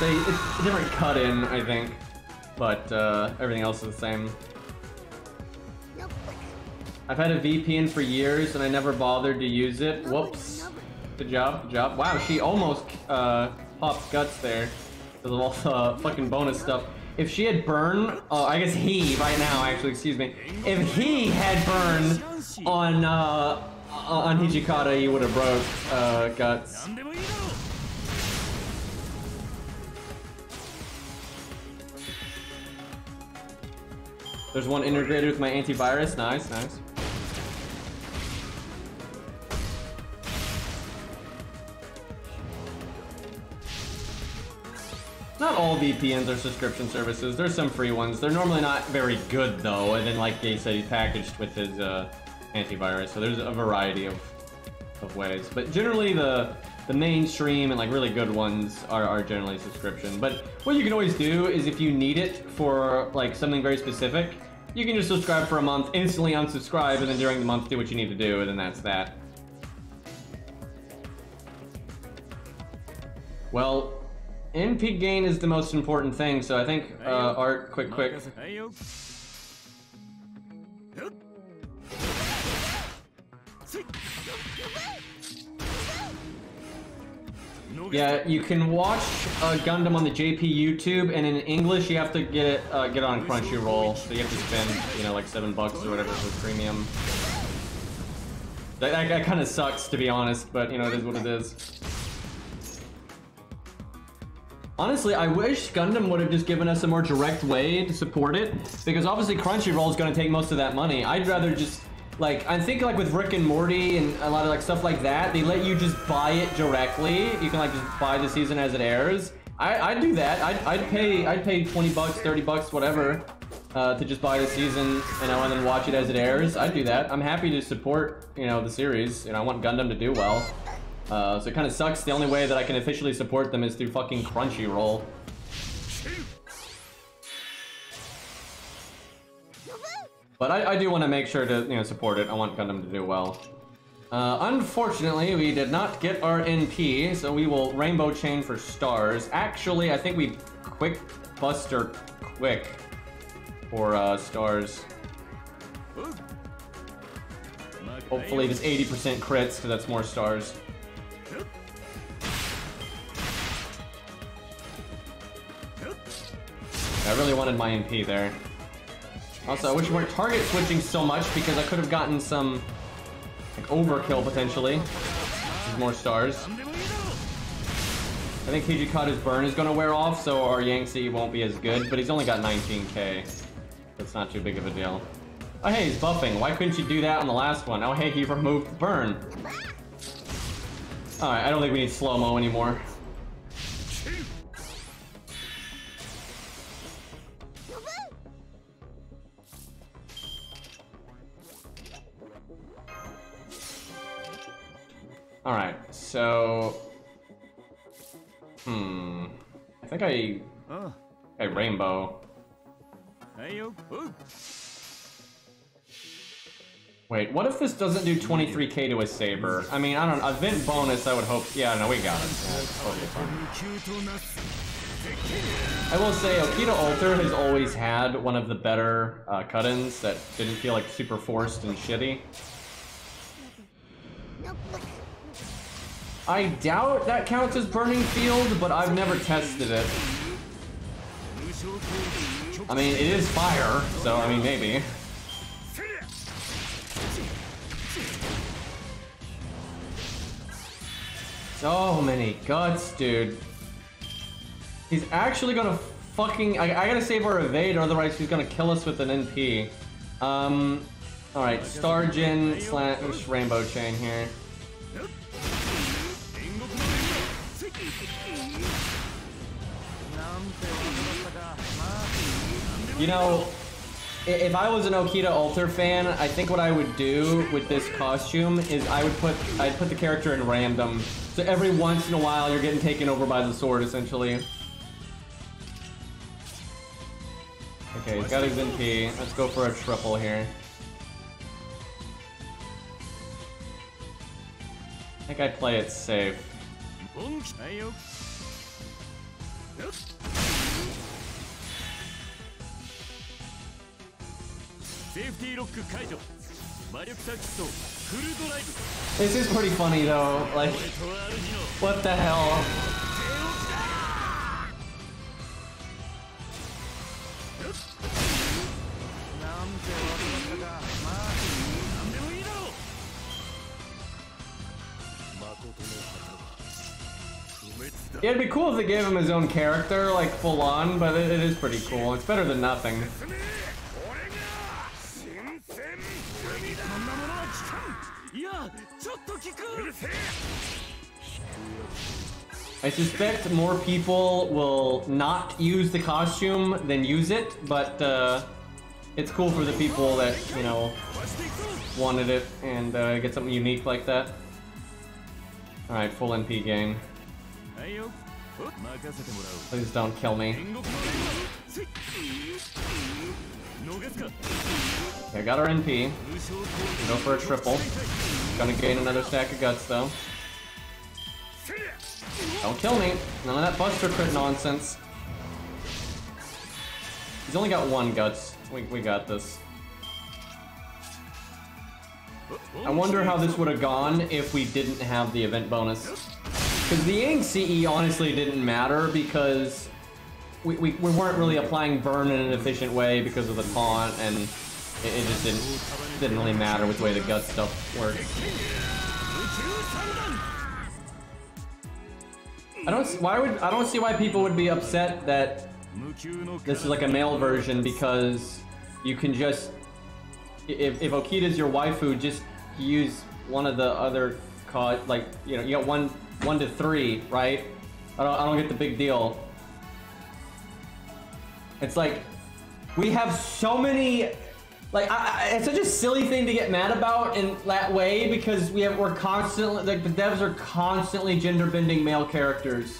It's a different cut-in, I think, but everything else is the same. I've had a VPN for years and I never bothered to use it. Whoops. Good job, good job. Wow, she almost popped guts there because of all the fucking bonus stuff. If she had burn, I guess he, right now, actually, excuse me. If he had burn on Hijikata, you would have broke Guts. There's one integrated with my antivirus. Nice, nice. Not all VPNs are subscription services. There's some free ones. They're normally not very good though. And then, like they said, he's packaged with his antivirus. So there's a variety of ways. But generally, the mainstream and like really good ones are generally subscription. But what you can always do is if you need it for like something very specific, you can just subscribe for a month, instantly unsubscribe, and then during the month do what you need to do, and then that's that. Well, NP gain is the most important thing, so I think Art, quick. Yeah, you can watch Gundam on the JP YouTube, and in English you have to get it on Crunchyroll. So you have to spend, you know, like $7 or whatever for premium. That kind of sucks, to be honest, but you know, it is what it is. Honestly, I wish Gundam would have just given us a more direct way to support it, because obviously Crunchyroll is going to take most of that money. I'd rather just, like, I think like with Rick and Morty and a lot of like stuff like that, they let you just buy it directly. You can like just buy the season as it airs. I'd do that. I'd pay 20 bucks, 30 bucks, whatever, to just buy the season, you know, and then watch it as it airs. I'd do that. I'm happy to support, you know, the series. You know, I want Gundam to do well. So it kind of sucks. The only way that I can officially support them is through fucking Crunchyroll. But I do want to make sure to, you know, support it. I want Gundam to do well. Unfortunately, we did not get our NP, so we will rainbow chain for stars. Actually, I think we quick buster quick for stars. Hopefully this 80% crits, because that's more stars. I really wanted my NP there. Also, I wish we weren't target switching so much, because I could have gotten some like overkill potentially. More stars. I think Hijikata's burn is going to wear off, so our Yangtze won't be as good, but he's only got 19k. That's not too big of a deal. Oh hey, he's buffing. Why couldn't you do that on the last one? Oh hey, he removed the burn. Alright, I don't think we need slow-mo anymore. Alright, so... I think I rainbow. Wait, what if this doesn't do 23k to a saber? I mean, I don't know. Event bonus, I would hope. Yeah, no, we got it. Yeah, it's totally fine. I will say, Okita Alter has always had one of the better cut-ins that didn't feel like super forced and shitty. I doubt that counts as burning field, but I've never tested it. I mean, it is fire, so I mean, maybe. So many guts, dude. He's actually gonna fucking... I gotta save our evade, or otherwise he's gonna kill us with an NP. Alright, Starjin / Rainbow Chain here. You know, if I was an Okita Alter fan, I think what I would do with this costume is I'd put the character in random. So every once in a while you're getting taken over by the sword, essentially. Okay, he's got his NP. Let's go for a triple here. I think I play it safe. This is pretty funny though, like, what the hell? It'd be cool if they gave him his own character, like full on, but it is pretty cool. It's better than nothing. I suspect more people will not use the costume than use it, but it's cool for the people that, you know, wanted it and get something unique like that. Alright, full NP game. Please don't kill me. Okay, got our NP. Go for a triple. Gonna gain another stack of guts though. Don't kill me. None of that Buster crit nonsense. He's only got one guts. We got this. I wonder how this would have gone if we didn't have the event bonus. Because the Yang CE honestly didn't matter because we weren't really applying burn in an efficient way because of the taunt, and it just didn't really matter with the way the gut stuff worked. I don't see why people would be upset that this is like a male version, because you can just, if Okita's your waifu, just use one of the other like, you know, you got one to three, right? I don't get the big deal. It's like we have so many, like it's such a silly thing to get mad about in that way, because we're constantly, like, the devs are constantly gender bending male characters.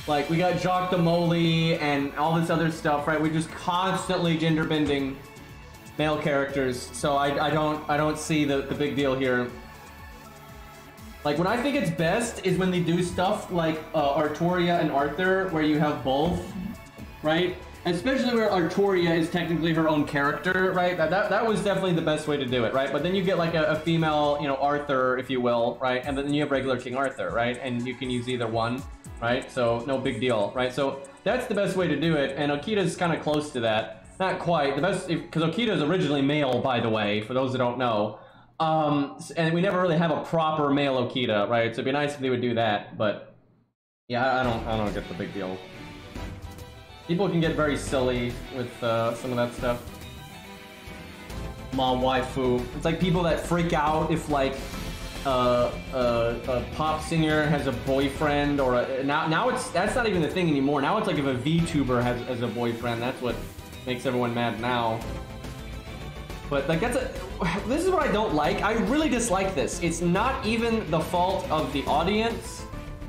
Like we got Jacques the Molly and all this other stuff, right? We're just constantly gender bending male characters, so I don't see the big deal here. Like, when I think it's best is when they do stuff like Artoria and Arthur, where you have both, right? Especially where Artoria is technically her own character, right? That was definitely the best way to do it, right? But then you get like a female, you know, Arthur, if you will, right? And then you have regular King Arthur, right? And you can use either one, right? So no big deal, right? So that's the best way to do it, and Okita's kind of close to that. Not quite. The best, because Okita is originally male, by the way, for those that don't know. And we never really have a proper male Okita, right? So it'd be nice if they would do that, but yeah, I don't get the big deal. People can get very silly with some of that stuff. Ma waifu. It's like people that freak out if like a pop singer has a boyfriend, or now that's not even the thing anymore. Now it's like if a VTuber has a boyfriend, that's what makes everyone mad now. But like this is what I don't like. I really dislike this. It's not even the fault of the audience.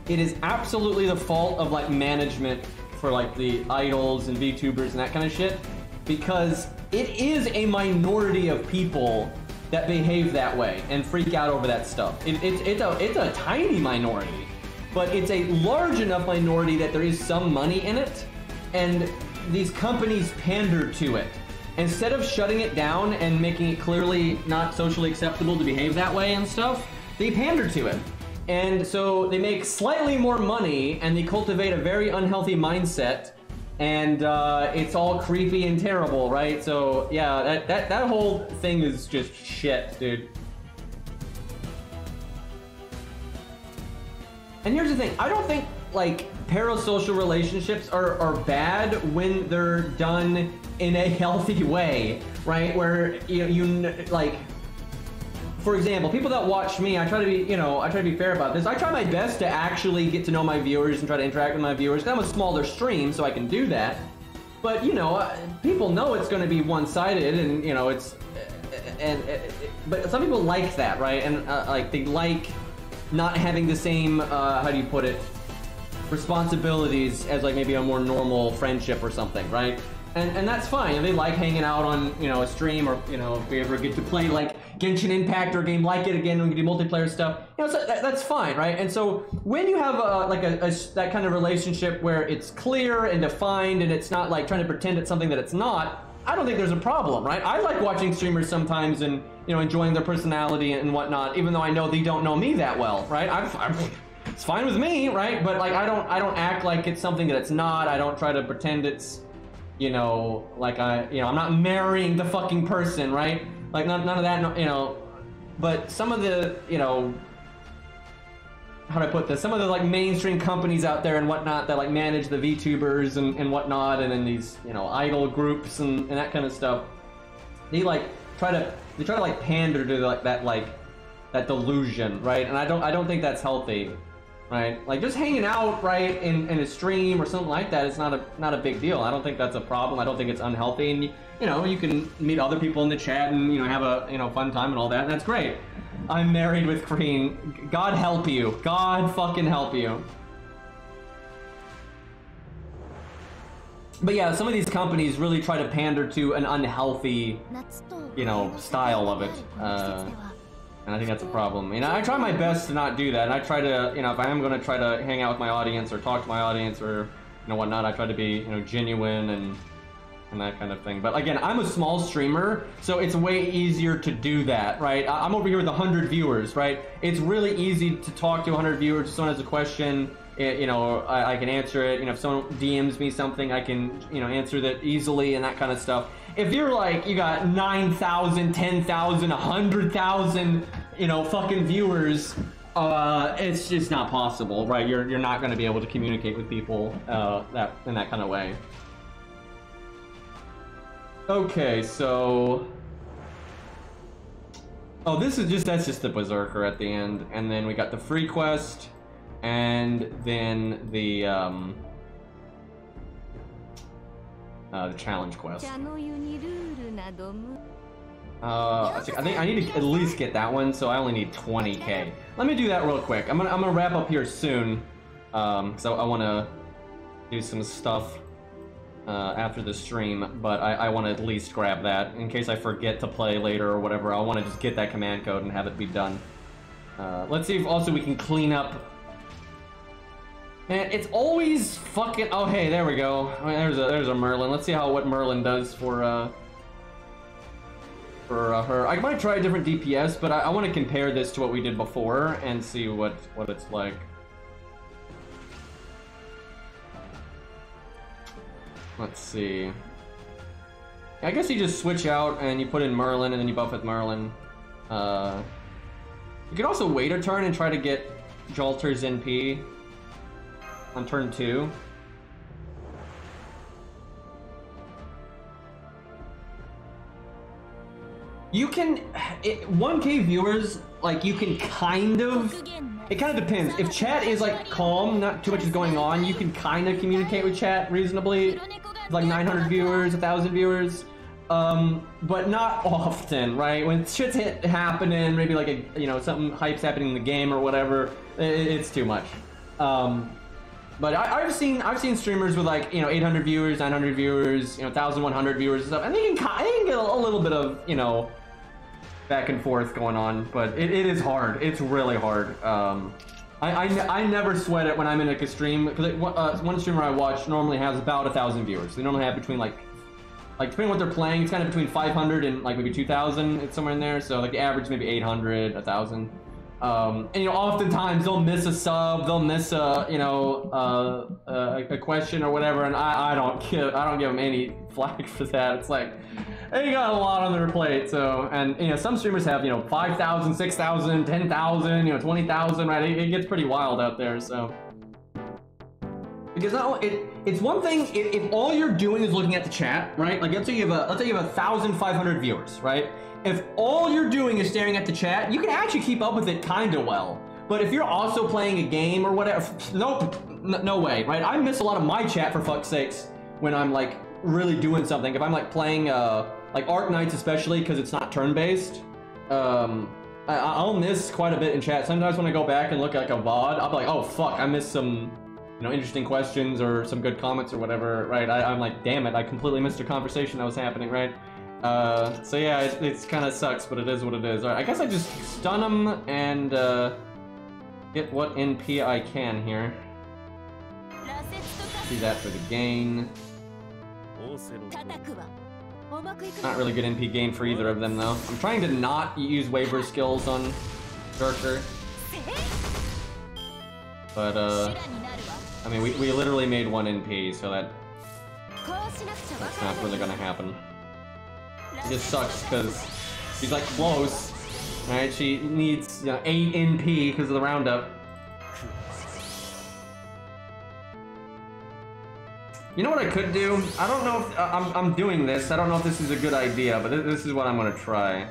It is absolutely the fault of like management for like the idols and VTubers and that kind of shit, because it is a minority of people that behave that way and freak out over that stuff. It's a tiny minority, but it's a large enough minority that there is some money in it, and these companies pander to it. Instead of shutting it down and making it clearly not socially acceptable to behave that way and stuff, they pander to it. And so they make slightly more money, and they cultivate a very unhealthy mindset, and it's all creepy and terrible, right? So yeah, that whole thing is just shit, dude. And here's the thing, I don't think like parasocial relationships are bad when they're done in a healthy way, right? Where you like, for example, people that watch me, I try to be, I try to be fair about this. I try my best to actually get to know my viewers and try to interact with my viewers. I'm a smaller stream, so I can do that. But people know it's going to be one-sided, and but some people like that, right? And like they like not having the same, how do you put it, responsibilities as like maybe a more normal friendship or something, right? And that's fine. If they like hanging out on, a stream, or, if we ever get to play like Genshin Impact or a game like it again, and we can do multiplayer stuff, so that's fine, right? And so when you have that kind of relationship where it's clear and defined, and it's not like trying to pretend it's something that it's not, I don't think there's a problem, right? I like watching streamers sometimes and, enjoying their personality and whatnot, even though I know they don't know me that well, right? It's fine with me, right? But like I don't act like it's something that it's not. I don't try to pretend it's, like I'm not marrying the fucking person, right? Like none of that, but some of the, how do I put this? Some of the like mainstream companies out there and whatnot that like manage the VTubers and whatnot, and then these, you know, idol groups and that kind of stuff. They try to like pander to like that delusion, right? And I don't think that's healthy, right? Like just hanging out, right, in a stream or something like that is not a big deal. I don't think that's a problem. I don't think it's unhealthy, and you know, you can meet other people in the chat and, you know, have a, you know, fun time and all that. And that's great. I'm married with Green. God help you. God fucking help you. But yeah, some of these companies really try to pander to an unhealthy, you know, style of it. And I think that's a problem. You know, I try my best to not do that. And I try to, you know, if I am going to try to hang out with my audience or talk to my audience or, you know, whatnot, I try to be, you know, genuine and that kind of thing. But again, I'm a small streamer, so it's way easier to do that, right? I'm over here with 100 viewers, right? It's really easy to talk to 100 viewers. If someone has a question, you know, I can answer it. You know, if someone DMs me something, I can, you know, answer that easily and that kind of stuff. If you're like, you got 9,000, 10,000, 100,000, you know, fucking viewers, it's just not possible, right? You're not going to be able to communicate with people in that kind of way. Okay, so... Oh, that's just the Berserker at the end, and then we got the free quest, and then the challenge quest. I think I need to at least get that one, so I only need 20k. Let me do that real quick. I'm gonna wrap up here soon, so I want to do some stuff after the stream, but I want to at least grab that in case I forget to play later or whatever. I want to just get that command code and have it be done. Let's see if also we can clean up. Man, it's always fucking. Oh, hey, there we go. I mean, there's a Merlin. Let's see what Merlin does for her. I might try a different DPS, but I want to compare this to what we did before and see what it's like. Let's see. I guess you just switch out and you put in Merlin and then you buff with Merlin. You could also wait a turn and try to get Jolter's NP on turn 2. You can, 1k viewers, like you can kind of, it kind of depends. If chat is like calm, not too much is going on, you can kind of communicate with chat reasonably. Like 900 viewers, 1,000 viewers, but not often, right? When shit's happening, maybe like a, you know, something hype's happening in the game or whatever, it's too much. But I've seen streamers with like, you know, 800 viewers, 900 viewers, you know, 1,100 viewers and stuff, and they can get a little bit of, you know, back and forth going on, but it is hard. It's really hard. I never sweat it when I'm in like a stream, because one streamer I watch normally has about 1,000 viewers. They normally have between like depending on what they're playing, it's kind of between 500 and like maybe 2,000. It's somewhere in there. So like the average maybe 800, 1,000. And you know, oftentimes they'll miss a sub, they'll miss a, you know, a question or whatever, and I don't give them any flack for that. It's like they got a lot on their plate. So, and you know, some streamers have, you know, 5,000, 6,000, 10,000, you know, 20,000, right? It gets pretty wild out there. So, because it's one thing if all you're doing is looking at the chat, right? Like let's say you have 1,500 viewers, right? If all you're doing is staring at the chat, you can actually keep up with it kind of well. But if you're also playing a game or whatever, no way, right? I miss a lot of my chat, for fuck's sakes, when I'm like really doing something. If I'm like playing like Arc Knights especially, because it's not turn-based, I'll miss quite a bit in chat. Sometimes when I go back and look at like a VOD, I'll be like, oh fuck, I missed some, you know, interesting questions or some good comments or whatever, right? I'm like, damn it, I completely missed a conversation that was happening, right? So yeah, it's kind of sucks, but it is what it is. All right, I guess I just stun him and get what NP I can here. Do that for the gain. Not really good NP gain for either of them though. I'm trying to not use waiver skills on Berserker. But I mean, we literally made 1 NP, so that's not really gonna happen. It just sucks because she's like close, right? She needs, you know, 8 NP because of the roundup. You know what I could do? I don't know if I'm doing this. I don't know if this is a good idea, but this is what I'm gonna try.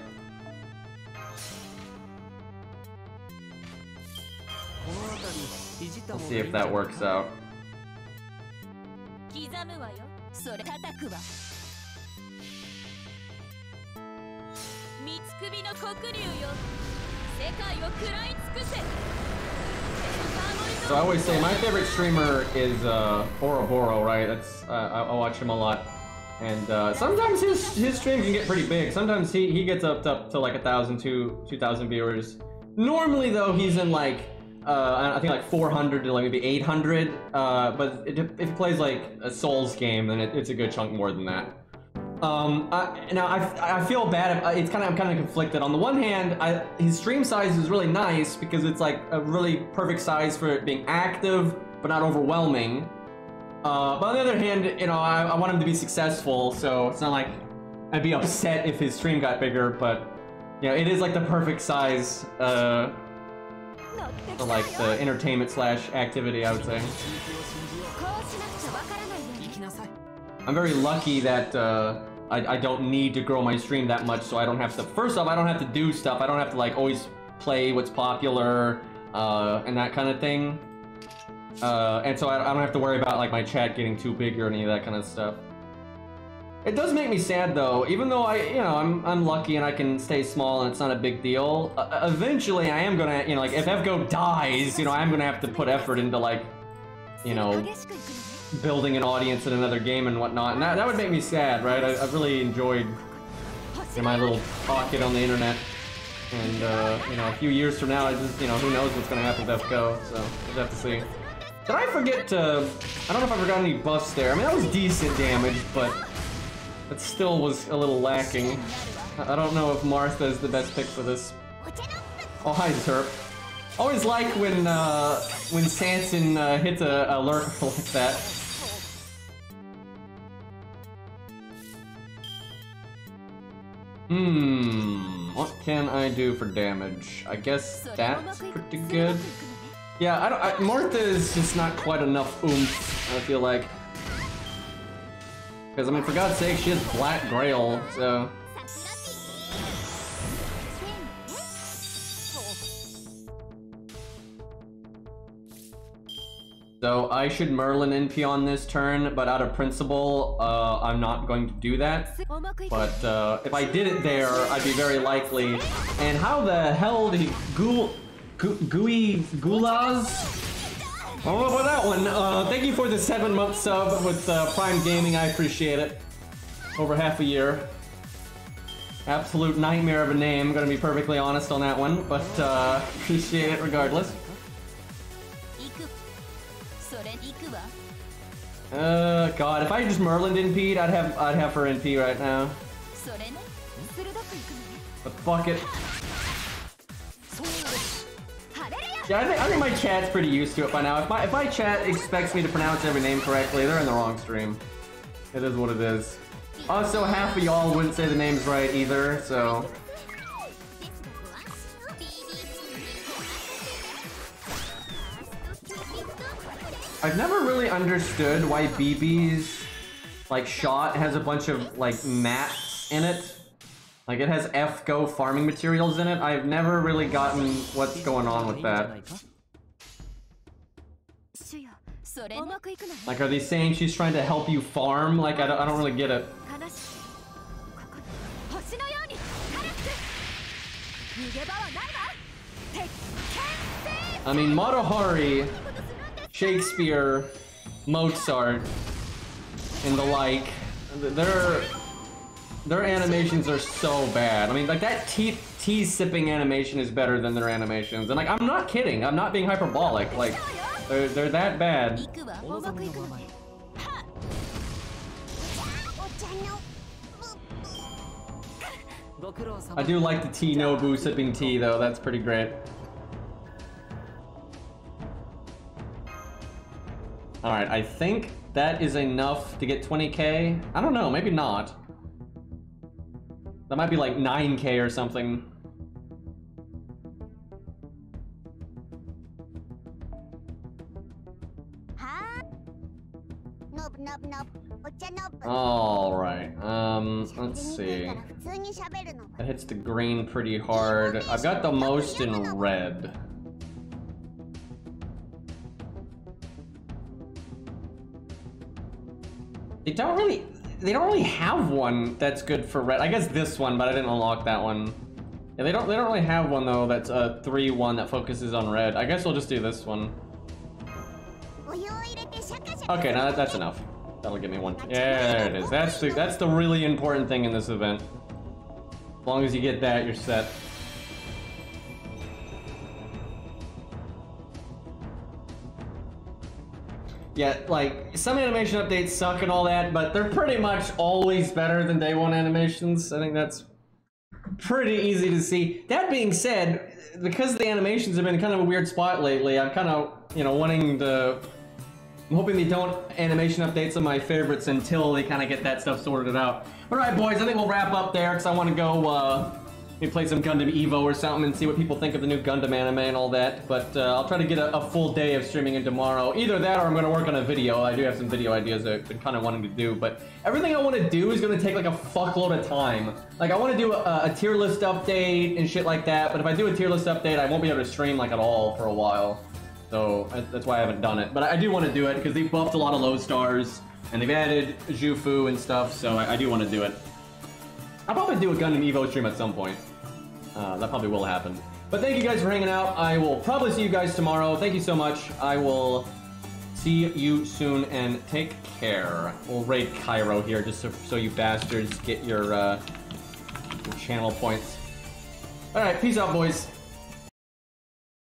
Let's see if that works out. So I always say my favorite streamer is Ouroboros, right? That's I watch him a lot, and sometimes his stream can get pretty big. Sometimes he gets up to like 1,000 to 2,000 viewers. Normally though, he's in like I think like 400 to like maybe 800. But if he plays like a Souls game, then it's a good chunk more than that. I feel bad. I'm kind of conflicted. On the one hand, his stream size is really nice because it's like a really perfect size for it being active but not overwhelming. But on the other hand, you know, I want him to be successful, so it's not like I'd be upset if his stream got bigger. But you know, it is like the perfect size for like the entertainment / activity, I would say. I'm very lucky that I don't need to grow my stream that much, so I don't have to. First off, I don't have to do stuff. I don't have to like always play what's popular and that kind of thing. And so I don't have to worry about like my chat getting too big or any of that kind of stuff. It does make me sad though, even though I'm lucky and I can stay small and it's not a big deal. Eventually, I am gonna, you know, like if FGO dies, you know, I'm gonna have to put effort into like, you know, building an audience in another game and whatnot, and that would make me sad, right? I've really enjoyed my little pocket on the internet, and you know, a few years from now, I just, you know, who knows what's gonna happen with FGO, so we'll have to see. Did I forget to? I don't know if I forgot any buffs there. I mean, that was decent damage, but it still was a little lacking. I don't know if Martha is the best pick for this. Oh, hi, Zerp. Always like when Sanson hits a alert like that. What can I do for damage? I guess that's pretty good. Yeah, Martha is just not quite enough oomph, I feel like. Because, I mean, for God's sake, she has Black Grail, so... So I should Merlin NP on this turn, but out of principle, I'm not going to do that. But if I did it there, I'd be very likely. And how the hell did he Gooey Gulaz? I don't know about that one. Thank you for the 7-month sub with Prime Gaming. I appreciate it. Over half a year. Absolute nightmare of a name. I'm gonna be perfectly honest on that one, but appreciate it regardless. God, if I just Merlin NP'd, I'd have her NP right now. But fuck it. Yeah, I think my chat's pretty used to it by now. If my chat expects me to pronounce every name correctly, they're in the wrong stream. It is what it is. Also, half of y'all wouldn't say the names right either, so... I've never really understood why BB's like shot has a bunch of like mats in it. Like it has FGO farming materials in it. I've never really gotten what's going on with that. Like, are they saying she's trying to help you farm? Like, I don't really get it. I mean, Maruhari, Shakespeare, Mozart, and the like, their animations are so bad. I mean, like that tea sipping animation is better than their animations, and like I'm not kidding. I'm not being hyperbolic. Like they're that bad. I do like the tea Nobu sipping tea though. That's pretty great. All right, I think that is enough to get 20k. I don't know, maybe not. That might be like 9k or something. Alright, let's see. That hits the green pretty hard. I've got the most in red. They don't really have one that's good for red. I guess this one, but I didn't unlock that one. Yeah, they don't really have one though that's a 3-1 that focuses on red. I guess we'll just do this one. Okay, now that's enough. That'll give me one. Yeah, there it is. That's the really important thing in this event. As long as you get that, you're set. Yeah, like, some animation updates suck and all that, but they're pretty much always better than day one animations. I think that's pretty easy to see. That being said, because the animations have been kind of a weird spot lately, I'm kind of, you know, I'm hoping they don't animation updates on my favorites until they kind of get that stuff sorted out. Alright, boys, I think we'll wrap up there, because I want to go, maybe play some Gundam Evo or something and see what people think of the new Gundam anime and all that. But I'll try to get a full day of streaming in tomorrow. Either that or I'm going to work on a video. I do have some video ideas that I've been kind of wanting to do. But everything I want to do is going to take like a fuckload of time. Like I want to do a tier list update and shit like that. But if I do a tier list update, I won't be able to stream like at all for a while. So that's why I haven't done it. But I do want to do it because they've buffed a lot of low stars. And they've added Jufu and stuff. So I do want to do it. I'll probably do a Gundam Evo stream at some point. That probably will happen. But thank you guys for hanging out. I will probably see you guys tomorrow. Thank you so much. I will see you soon and take care. We'll raid Cairo here just so you bastards get your channel points. Alright, peace out, boys.